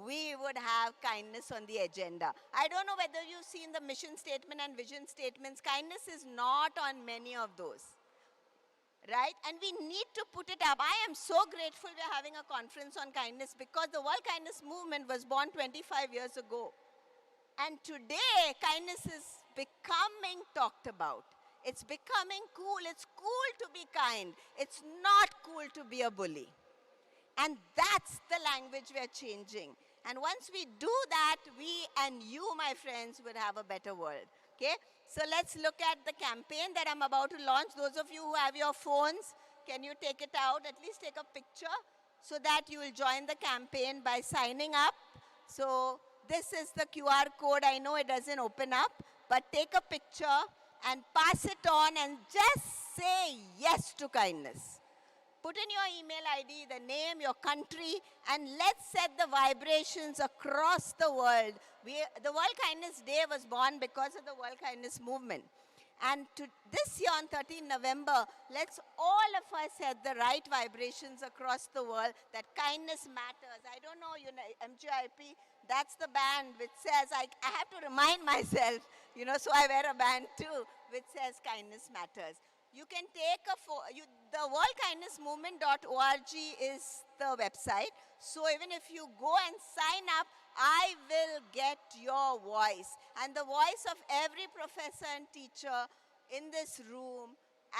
we would have kindness on the agenda. I don't know whether you've seen the mission statement and vision statements. Kindness is not on many of those. Right? And we need to put it up. I am so grateful we're having a conference on kindness because the World Kindness Movement was born 25 years ago. And today, kindness is becoming talked about. It's becoming cool. It's cool to be kind. It's not cool to be a bully. And that's the language we're changing. And once we do that, we and you, my friends, will have a better world. Okay? So let's look at the campaign that I'm about to launch. Those of you who have your phones, can you take it out? At least take a picture so that you will join the campaign by signing up. So this is the QR code. I know it doesn't open up, but take a picture and pass it on and just say yes to kindness. Put in your email ID, the name, your country, and let's set the vibrations across the world. The World Kindness Day was born because of the World Kindness Movement. And this year on 13 November, let's all of us set the right vibrations across the world that kindness matters. I don't know, MGIP, that's the band which says, I have to remind myself, so I wear a band too, which says kindness matters. You can take the worldkindnessmovement.org is the website. So even if you go and sign up, I will get your voice. And the voice of every professor and teacher in this room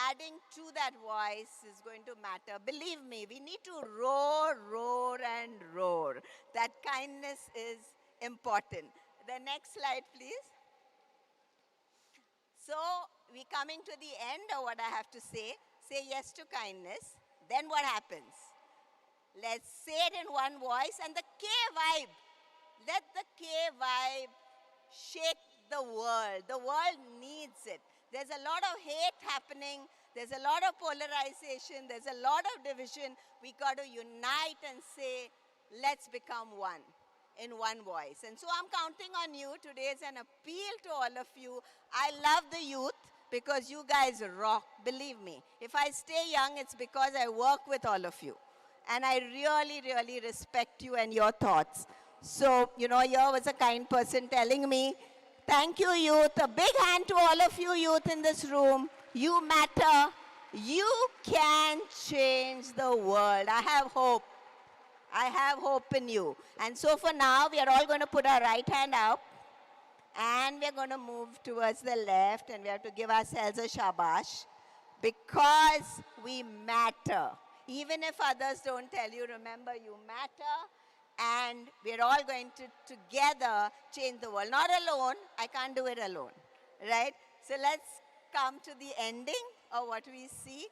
adding to that voice is going to matter. Believe me, we need to roar, roar, and roar. That kindness is important. The next slide, please. So we're coming to the end of what I have to say. Say yes to kindness. Then what happens? Let's say it in one voice. And the K vibe, let the K vibe shake the world. The world needs it. There's a lot of hate happening. There's a lot of polarization. There's a lot of division. We got to unite and say, let's become one. In one voice. And so I'm counting on you. Today is an appeal to all of you. I love the youth because you guys rock, believe me. If I stay young, it's because I work with all of you. And I really, really respect you and your thoughts. So, here was a kind person telling me, thank you, youth. A big hand to all of you youth in this room. You matter. You can change the world. I have hope. I have hope in you. And so for now, we are all going to put our right hand up. And we are going to move towards the left. And we have to give ourselves a shabash. Because we matter. Even if others don't tell you, remember you matter. And we are all going to together change the world. Not alone. I can't do it alone. Right? So let's come to the ending of what we see.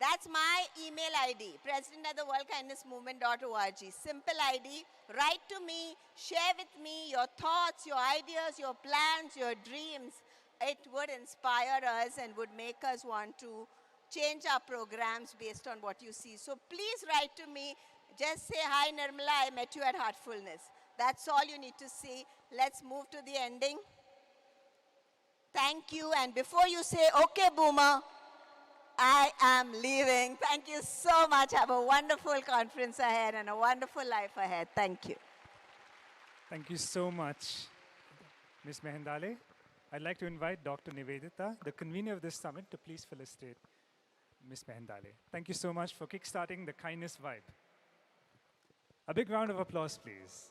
That's my email ID, president@theworldkindnessmovement.org. Simple ID. Write to me, share with me your thoughts, your ideas, your plans, your dreams. It would inspire us and would make us want to change our programs based on what you see. So please write to me. Just say, hi Nirmala, I met you at Heartfulness. That's all you need to say. Let's move to the ending. Thank you. And before you say, okay, Boomer, I am leaving. Thank you so much. Have a wonderful conference ahead and a wonderful life ahead. Thank you. Thank you so much, Ms. Mehendale. I'd like to invite Dr. Nivedita, the convener of this summit, to please felicitate Ms. Mehendale. Thank you so much for kickstarting the kindness vibe. A big round of applause, please.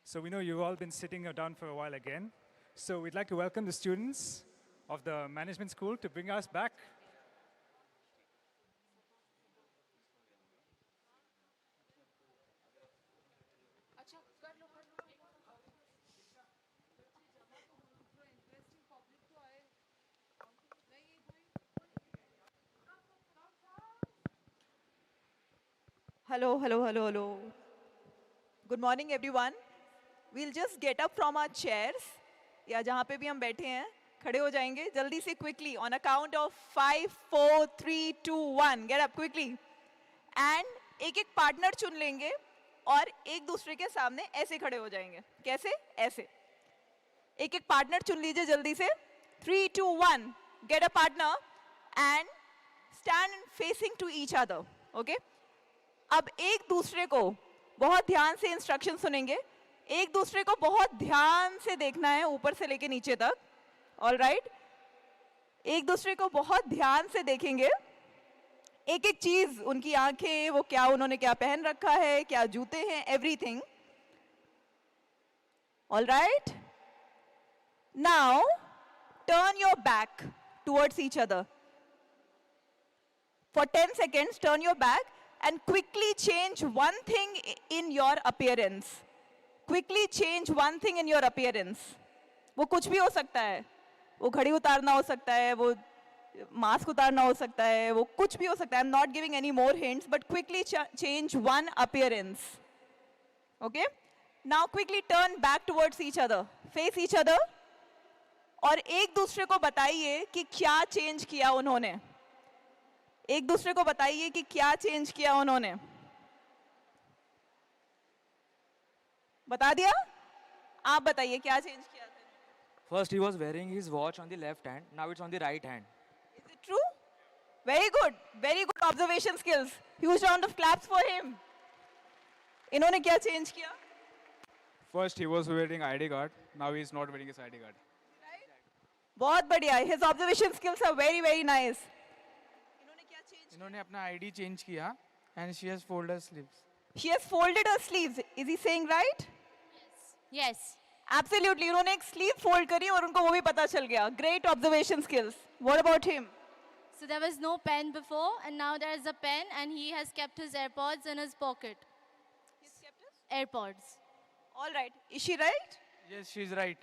So we know you've all been sitting down for a while again. So we'd like to welcome the students of the management school to bring us back. Hello, hello, hello, hello. Good morning, everyone. We'll just get up from our chairs, या जहाँ पे भी हम बैठे हैं, खड़े हो जाएंगे, जल्दी से quickly, on a count of 5, 4, 3, 2, 1. Get up quickly. And एक partner चुन लेंगे और एक दूसरे के सामने ऐसे खड़े हो जाएंगे. कैसे? ऐसे. एक partner चुन लीजिए जल्दी से. 3, 2, 1. Get a partner and stand facing to each other. Okay? अब एक दूसरे को बहुत ध्यान से इंस्ट्रक्शन सुनेंगे. एक दूसरे को बहुत ध्यान से देखना है ऊपर से लेके नीचे तक. All right. एक दूसरे को बहुत ध्यान से देखेंगे. एक एक चीज, उनकी आंखें, वो क्या, उन्होंने क्या पहन रखा है, क्या जूते हैं, everything. All right. Now turn your back towards each other. For 10 seconds, turn your back and quickly change one thing in your appearance. Quickly change one thing in your appearance. वो कुछ भी हो सकता है. वो घड़ी उतारना हो सकता है, वो मास्क उतारना हो सकता है, वो कुछ भी हो सकता है. I'm not giving any more hints, but quickly change one appearance. Okay? Now quickly turn back towards each other. Face each other. और एक दूसरे को बताइए कि क्या चेंज किया उन्होंने. एक दूसरे को बताइए कि क्या चेंज किया उन्होंने. बता दिया? आप बताइए क्या चेंज किया था? First, he was wearing his watch on the left hand. Now it's on the right hand. Is it true? Very good. Very good observation skills. Huge round of claps for him. इन्होंने क्या change किया? First, he was wearing ID card. Now he is not wearing his ID card. बहुत बढ़िया. His observation skills are very very nice. इन्होंने अपना ID change किया and she has folded her sleeves. She has folded her sleeves. Is he saying right? Yes. Absolutely. उन्होंने एक sleeve fold करी और उनको वो भी पता चल गया. Great observation skills. What about him? So there was no pen before, and now there is a pen, and he has kept his AirPods in his pocket. He's kept his AirPods. All right. Is she right? Yes, she's right.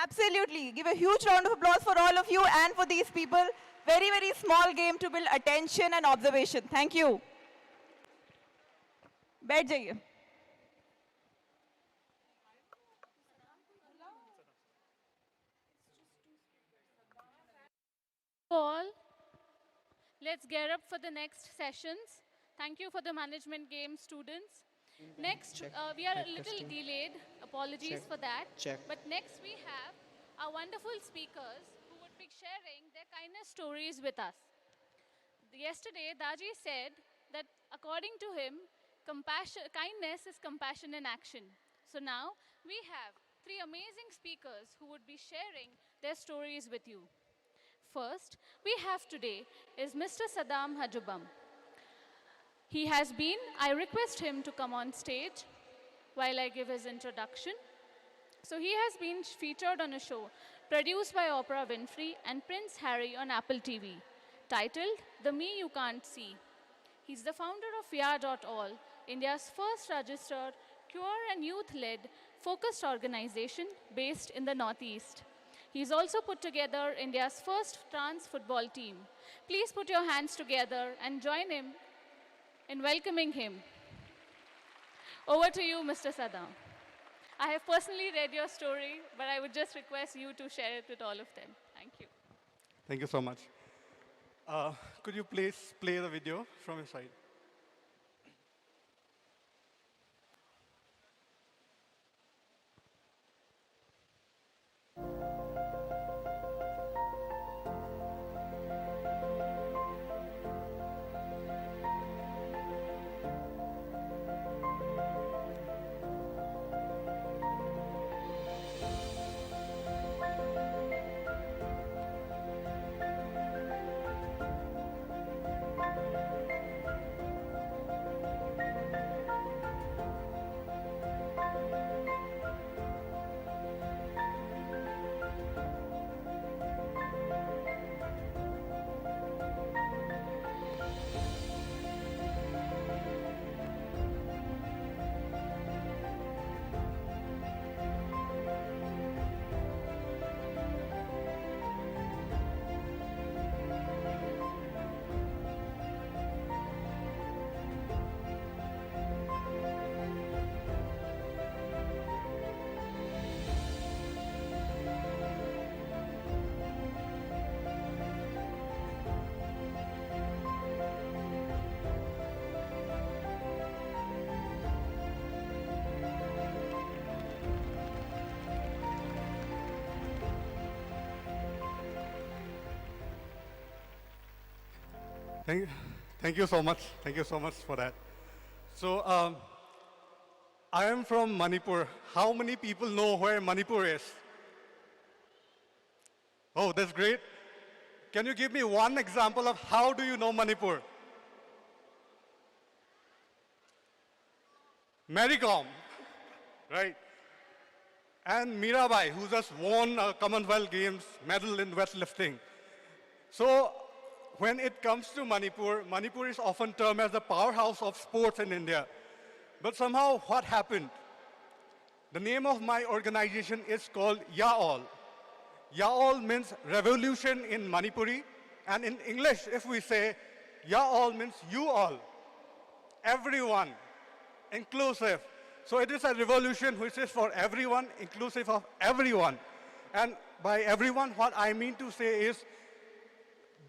Absolutely. Give a huge round of applause for all of you and for these people. Very, very small game to build attention and observation. Thank you. बैठ जाइए. All, let's gear up for the next sessions. Thank you for the management game students. Next, we are a little delayed. Apologies for that. But next we have our wonderful speakers who would be sharing their kindness stories with us. Yesterday, Daaji said that according to him, kindness is compassion in action. So now we have three amazing speakers who would be sharing their stories with you. First, we have today is Mr. Saddam Hajubam. He has been, I request him to come on stage while I give his introduction. So he has been featured on a show produced by Oprah Winfrey and Prince Harry on Apple TV, titled The Me You Can't See. He's the founder of Ya.all, India's first registered, queer and youth-led, focused organization based in the Northeast. He's also put together India's first trans football team. Please put your hands together and join him in welcoming him. Over to you, Mr. Saddam. I have personally read your story, but I would just request you to share it with all of them. Thank you. Thank you so much. Could you please play the video from your side? Thank you so much. Thank you so much for that. So, I am from Manipur. How many people know where Manipur is? Oh, that's great. Can you give me one example of how do you know Manipur? Mary Kom, right? And Mirabai, who just won a Commonwealth Games medal in weightlifting. So, when it comes to Manipur, Manipur is often termed as the powerhouse of sports in India. But somehow, what happened? The name of my organization is called Ya.all. Ya.all means revolution in Manipuri. And in English, if we say Ya.all means you all, everyone, inclusive. So it is a revolution which is for everyone, inclusive of everyone. And by everyone, what I mean to say is,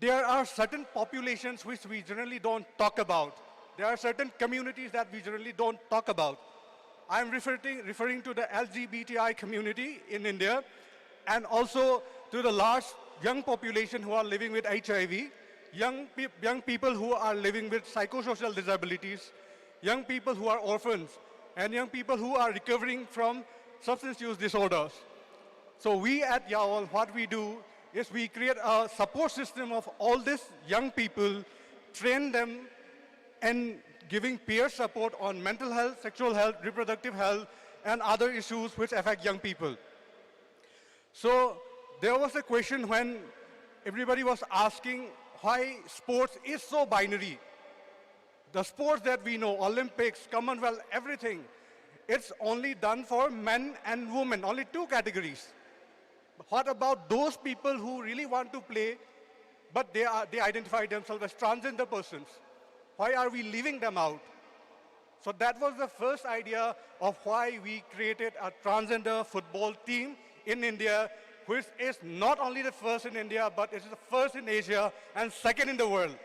there are certain populations which we generally don't talk about. There are certain communities that we generally don't talk about. I'm referring to the LGBTI community in India and also to the large young population who are living with HIV, young people who are living with psychosocial disabilities, young people who are orphans, and young people who are recovering from substance use disorders. So we at YAOL, what we do is we create a support system of all these young people, train them, and giving peer support on mental health, sexual health, reproductive health, and other issues which affect young people. So there was a question when everybody was asking why sports is so binary. The sports that we know, Olympics, Commonwealth, everything, it's only done for men and women, only two categories. What about those people who really want to play, but they identify themselves as transgender persons? Why are we leaving them out? So that was the first idea of why we created a transgender football team in India, which is not only the first in India, but it's the first in Asia and second in the world.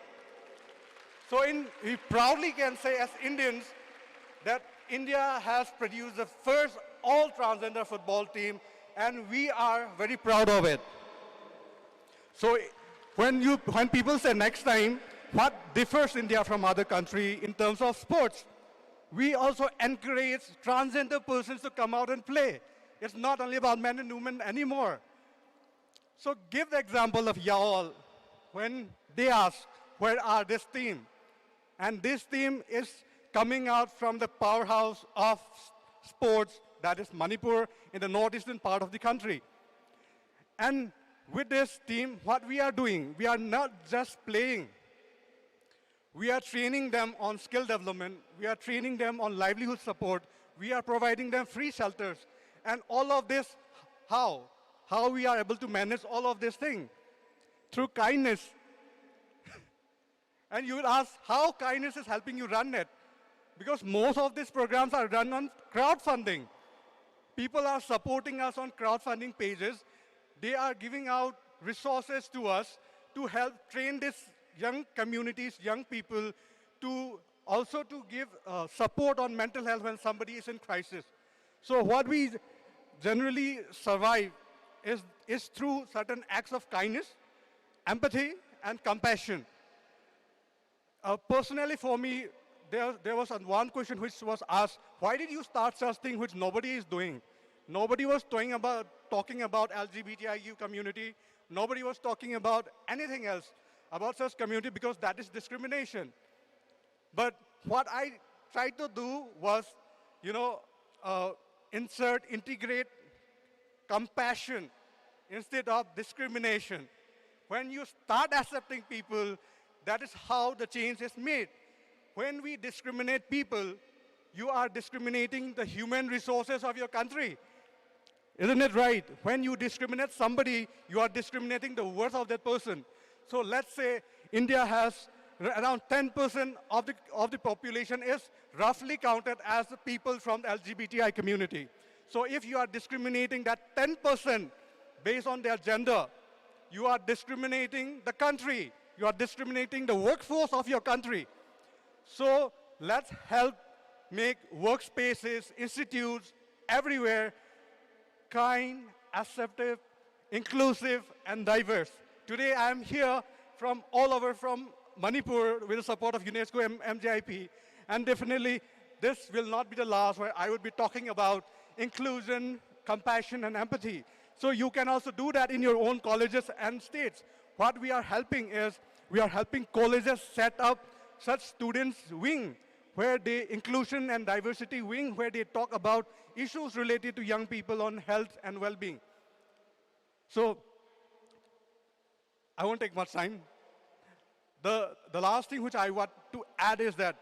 So we proudly can say as Indians that India has produced the first all transgender football team, and we are very proud of it. So when people say next time, what differs India from other countries in terms of sports? We also encourage transgender persons to come out and play. It's not only about men and women anymore. So give the example of YAOL when they ask, where are this team? And this team is coming out from the powerhouse of sports, that is Manipur, in the northeastern part of the country. And with this team, what we are doing, we are not just playing. We are training them on skill development. We are training them on livelihood support. We are providing them free shelters. And all of this, how? How we are able to manage all of this thing? Through kindness. And you will ask how kindness is helping you run it. Because most of these programs are run on crowdfunding. People are supporting us on crowdfunding pages. They are giving out resources to us to help train these young communities, young people, to also to give support on mental health when somebody is in crisis. So what we generally survive is through certain acts of kindness, empathy, and compassion. Personally for me, there was one question which was asked, why did you start such thing which nobody is doing? Nobody was talking about LGBTIQ community. Nobody was talking about anything else about such community because that is discrimination. But what I tried to do was, integrate compassion instead of discrimination. When you start accepting people, that is how the change is made. When we discriminate people, you are discriminating the human resources of your country. Isn't it right? When you discriminate somebody, you are discriminating the worth of that person. So let's say India has around 10% of the population is roughly counted as the people from the LGBTI community. So if you are discriminating that 10% based on their gender, you are discriminating the country. You are discriminating the workforce of your country. So let's help make workspaces, institutes, everywhere kind, acceptive, inclusive, and diverse. Today I am here from all over from Manipur with the support of UNESCO MJIP, and definitely this will not be the last where I would be talking about inclusion, compassion, and empathy. So you can also do that in your own colleges and states. What we are helping is, we are helping colleges set up such students wing, where the inclusion and diversity wing, where they talk about issues related to young people on health and well-being. So I won't take much time. The last thing which I want to add is that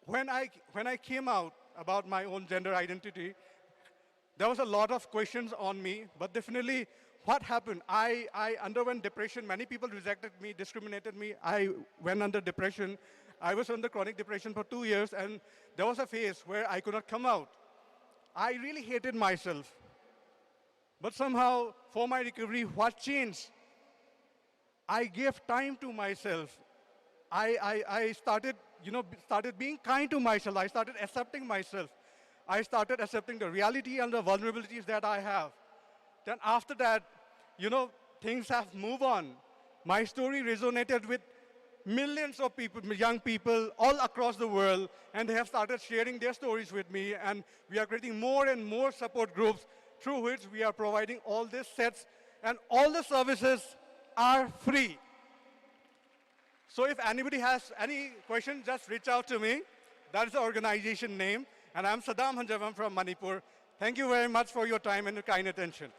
when I came out about my own gender identity, there was a lot of questions on me, but definitely what happened? I underwent depression. Many people rejected me, discriminated me. I went under depression. I was under chronic depression for 2 years, and there was a phase where I could not come out. I really hated myself. But somehow, for my recovery, what changed? I gave time to myself. I started being kind to myself. I started accepting myself. I started accepting the reality and the vulnerabilities that I have. Then after that, things have moved on. My story resonated with millions of people, young people all across the world, and they have started sharing their stories with me, and we are creating more and more support groups through which we are providing all these sets, and all the services are free. So if anybody has any questions, just reach out to me. That is the organization name, and I'm Saddam Hanjavam from Manipur. Thank you very much for your time and your kind attention.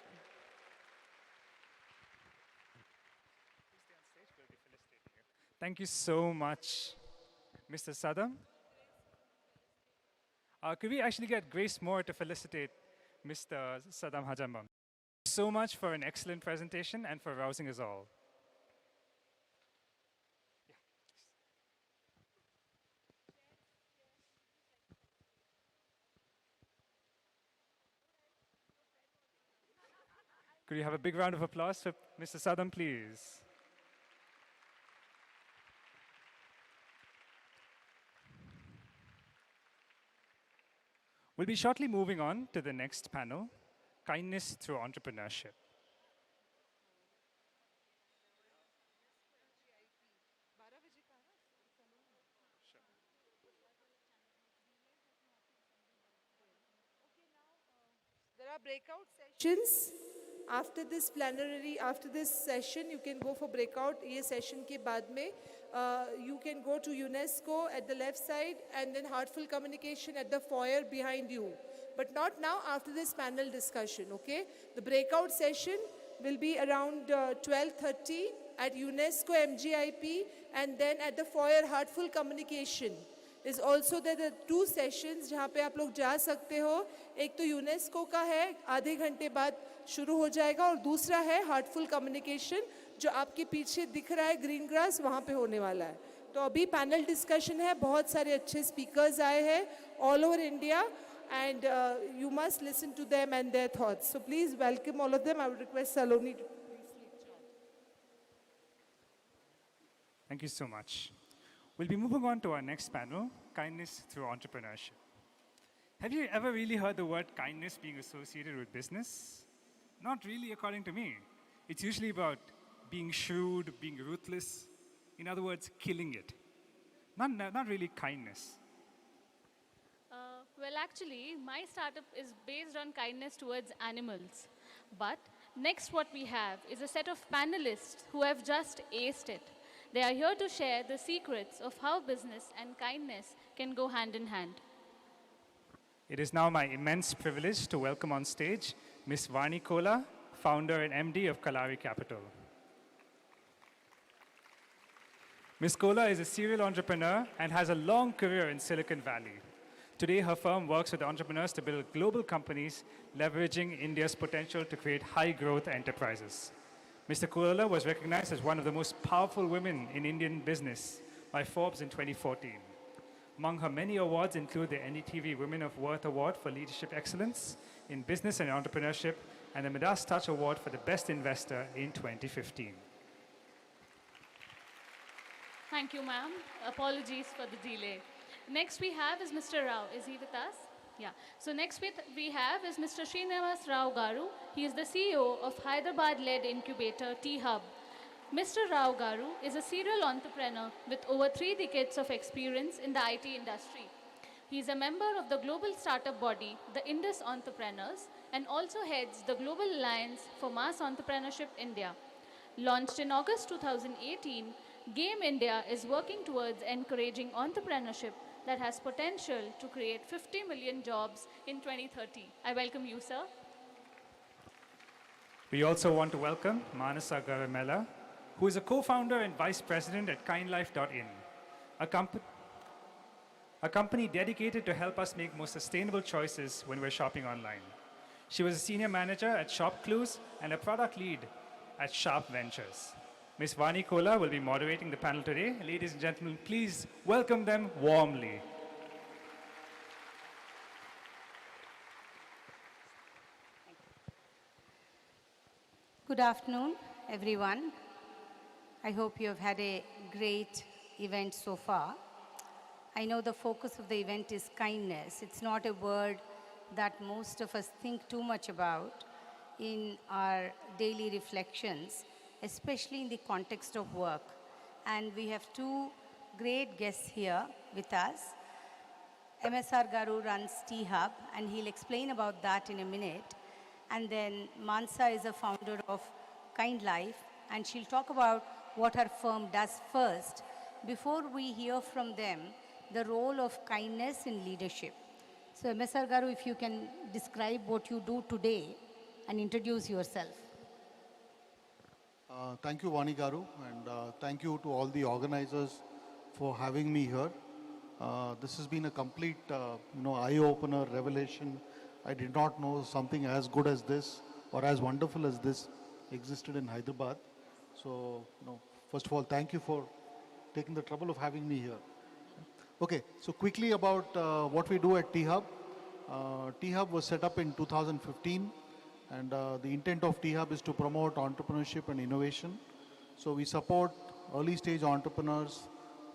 Thank you so much, Mr. Saddam. Could we actually get Grace Moore to felicitate Mr. Saddam Hajambam? So much for an excellent presentation and for rousing us all. Could we have a big round of applause for Mr. Saddam, please? We'll be shortly moving on to the next panel, Kindness Through Entrepreneurship. There are breakout sessions. After this plenary, after this session, you can go for breakout. Ye session ke baad mein, you can go to UNESCO at the left side and then Heartful Communication at the foyer behind you. But not now, after this panel discussion, okay? The breakout session will be around 12:30 at UNESCO MGIP, and then at the foyer Heartful Communication is also there. The two sessions जहाँ पे आप लोग जा सकते हो. एक तो UNESCO का है, आधे घंटे बाद शुरू हो जाएगा, और दूसरा है हार्टफुल कम्युनिकेशन जो आपके पीछे दिख रहा है ग्रीन ग्रास, वहाँ पे होने वाला है. तो अभी पैनल डिस्कशन है, बहुत सारे अच्छे स्पीकर्स आए हैं all over India, and you must listen to them and their thoughts. So please welcome all of them. I would request Saloni to please lead. Thank you so much. We'll be moving on to our next panel, Kindness Through Entrepreneurship. Have you ever really heard the word kindness being associated with business? Not really, according to me. It's usually about being shrewd, being ruthless. In other words, killing it. Not really kindness. Well, actually, my startup is based on kindness towards animals. But next what we have is a set of panelists who have just aced it. They are here to share the secrets of how business and kindness can go hand in hand. It is now my immense privilege to welcome on stage Ms. Vani Kola, founder and MD of Kalari Capital. Ms. Kola is a serial entrepreneur and has a long career in Silicon Valley. Today, her firm works with entrepreneurs to build global companies, leveraging India's potential to create high-growth enterprises. Mr. Kola was recognized as one of the most powerful women in Indian business by Forbes in 2014. Among her many awards include the NDTV Women of Worth Award for Leadership Excellence in Business and Entrepreneurship and the Midas Touch Award for the Best Investor in 2015. Thank you, ma'am. Apologies for the delay. Next we have is Mr. Rao. Is he with us? Yeah. So next we have is Mr. Srinivas Rao Garu. He is the CEO of Hyderabad-led incubator T-Hub. Mr. Rao Garu is a serial entrepreneur with over 3 decades of experience in the IT industry. He is a member of the global startup body, the Indus Entrepreneurs, and also heads the Global Alliance for Mass Entrepreneurship India. Launched in August 2018, Game India is working towards encouraging entrepreneurship that has potential to create 50 million jobs in 2030. I welcome you, sir. We also want to welcome Manasa Garamella, who is a co-founder and vice president at kindlife.in, a company dedicated to help us make more sustainable choices when we're shopping online. She was a senior manager at Shop Clues and a product lead at Sharp Ventures. Ms. Vani Kola will be moderating the panel today. Ladies and gentlemen, please welcome them warmly. Good afternoon, everyone. I hope you have had a great event so far. I know the focus of the event is kindness. It's not a word that most of us think too much about in our daily reflections, especially in the context of work. And we have two great guests here with us. MSR Garu runs Tea Hub, and he'll explain about that in a minute. And then Mansa is a founder of Kind Life, and she'll talk about what her firm does first before we hear from them the role of kindness in leadership. So MSR Garu, if you can describe what you do today and introduce yourself. Thank you, Vani Garu, and thank you to all the organizers for having me here. This has been a complete, eye-opener, revelation. I did not know something as good as this or as wonderful as this existed in Hyderabad. So, first of all, thank you for taking the trouble of having me here. Okay, so quickly about what we do at Tea Hub. Tea Hub was set up in 2015, and the intent of Tea Hub is to promote entrepreneurship and innovation. So we support early stage entrepreneurs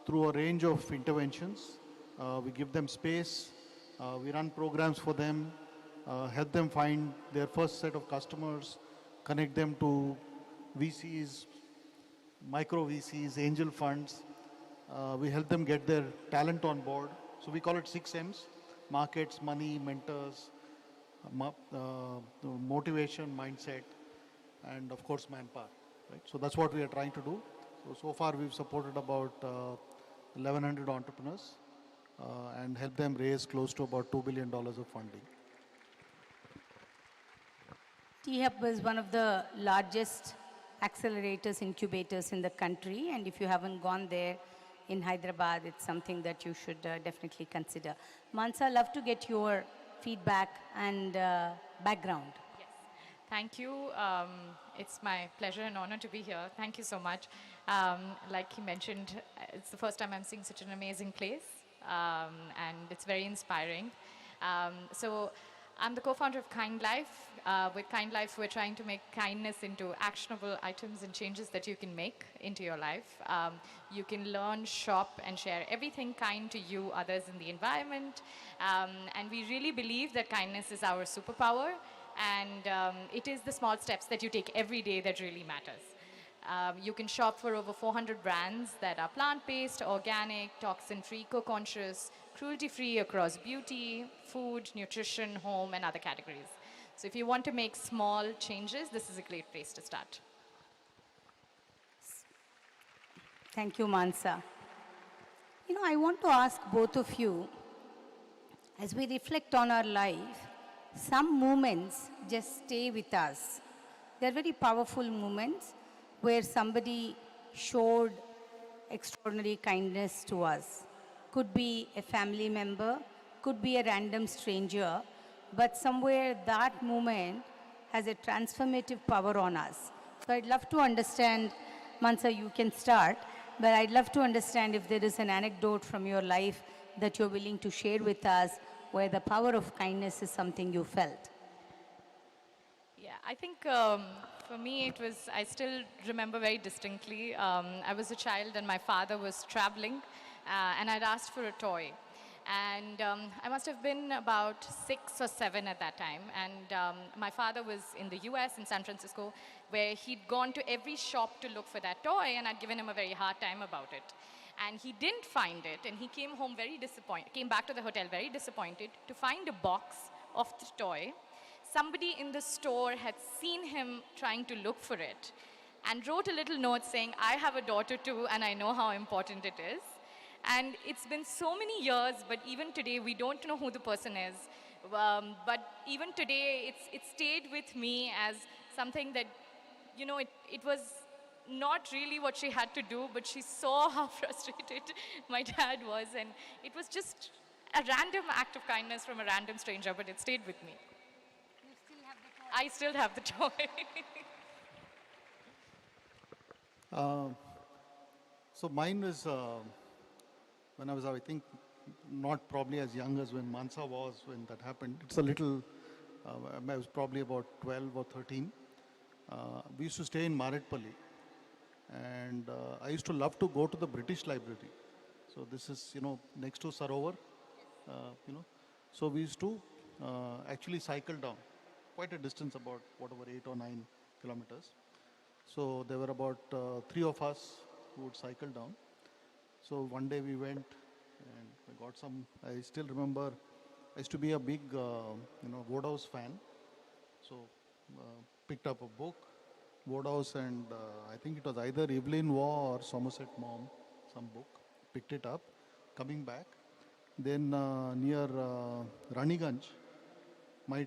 through a range of interventions. We give them space, we run programs for them, help them find their first set of customers, connect them to VCs, micro VCs, angel funds. We help them get their talent on board. So we call it 6 M's: markets, money, mentors, motivation, mindset, and of course manpower. Right? So that's what we are trying to do. So far we've supported about 1,100 entrepreneurs and helped them raise close to about $2 billion of funding. Tea Hub was one of the largest accelerators, incubators in the country, and if you haven't gone there in Hyderabad, it's something that you should definitely consider. Mansa, love to get your feedback and background. Thank you. It's my pleasure and honor to be here. Thank you so much. Like he mentioned, it's the first time I'm seeing such an amazing place, and it's very inspiring. So I'm the co-founder of Kind Life. With Kind Life, we're trying to make kindness into actionable items and changes that you can make into your life. You can learn, shop, and share everything kind to you, others, in the environment. And we really believe that kindness is our superpower. And it is the small steps that you take every day that really matters. You can shop for over 400 brands that are plant-based, organic, toxin-free, eco-conscious, cruelty-free across beauty, food, nutrition, home, and other categories. So if you want to make small changes, this is a great place to start. Thank you, Mansa. I want to ask both of you, as we reflect on our life, some moments just stay with us. They're very powerful moments where somebody showed extraordinary kindness to us. Could be a family member, could be a random stranger, but somewhere that moment has a transformative power on us. So I'd love to understand, Mansa, you can start, but I'd love to understand if there is an anecdote from your life that you're willing to share with us where the power of kindness is something you felt. Yeah, I think for me it was, I still remember very distinctly. I was a child and my father was traveling and I'd asked for a toy. And I must have been about 6 or 7 at that time. And my father was in the US, in San Francisco, where he'd gone to every shop to look for that toy, and I'd given him a very hard time about it. And he didn't find it, and he came home very disappointed, came back to the hotel very disappointed to find a box of the toy. Somebody in the store had seen him trying to look for it and wrote a little note saying, I have a daughter too, and I know how important it is. And it's been so many years, but even today, we don't know who the person is. But even today, it stayed with me as something that, it was not really what she had to do, but she saw how frustrated my dad was. And it was just a random act of kindness from a random stranger, but it stayed with me. You still have the toy? I still have the toy. So mine was when I was, I think, not probably as young as when Mansa was when that happened. It's a little, I was probably about 12 or 13. We used to stay in Manapakkam, and I used to love to go to the British Library. So this is, next to Sarovar, So we used to actually cycled down quite a distance, about whatever 8 or 9 kilometers. So there were about 3 of us who would cycle down. So one day we went and I got some. I still remember. I used to be a big, Wodehouse fan. So picked up a book, Wodehouse, and I think it was either Evelyn Waugh or Somerset Maugham, some book. Picked it up, coming back. Then near Raniganj, my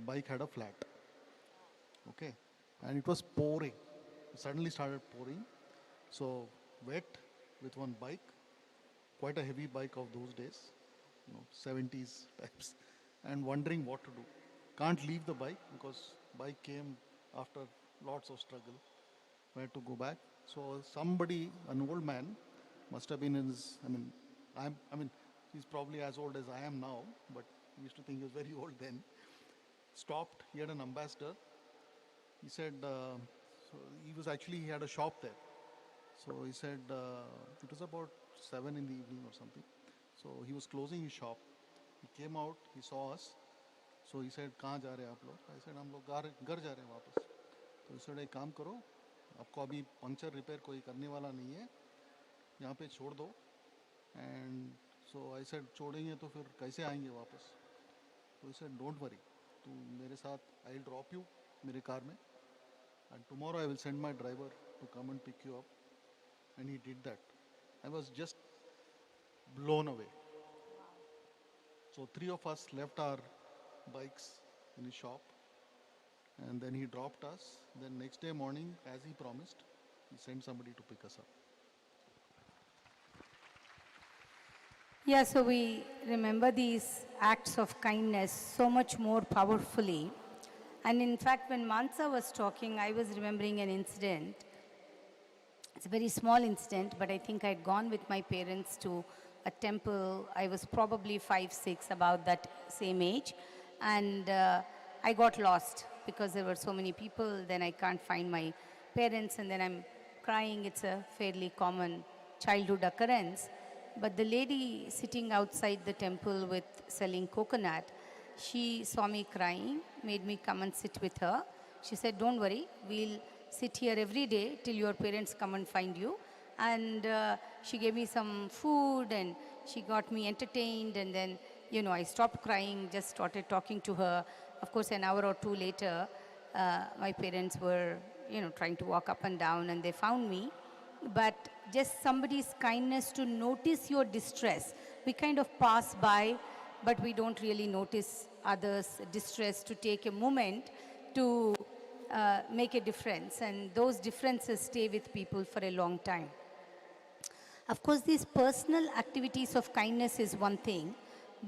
bike had a flat. Okay, and it was pouring. It suddenly started pouring. So wet with one bike, quite a heavy bike of those days, 70s types, and wondering what to do. Can't leave the bike because bike came after lots of struggle. We had to go back. So somebody, an old man, must have been in his, he's probably as old as I am now, but we used to think he was very old then. Stopped, he had an ambassador. He said, so he had a shop there. So he said, it was about 7 in the evening or something. So he was closing his shop. He came out, he saw us. So he said, "कहाँ जा रहे हैं आप लोग?" I said, "हम लोग घर जा रहे हैं वापस." तो he said, "एक काम करो, आपको अभी पंक्चर रिपेयर कोई करने वाला नहीं है, यहाँ पे छोड़ दो." And so I said, छोड़ेंगे तो फिर कैसे आएंगे वापस? तो he said, "Don't worry, तू मेरे साथ, I'll drop you मेरे कार में, and tomorrow I will send my driver to come and pick you up." And he did that. I was just blown away. So 3 of us left our bikes in his shop, and then he dropped us. Then next day morning, as he promised, he sent somebody to pick us up. Yeah, so we remember these acts of kindness so much more powerfully. And in fact, when Mansa was talking, I was remembering an incident. It's a very small incident, but I think I'd gone with my parents to a temple. I was probably 5, 6, about that same age. And I got lost because there were so many people. Then I can't find my parents, and then I'm crying. It's a fairly common childhood occurrence. But the lady sitting outside the temple with selling coconut, she saw me crying, made me come and sit with her. She said, "Don't worry, we'll sit here every day till your parents come and find you." And she gave me some food and she got me entertained, and then I stopped crying, just started talking to her. Of course, an hour or 2 later, my parents were trying to walk up and down, and they found me. But just somebody's kindness to notice your distress. We kind of pass by, but we don't really notice others' distress, to take a moment to make a difference, and those differences stay with people for a long time. Of course, these personal activities of kindness is one thing,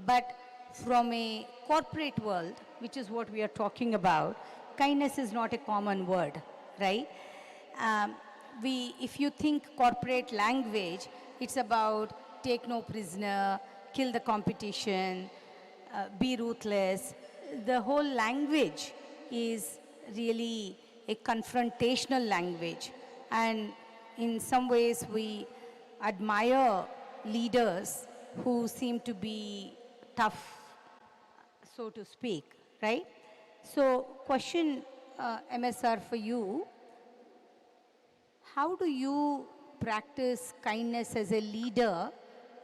but from a corporate world, which is what we are talking about, kindness is not a common word, right? If you think corporate language, it's about take no prisoner, kill the competition, be ruthless. The whole language is really a confrontational language, and in some ways we admire leaders who seem to be tough, so to speak, right? So question, MSR, for you: how do you practice kindness as a leader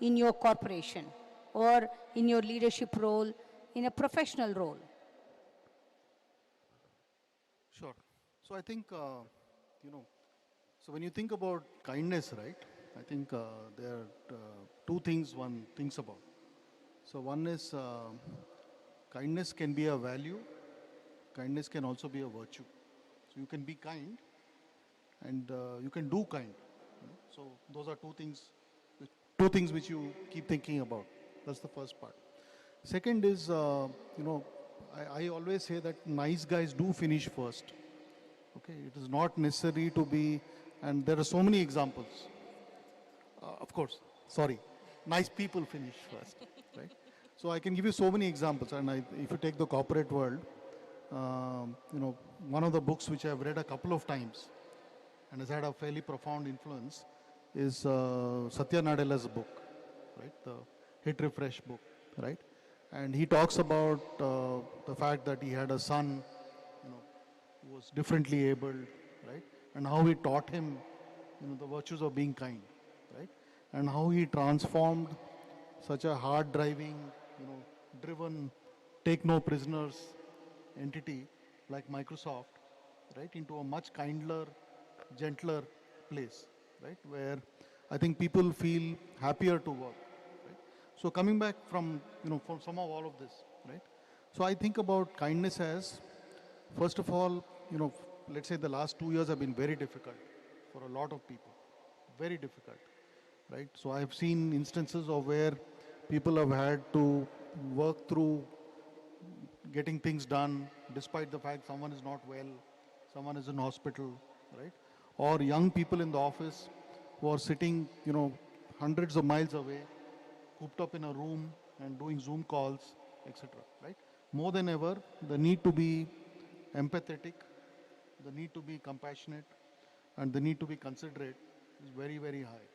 in your corporation or in your leadership role, in a professional role? Sure. So I think, so when you think about kindness, right, I think there are 2 things one thinks about. So one is kindness can be a value, kindness can also be a virtue. So you can be kind and you can do kind. So those are 2 things which you keep thinking about. That's the first part. Second is, I always say that nice guys do finish first. Okay, it is not necessary to be, and there are so many examples. Of course, nice people finish first, right? So I can give you so many examples, and if you take the corporate world, one of the books which I've read a couple of times and has had a fairly profound influence is Satya Nadella's book, right? The Hit Refresh book, right? And he talks about the fact that he had a son, who was differently abled, right? And how he taught him, the virtues of being kind, right? And how he transformed such a hard-driving, driven, take no prisoners entity like Microsoft, right, into a much kinder, gentler place, right, where I think people feel happier to work. Right? So coming back from from some of all of this, right? So I think about kindness as, first of all, let's say the last 2 years have been very difficult for a lot of people, very difficult, right? So I have seen instances of where people have had to work through getting things done despite the fact someone is not well, someone is in hospital, right? Or young people in the office who are sitting, hundreds of miles away, cooped up in a room and doing Zoom calls, etc., right? More than ever, the need to be empathetic, the need to be compassionate, and the need to be considerate is very, very high.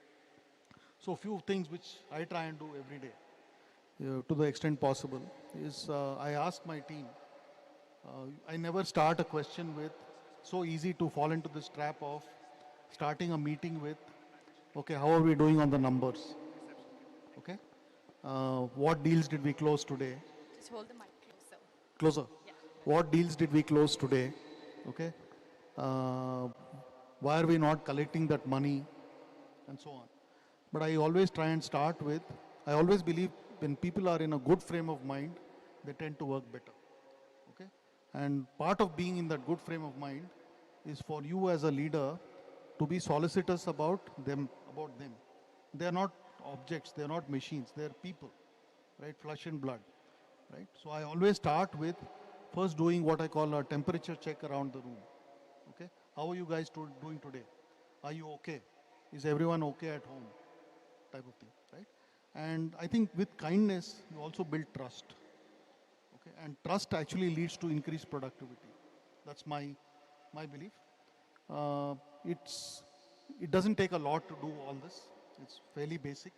So a few things which I try and do every day, to the extent possible, is I ask my team, I never start a question with, so easy to fall into this trap of starting a meeting with, okay, how are we doing on the numbers? Okay? What deals did we close today? Just hold the mic closer. Closer. Yeah. What deals did we close today? Okay? Why are we not collecting that money? And so on. But I always try and start with, I always believe when people are in a good frame of mind, they tend to work better. Okay? And part of being in that good frame of mind is for you as a leader to be solicitous about them. They are not objects, they are not machines, they are people, right? Flesh and blood, right? So I always start with first doing what I call a temperature check around the room. Okay? How are you guys doing today? Are you okay? Is everyone okay at home? Type of thing, right? And I think with kindness, you also build trust. Okay? And trust actually leads to increased productivity. That's my belief. It doesn't take a lot to do all this. It's fairly basic,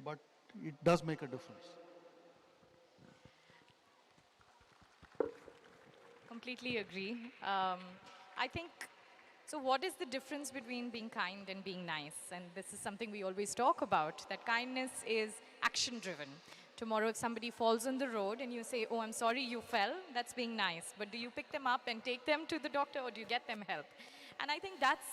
but it does make a difference. Completely agree. I think, so what is the difference between being kind and being nice? And this is something we always talk about, that kindness is action driven. Tomorrow if somebody falls on the road and you say, oh, I'm sorry you fell, that's being nice. But do you pick them up and take them to the doctor, or do you get them help? And I think that's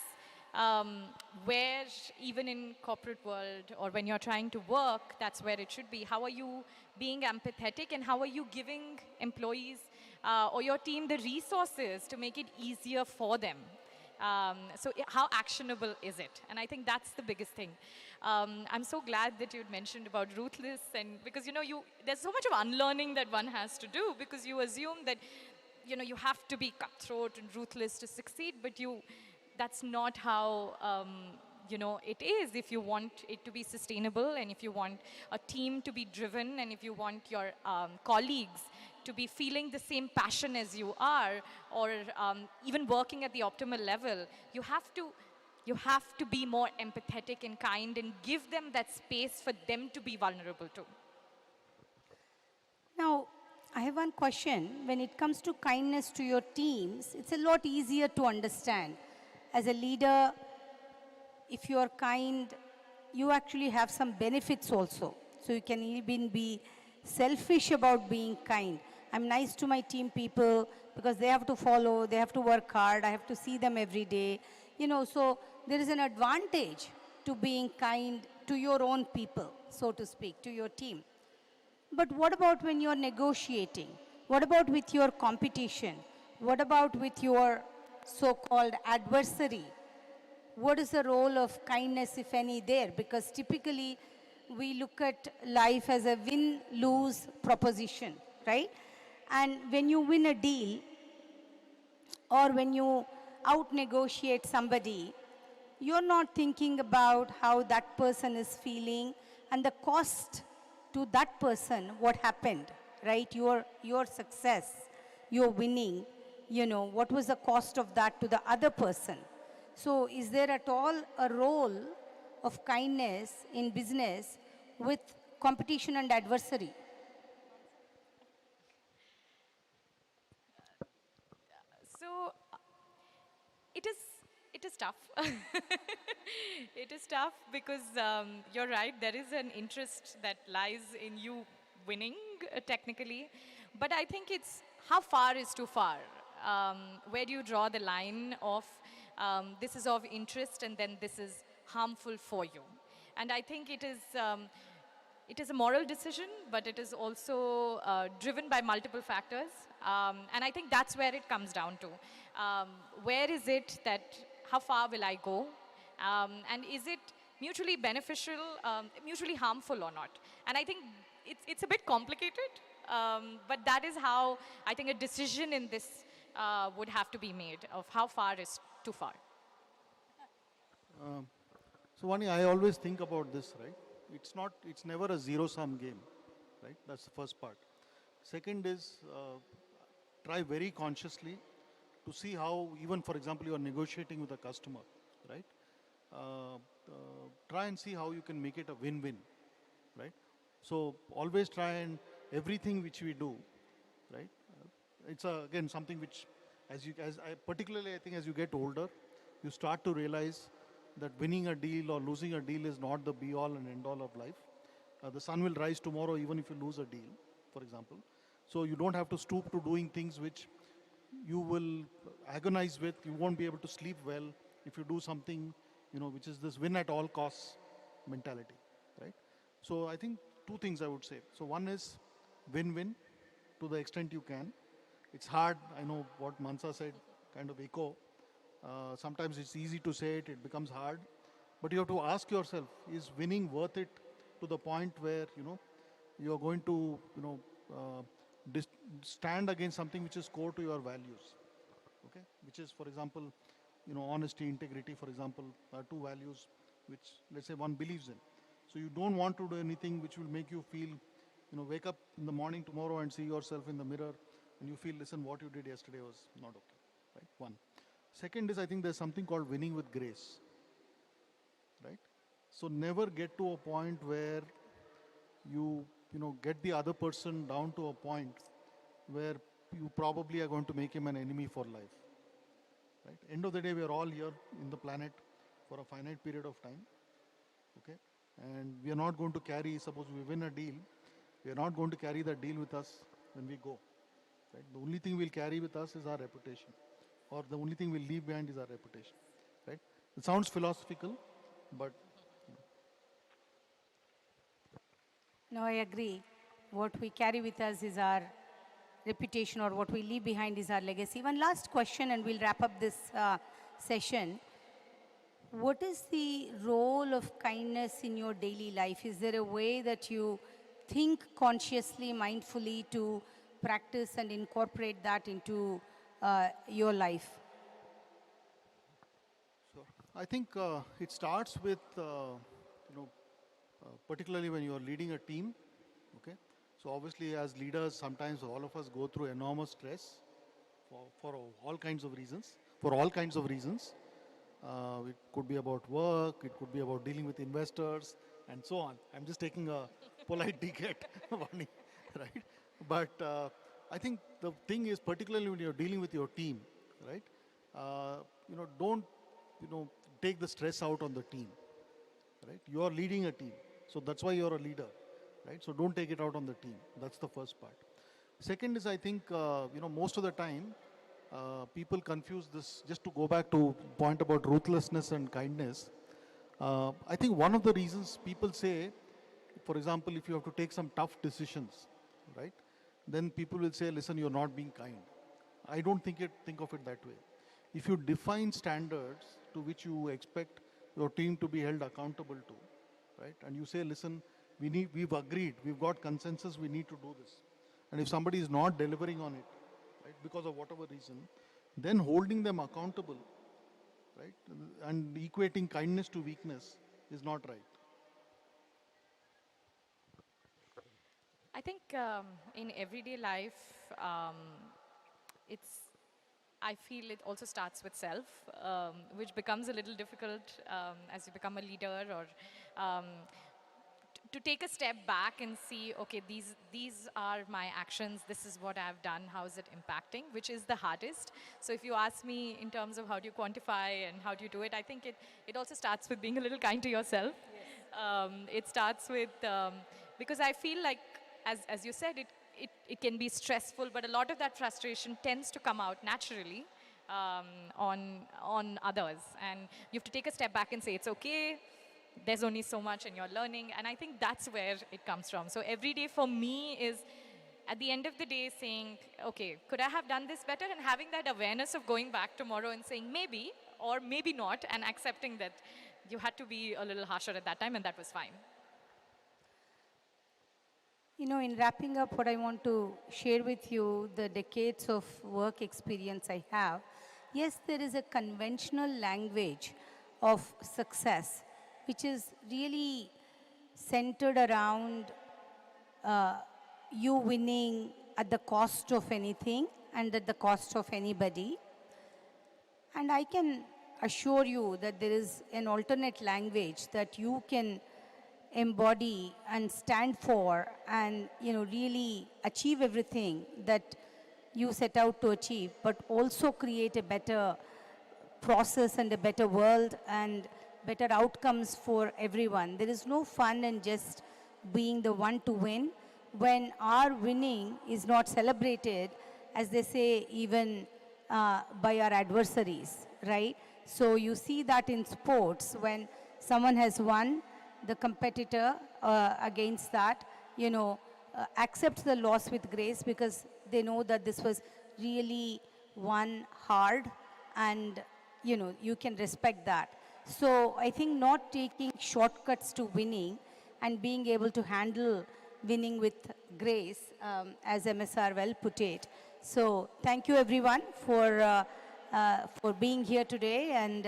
where, even in corporate world or when you're trying to work, that's where it should be. How are you being empathetic, and how are you giving employees or your team the resources to make it easier for them? So how actionable is it? And I think that's the biggest thing. I'm so glad that you'd mentioned about ruthless, and because there's so much of unlearning that one has to do, because you assume that you have to be cutthroat and ruthless to succeed, but that's not how it is. If you want it to be sustainable, and if you want a team to be driven, and if you want your colleagues to be feeling the same passion as you are, or even working at the optimal level, you have to be more empathetic and kind, and give them that space for them to be vulnerable too. Now, I have one question. When it comes to kindness to your teams, it's a lot easier to understand. As a leader, if you are kind, you actually have some benefits also. So you can even be selfish about being kind. I'm nice to my team people because they have to follow, they have to work hard, I have to see them every day. So there is an advantage to being kind to your own people, so to speak, to your team. But what about when you're negotiating? What about with your competition? What about with your so-called adversary? What is the role of kindness, if any, there? Because typically we look at life as a win-lose proposition, right? And when you win a deal, or when you out-negotiate somebody, you're not thinking about how that person is feeling and the cost to that person, what happened, right? Your success, your winning, what was the cost of that to the other person? So is there at all a role of kindness in business with competition and adversary? So it is tough. It is tough because you're right, there is an interest that lies in you winning technically, but I think it's how far is too far. Where do you draw the line of this is of interest and then this is harmful for you? And I think it is a moral decision, but it is also driven by multiple factors. And I think that's where it comes down to. Where is it that, how far will I go? And is it mutually beneficial, mutually harmful or not? And I think it's a bit complicated, but that is how I think a decision in this would have to be made of how far is too far. So Vani, I always think about this, right? It's never a zero-sum game, right? That's the first part. Second is try very consciously to see how, even for example, you are negotiating with a customer, right? Try and see how you can make it a win-win, right? So always try and everything which we do, right? It's again something which, particularly I think as you get older, you start to realize that winning a deal or losing a deal is not the be-all and end-all of life. The sun will rise tomorrow even if you lose a deal, for example. So you don't have to stoop to doing things which you will agonize with. You won't be able to sleep well if you do something, which is this win at all costs mentality, right? So I think two things I would say. So one is win-win to the extent you can. It's hard. I know what Mansa said, kind of echo. Sometimes it's easy to say it, it becomes hard. But you have to ask yourself, is winning worth it to the point where, you're going to, stand against something which is core to your values, okay? Which is, for example, honesty, integrity, for example, are two values which, let's say, one believes in. So you don't want to do anything which will make you feel, wake up in the morning tomorrow and see yourself in the mirror and you feel, listen, what you did yesterday was not okay, right? One. Second is, I think there's something called winning with grace, right? So never get to a point where you get the other person down to a point where you probably are going to make him an enemy for life, right? End of the day, we are all here in the planet for a finite period of time, okay? And we are not going to carry, suppose we win a deal, we are not going to carry that deal with us when we go, right? The only thing we'll carry with us is our reputation. Or the only thing we'll leave behind is our reputation, right? It sounds philosophical, but... No, I agree. What we carry with us is our reputation, or what we leave behind is our legacy. One last question and we'll wrap up this session. What is the role of kindness in your daily life? Is there a way that you think consciously, mindfully to practice and incorporate that into your life? Sure. I think it starts with, particularly when you're leading a team, okay? So obviously as leaders, sometimes all of us go through enormous stress for all kinds of reasons. It could be about work, it could be about dealing with investors and so on. I'm just taking a polite decade, right? But I think the thing is, particularly when you're dealing with your team, right? Don't, take the stress out on the team, right? You are leading a team. So that's why you're a leader, right? So don't take it out on the team. That's the first part. Second is, I think, most of the time, people confuse this. Just to go back to point about ruthlessness and kindness, I think one of the reasons people say, for example, if you have to take some tough decisions, right? Then people will say, listen, you're not being kind. I don't think of it that way. If you define standards to which you expect your team to be held accountable to, right? And you say, listen, we've agreed, we've got consensus, we need to do this. And if somebody is not delivering on it, right, because of whatever reason, then holding them accountable, right, and equating kindness to weakness is not right. I think in everyday life, I feel it also starts with self, which becomes a little difficult as you become a leader, or to take a step back and see, okay, these are my actions, this is what I've done, how is it impacting, which is the hardest. So if you ask me in terms of how do you quantify and how do you do it, I think it also starts with being a little kind to yourself. It starts with, because I feel like, as you said, it can be stressful, but a lot of that frustration tends to come out naturally on others. And you have to take a step back and say, it's okay, there's only so much and you're learning. And I think that's where it comes from. So every day for me is, at the end of the day, saying, okay, could I have done this better? And having that awareness of going back tomorrow and saying maybe, or maybe not, and accepting that you had to be a little harsher at that time, and that was fine. You know, in wrapping up, what I want to share with you, the decades of work experience I have, yes, there is a conventional language of success, which is really centered around you winning at the cost of anything and at the cost of anybody. And I can assure you that there is an alternate language that you can embody and stand for and, you know, really achieve everything that you set out to achieve, but also create a better process and a better world and better outcomes for everyone. There is no fun in just being the one to win when our winning is not celebrated, as they say, even by our adversaries, right? So you see that in sports, when someone has won, the competitor against that, you know, accepts the loss with grace because they know that this was really won hard and, you know, you can respect that. So I think not taking shortcuts to winning and being able to handle winning with grace, as MSR well put it. So thank you everyone for being here today, and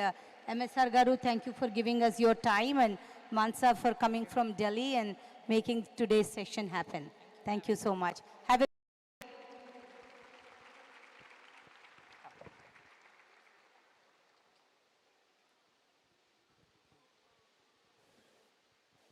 MSR Garu, thank you for giving us your time, and Mansa for coming from Delhi and making today's session happen. Thank you so much. Have a